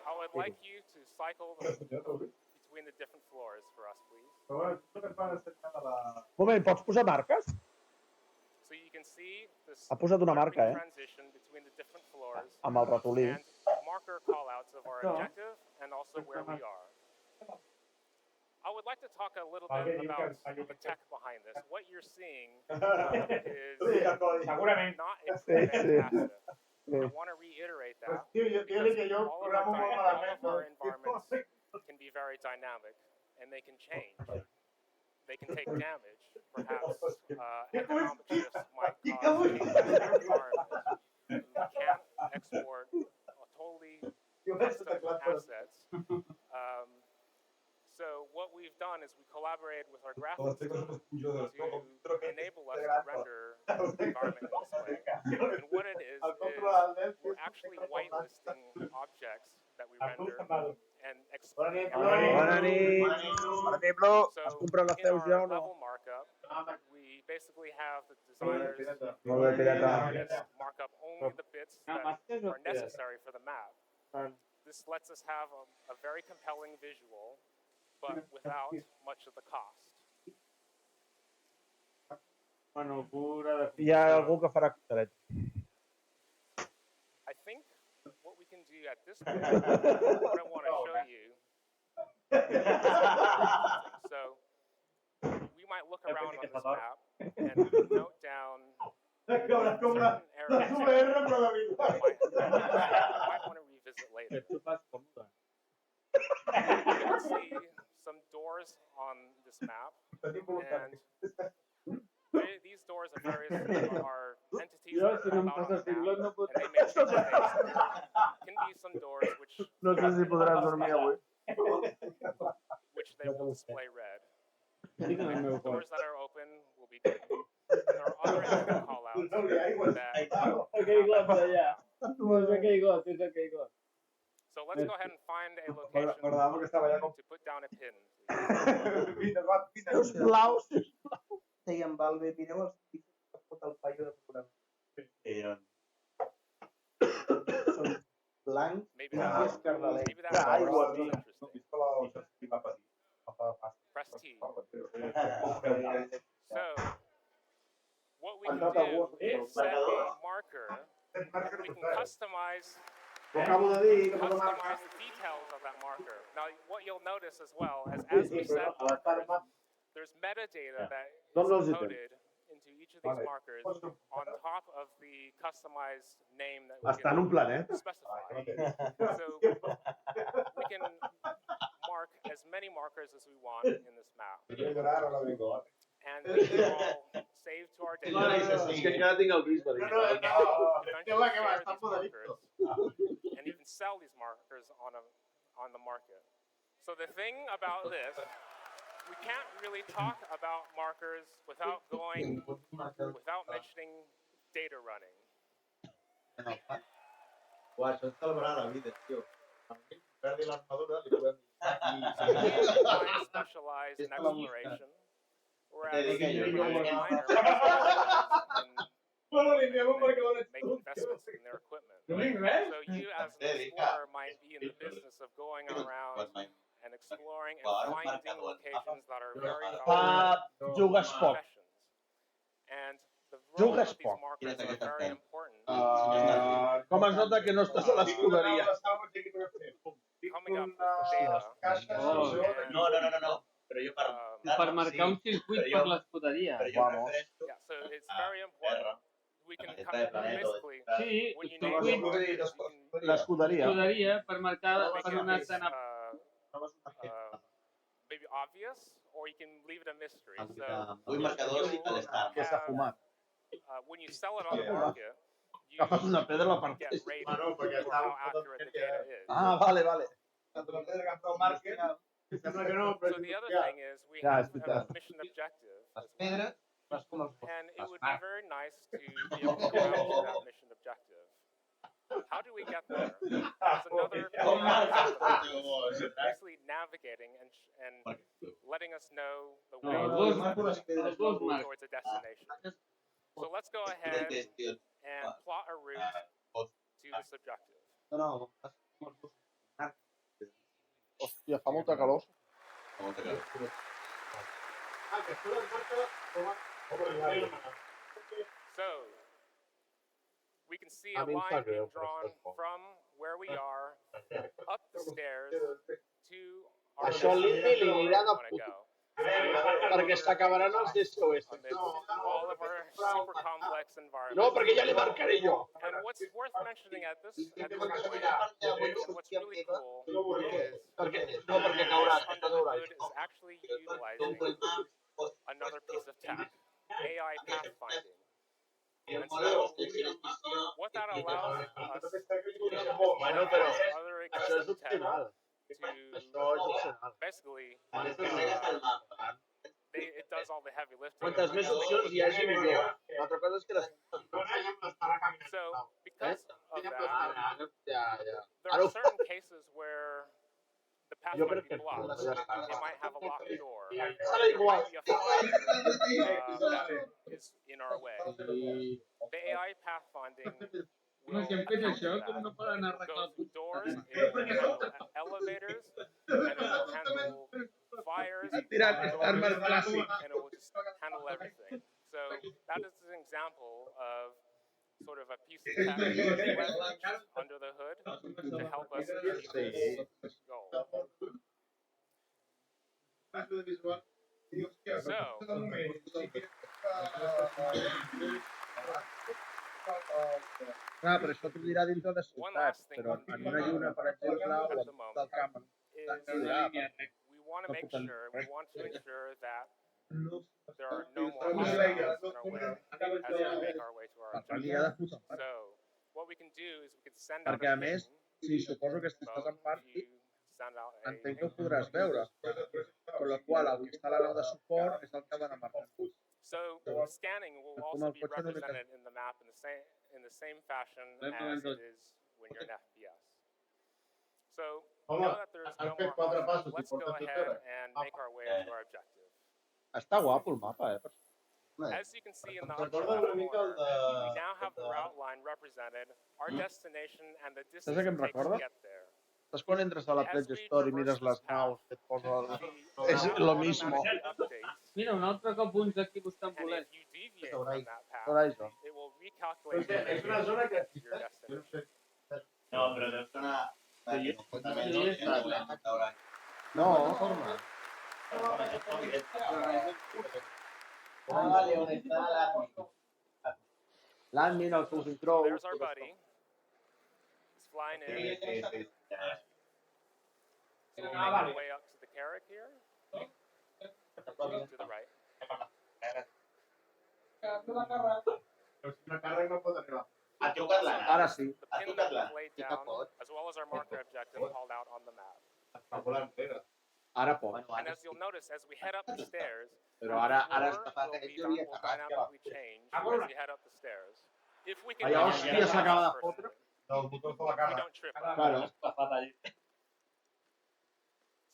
I would like you to cycle between the different floors for us, please. Moment, pots posar marques? So you can see this Ha posat una marca, transition between the different floors Amb el ratolí. and marker callouts of our objective and also where we are. I would like to talk a little bit about the tech behind this. What you're seeing is not a pre-baked asset. I want to reiterate that because all of our environments can be very dynamic and they can change. They can take damage. Perhaps economic shifts might cause changes in the environment. We can't export totally custom assets. So what we've done is we collaborated with our graphics team to enable us to render the environment in this way. And what it is we're actually whitelisting objects that we render and explaining everything. So in our level markup, we basically have the designers and artists mark up only the bits that are necessary for the map. This lets us have a very compelling visual, but without much of the cost. Hi ha algú que farà costaret. I think what we can do at this point, what I want to show you is interesting. So we might look around on this map and note down certain areas that we might want to revisit later. You can see some doors on this map, and these doors are entities that are allowed on the map, and they may change things. Can be some doors which No sé si podràs dormir avui. which they will display red. And doors that are open will be green. And there are other entity callouts that So let's go ahead and find a location to put down a pin. Deia en Valve, mireu els tipus que fot el paio de programa. Són blancs i escarlats. Press T. So, what we can do is set a marker, and we can customize the details of that marker. Now, what you'll notice as well, as we set markers, there's metadata that is coded into each of these markers on top of the customized name that we can specify. So we can mark as many markers as we want in this map. And these are all saved to our database. And you can sell these markers on the market. So the thing about this, we can't really talk about markers without mentioning data running. So mine specialize in exploration, whereas mine are make investments in their equipment. So you as an explorer might be in the business of going around and exploring and finding locations that are very valuable professions. And the role of these markers are very important. Com es nota que no estàs a l'escuderia? Coming up with data. No. Per marcar un circuit per l'escuderia. Yeah, so it's very important. We can basically. Sí, when you name markers, l'escuderia. L'escuderia per marcar per una escena. Maybe obvious, or you can leave it a mystery. So when you sell it on the market, you get rated for how accurate the data is. Vale. So the other thing is we have a mission objective as well. And it would be very nice to be able to route to that mission objective. How do we get there? There's another basically navigating and letting us know the way towards a destination. So let's go ahead and plot a route to this objective. Hòstia, fa molta calor. So, we can see a line being drawn from where we are up the stairs to our Això l'Indi li anirà de want to go. perquè s'acabaran els DSOS. All of our super complex environments. No, perquè ja li marcaré jo. And what's worth mentioning at this point, and what's really cool, is under the hood is actually utilizing another piece of tech, AI pathfinding. And so what that allows us to do is other existing tech to basically it does all the heavy lifting. Quantes més opcions hi hagi, millor. L'altra cosa és que So, because of that, there are certain cases where the path might be blocked. It might have a locked door. There might be a fire that is in our way. The AI pathfinding will account for that. It will go through doors, it will handle elevators, and it will handle fires, and it will just handle everything. So that is an example of sort of a piece of tech leverage under the hood to help us achieve this goal. So, clar, però això t'ho dirà dintre de ciutats, però en una lluna, per exemple, o en del camp, we want to make sure, we want to ensure that there are no more obstacles in our way as we make our way to our objective. So, what we can do is we can send out perquè a més, si suposo que si estàs en party, entenc que ho podràs veure, per la qual el que està a la nau de suport és el que ha d'anar marcant. So scanning will also be represented in the map in the same fashion as it is when you're in FPS. So now that there's no more options, let's go ahead and make our way to our objective. Està guapo el mapa, As you can see in the upper left corner, we now have the route line represented, our destination, and the distance it takes to get there. Saps quan entres a la Pledge Store i mires les naus que et posa... És lo mismo. Mira, un altre cop uns aquí buscant bolets. Horizon. És una zona que... No, però deu ser una... No, forma. L'admin, el seus intros... There's our buddy. He's flying in. So we'll make our way up to the Carrack here. To the right. Ara sí. The pin that we've laid down, as well as our marker objective called out on the map. Ara pot. And as you'll notice, as we head up the stairs, Però ara will dynamically change as we head up the stairs. If we can allà, hòstia, s'acaba de fotre. we don't trip up. Claro.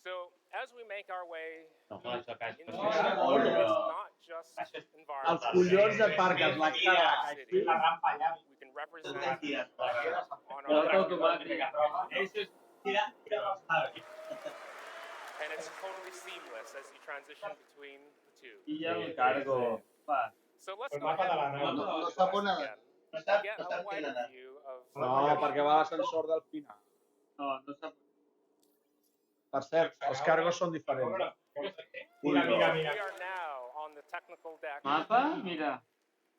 So, as we make our way into Els it's not just environment. collons de parques, la cara aquí. We can represent on our and it's totally seamless as you transition between the two. So let's go ahead and get a wider view of... No, perquè va l'ascensor del final. Per cert, els cargos són diferents. We are now on the technical deck. Mapa? Mira.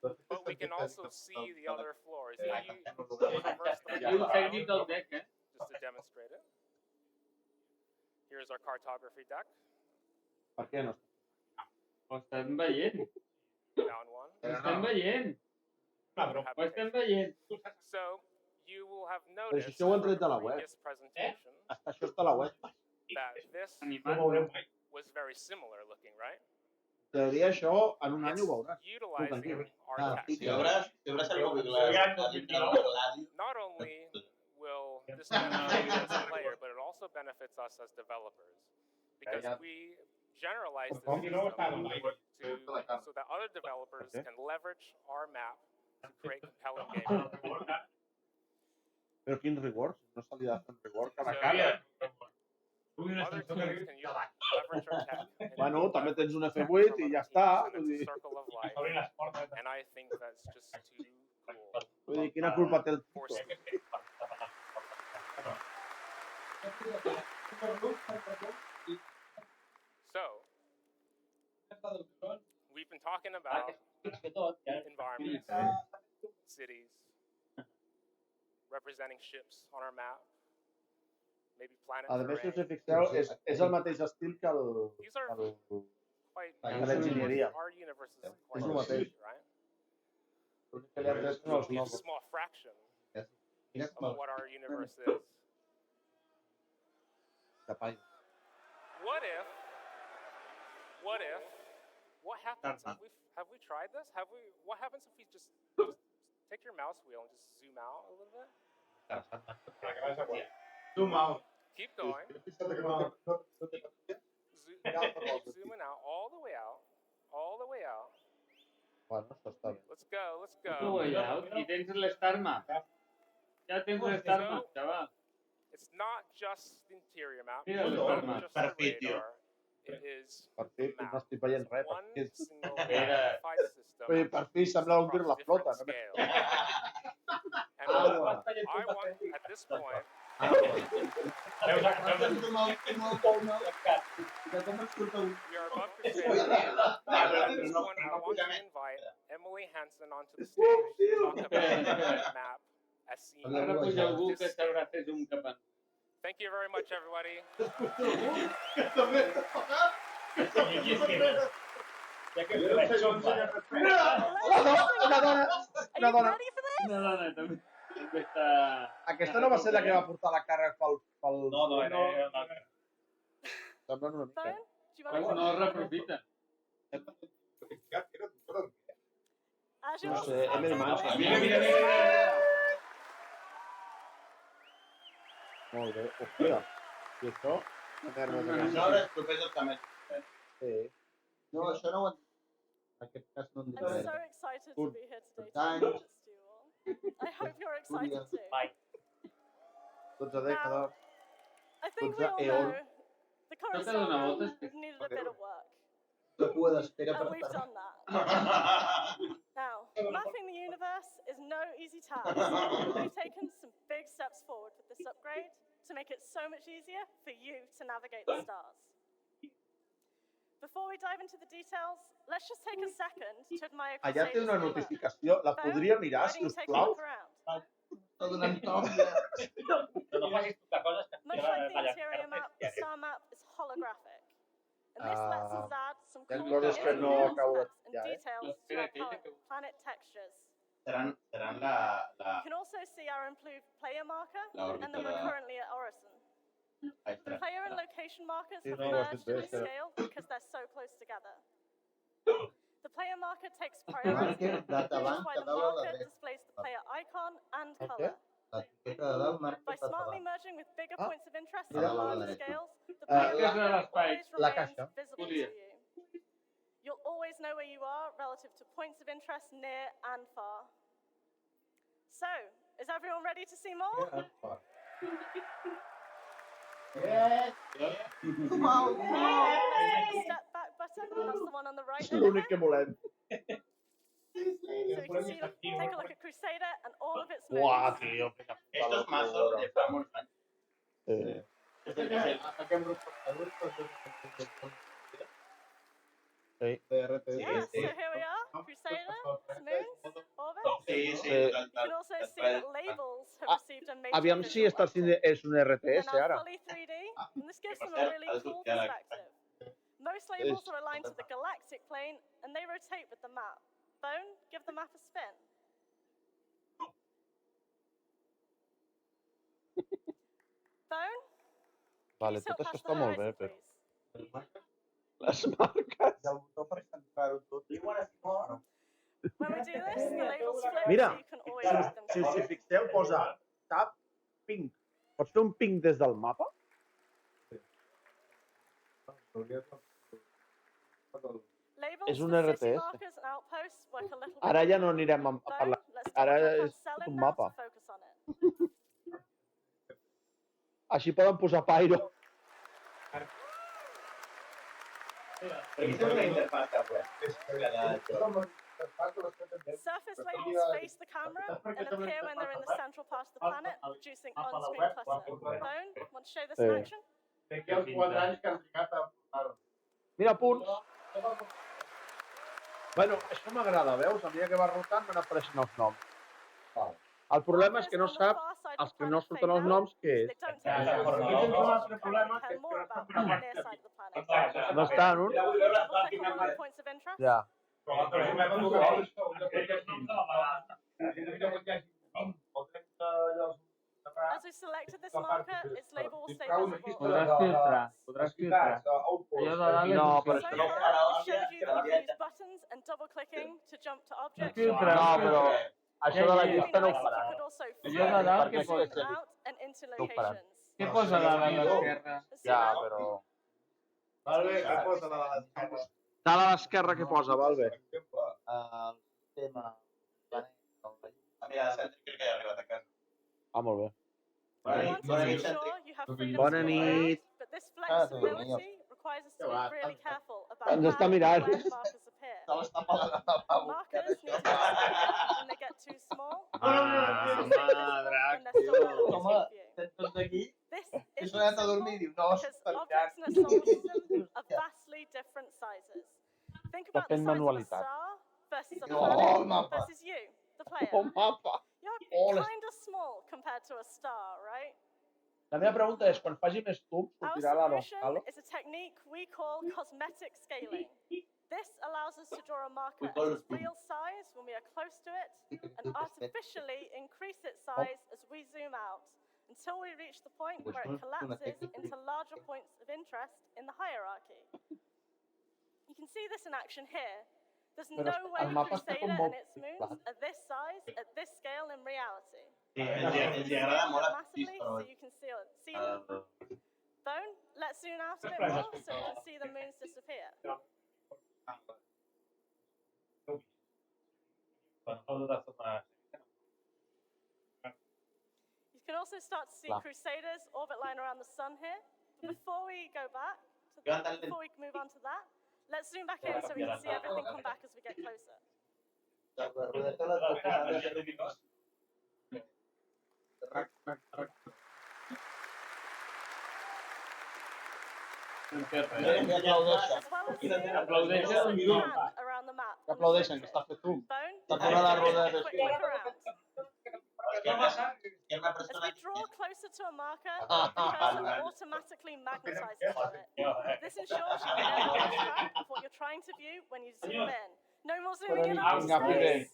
But we can also see the other floors. If you reverse the technical deck, just to demonstrate it. Here's our cartography deck. Per què no? Ho estem veient. Down one. Ho estem veient. Ho estem veient. So, you will have noticed això ho han tret de la web. previous presentation Hasta això està a la web. that this was very similar looking, right? Teoria això en un any ho veuràs. Utilizing our tech. Not only will this benefit you as a player, but it also benefits us as developers. Because we generalize this system so that other developers can leverage our map to create compelling gameplay. Però quin rework? No se li ha de fer un rework a la cara. Other teams can leverage our tech. Bueno, també tens un F8 i ja està. Circle of life. And I think that's just too cool. Vull dir, quina culpa té el Force So, we've been talking about environments, cities, representing ships on our map, maybe planet A més, si us terrain. fixeu, és el mateix estil que These are quite l'enginyeria. our universe is És quite el mateix. huge, right? L'únic que li han tret són els It's a logos. small fraction of what our universe is. What happens if have we tried this? What happens if we just take your mouse wheel and just zoom out a little bit? Zoom out. Keep going. Keep zooming out, all the way out, all the way out. Let's go, let's go. I tens l'Star Map. Ja tens l'Star Map, chaval. It's not just the interior map, Mira it's l'Star not Map. just the radar. It is Per fi, no estic veient res. one single Mira. unified system. Per fi sembla un tir la flota. And I want, at this point, we are above Crusader. At this point, I want to invite Emily Hansen onto the stage to talk about the map as seen. Thank you very much, everybody. Una dona. Aquesta no va ser la que va portar la càrrega pel... No, era una altra. Semblen una mica. No es reprofita. No sé, hem de massa. Mira. Molt bé. Hòstia. I això? Això és professor també. Sí. No, això no ho entenc. En aquest cas no entenc. I'm so excited to be here today to introduce to you all. I hope you're excited too. Now, I think we all know the current Starman needed a bit of work. And we've done that. Now, mapping the universe is no easy task. We've taken some big steps forward with this upgrade to make it so much easier for you to navigate the stars. Before we dive into the details, let's just take a second to admire Allà té una notificació. La podria mirar, si us plau? Much like the interior map, the star map is holographic. And this lets us add some cool details and details to our planet textures. You can also see our improved player marker, and then we're currently at Orison. The player and location markers have merged in scale because they're so close together. The player marker takes priority, which is why the marker displays the player icon and color. By smartly merging with bigger points of interest on larger scales, the player marker always remains visible to you. You'll always know where you are relative to points of interest near and far. So, is everyone ready to see more? Yes. Come on. Let's take the step back button. That's the one on the right. És l'únic que volem. So we can see, take a look at Crusader and all of its moves. Uah, tio. Esto es mazo de Famous. Yeah, so here we are, Crusader, moons, orbits. You can also see that labels have received a major Aviam si està és un RTS ara. fully 3D, and this gives them a really cool perspective. Most labels are aligned to the galactic plane, and they rotate with the map. Bone, give the map a spin. Bone? Vale, tot això està molt bé, però... Les marques. When we do this, the labels flip, Mira, so you can always read them. si us hi fixeu, posa tap ping. Pots fer un ping des del mapa? És un RTS. Ara ja no anirem a parlar. Ara és tot un mapa. Així poden posar Pyro. Surface labels face the camera and appear when they're in the central part of the planet, producing on-screen clutter. Bone, want to show this in action? D'aquí als 4 anys que han trigat a portar-ho. Mira, punts. Bueno, això m'agrada, veus? A mesura que vas rotant van apareixent els noms. El problema és que no saps, els que no surten els noms, què és? No estan, no? Ja. As we selected this marker, its label will stay visible. Podràs filtrar. Allò de dalt No, és però So això no. far, it shows you that you can use buttons and double-clicking to jump to objects. No, però això de la llista no ho farà. You could also Allò de dalt què zoom posa? out and into No ho faran. locations. Què posa a dalt a l'esquerra? Ja, però... Què posa la de l'esquerra? Dalt a l'esquerra què posa, Valve? El tema... Mira, Cèntric crec que ja ha arribat a casa. Ah, molt bé. Bona nit, Cèntric. Bona nit. But this flexibility requires us to be really careful about Ens està how mirant. and when markers appear. Markers need to be visible when they get too small. Madre, Tots d'aquí, This he is sonat a dormir i diu, no, because està objects in a solar system are vastly different sizes. Think about the fent size of a manualitat. star versus a Oh, planet el mapa. versus you, the player. El mapa. You're kind of small compared to a star, right? La meva pregunta és, quan faci més tubs, Our sortirà la solution Halo? is a technique we call cosmetic scaling. This allows us to draw a marker call at its it real size when we are close to it and artificially increase its size as we zoom out until we reach the point where it collapses into larger points of interest in the hierarchy. You can see this in action here. There's Però no way el mapa està Crusader com and molt its moons plat. are this size at this scale in reality. Sí, ens agrada molt a Massively, però... so you can see them. Bone, let's zoom out a bit more so we can see the moons disappear. You can also start to see Crusader's orbit line around the sun here. But before we go back, before we move on to that, let's zoom back in so we can see everything come back as we get closer. Aplaudeixen. Around the map. Aplaudeixen, que està fet tu. Bone, Està fent la roda de... quick look around. Una As persona we draw closer to a marker, the cursor automatically magnetizes to it. This ensures you never lose track of what you're trying to view when you zoom in. No more zooming in on Vinga, space.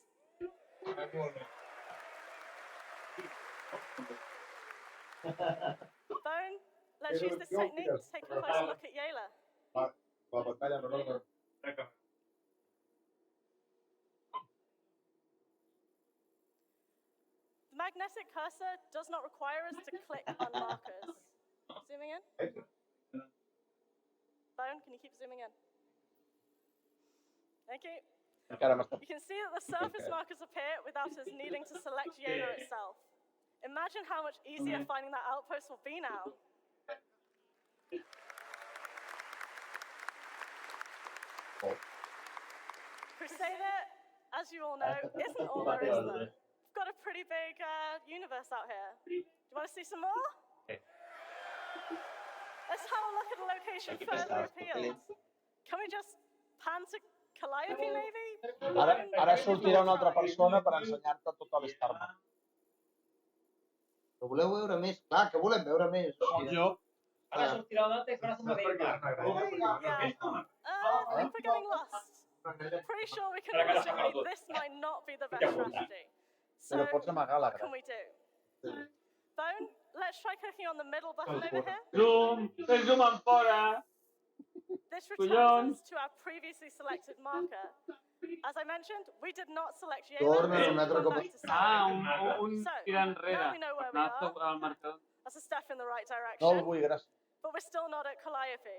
Bone, let's use this technique to take a closer look at Yela. The magnetic cursor does not require us to click on markers. Zooming in. Bone, can you keep zooming in? Thank you. You can see that the surface markers appear without us needing to select Yela itself. Imagine how much easier finding that outpost will be now. Crusader, as you all know, isn't all there is though. We've got a pretty big universe out here. Do you want to see some more? Let's have a look at a location further afield. Can we just pan to Calliope, maybe? Ara sortirà una altra persona per ensenyar-te tota l'Starman. Que voleu veure més? Clar, que volem veure més. Jo. Ara sortirà un altre i farà una Yeah. I think we're getting lost. Pretty sure we can all agree this might not be the best strategy. So, Però pots amagar la what can gràcia. we do? Bone, let's try clicking on the middle button over here. Zoom! Fes zoom en fora! This returns us to our previously selected marker. As I mentioned, we did not select Yela, Torna so un altre we'll cop. come back to Ah, select. un So, tira enrere. now we know where we Anar are. al marcador. That's a step in the right No el direction, vull, gràcies. but we're still not at Calliope.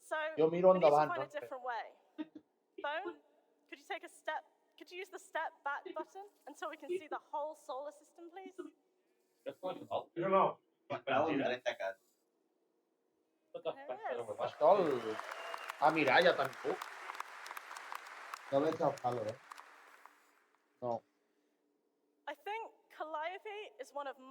So, Jo miro we need to endavant, find a no? different way. Bone, could you take a step? Could you use the step back button until we can see the whole solar system, please? No. Clau en 30 cas. There it is. Això el... Ah, mira, ja te'n puc. No veig el Halo, No. I think Calliope is one of my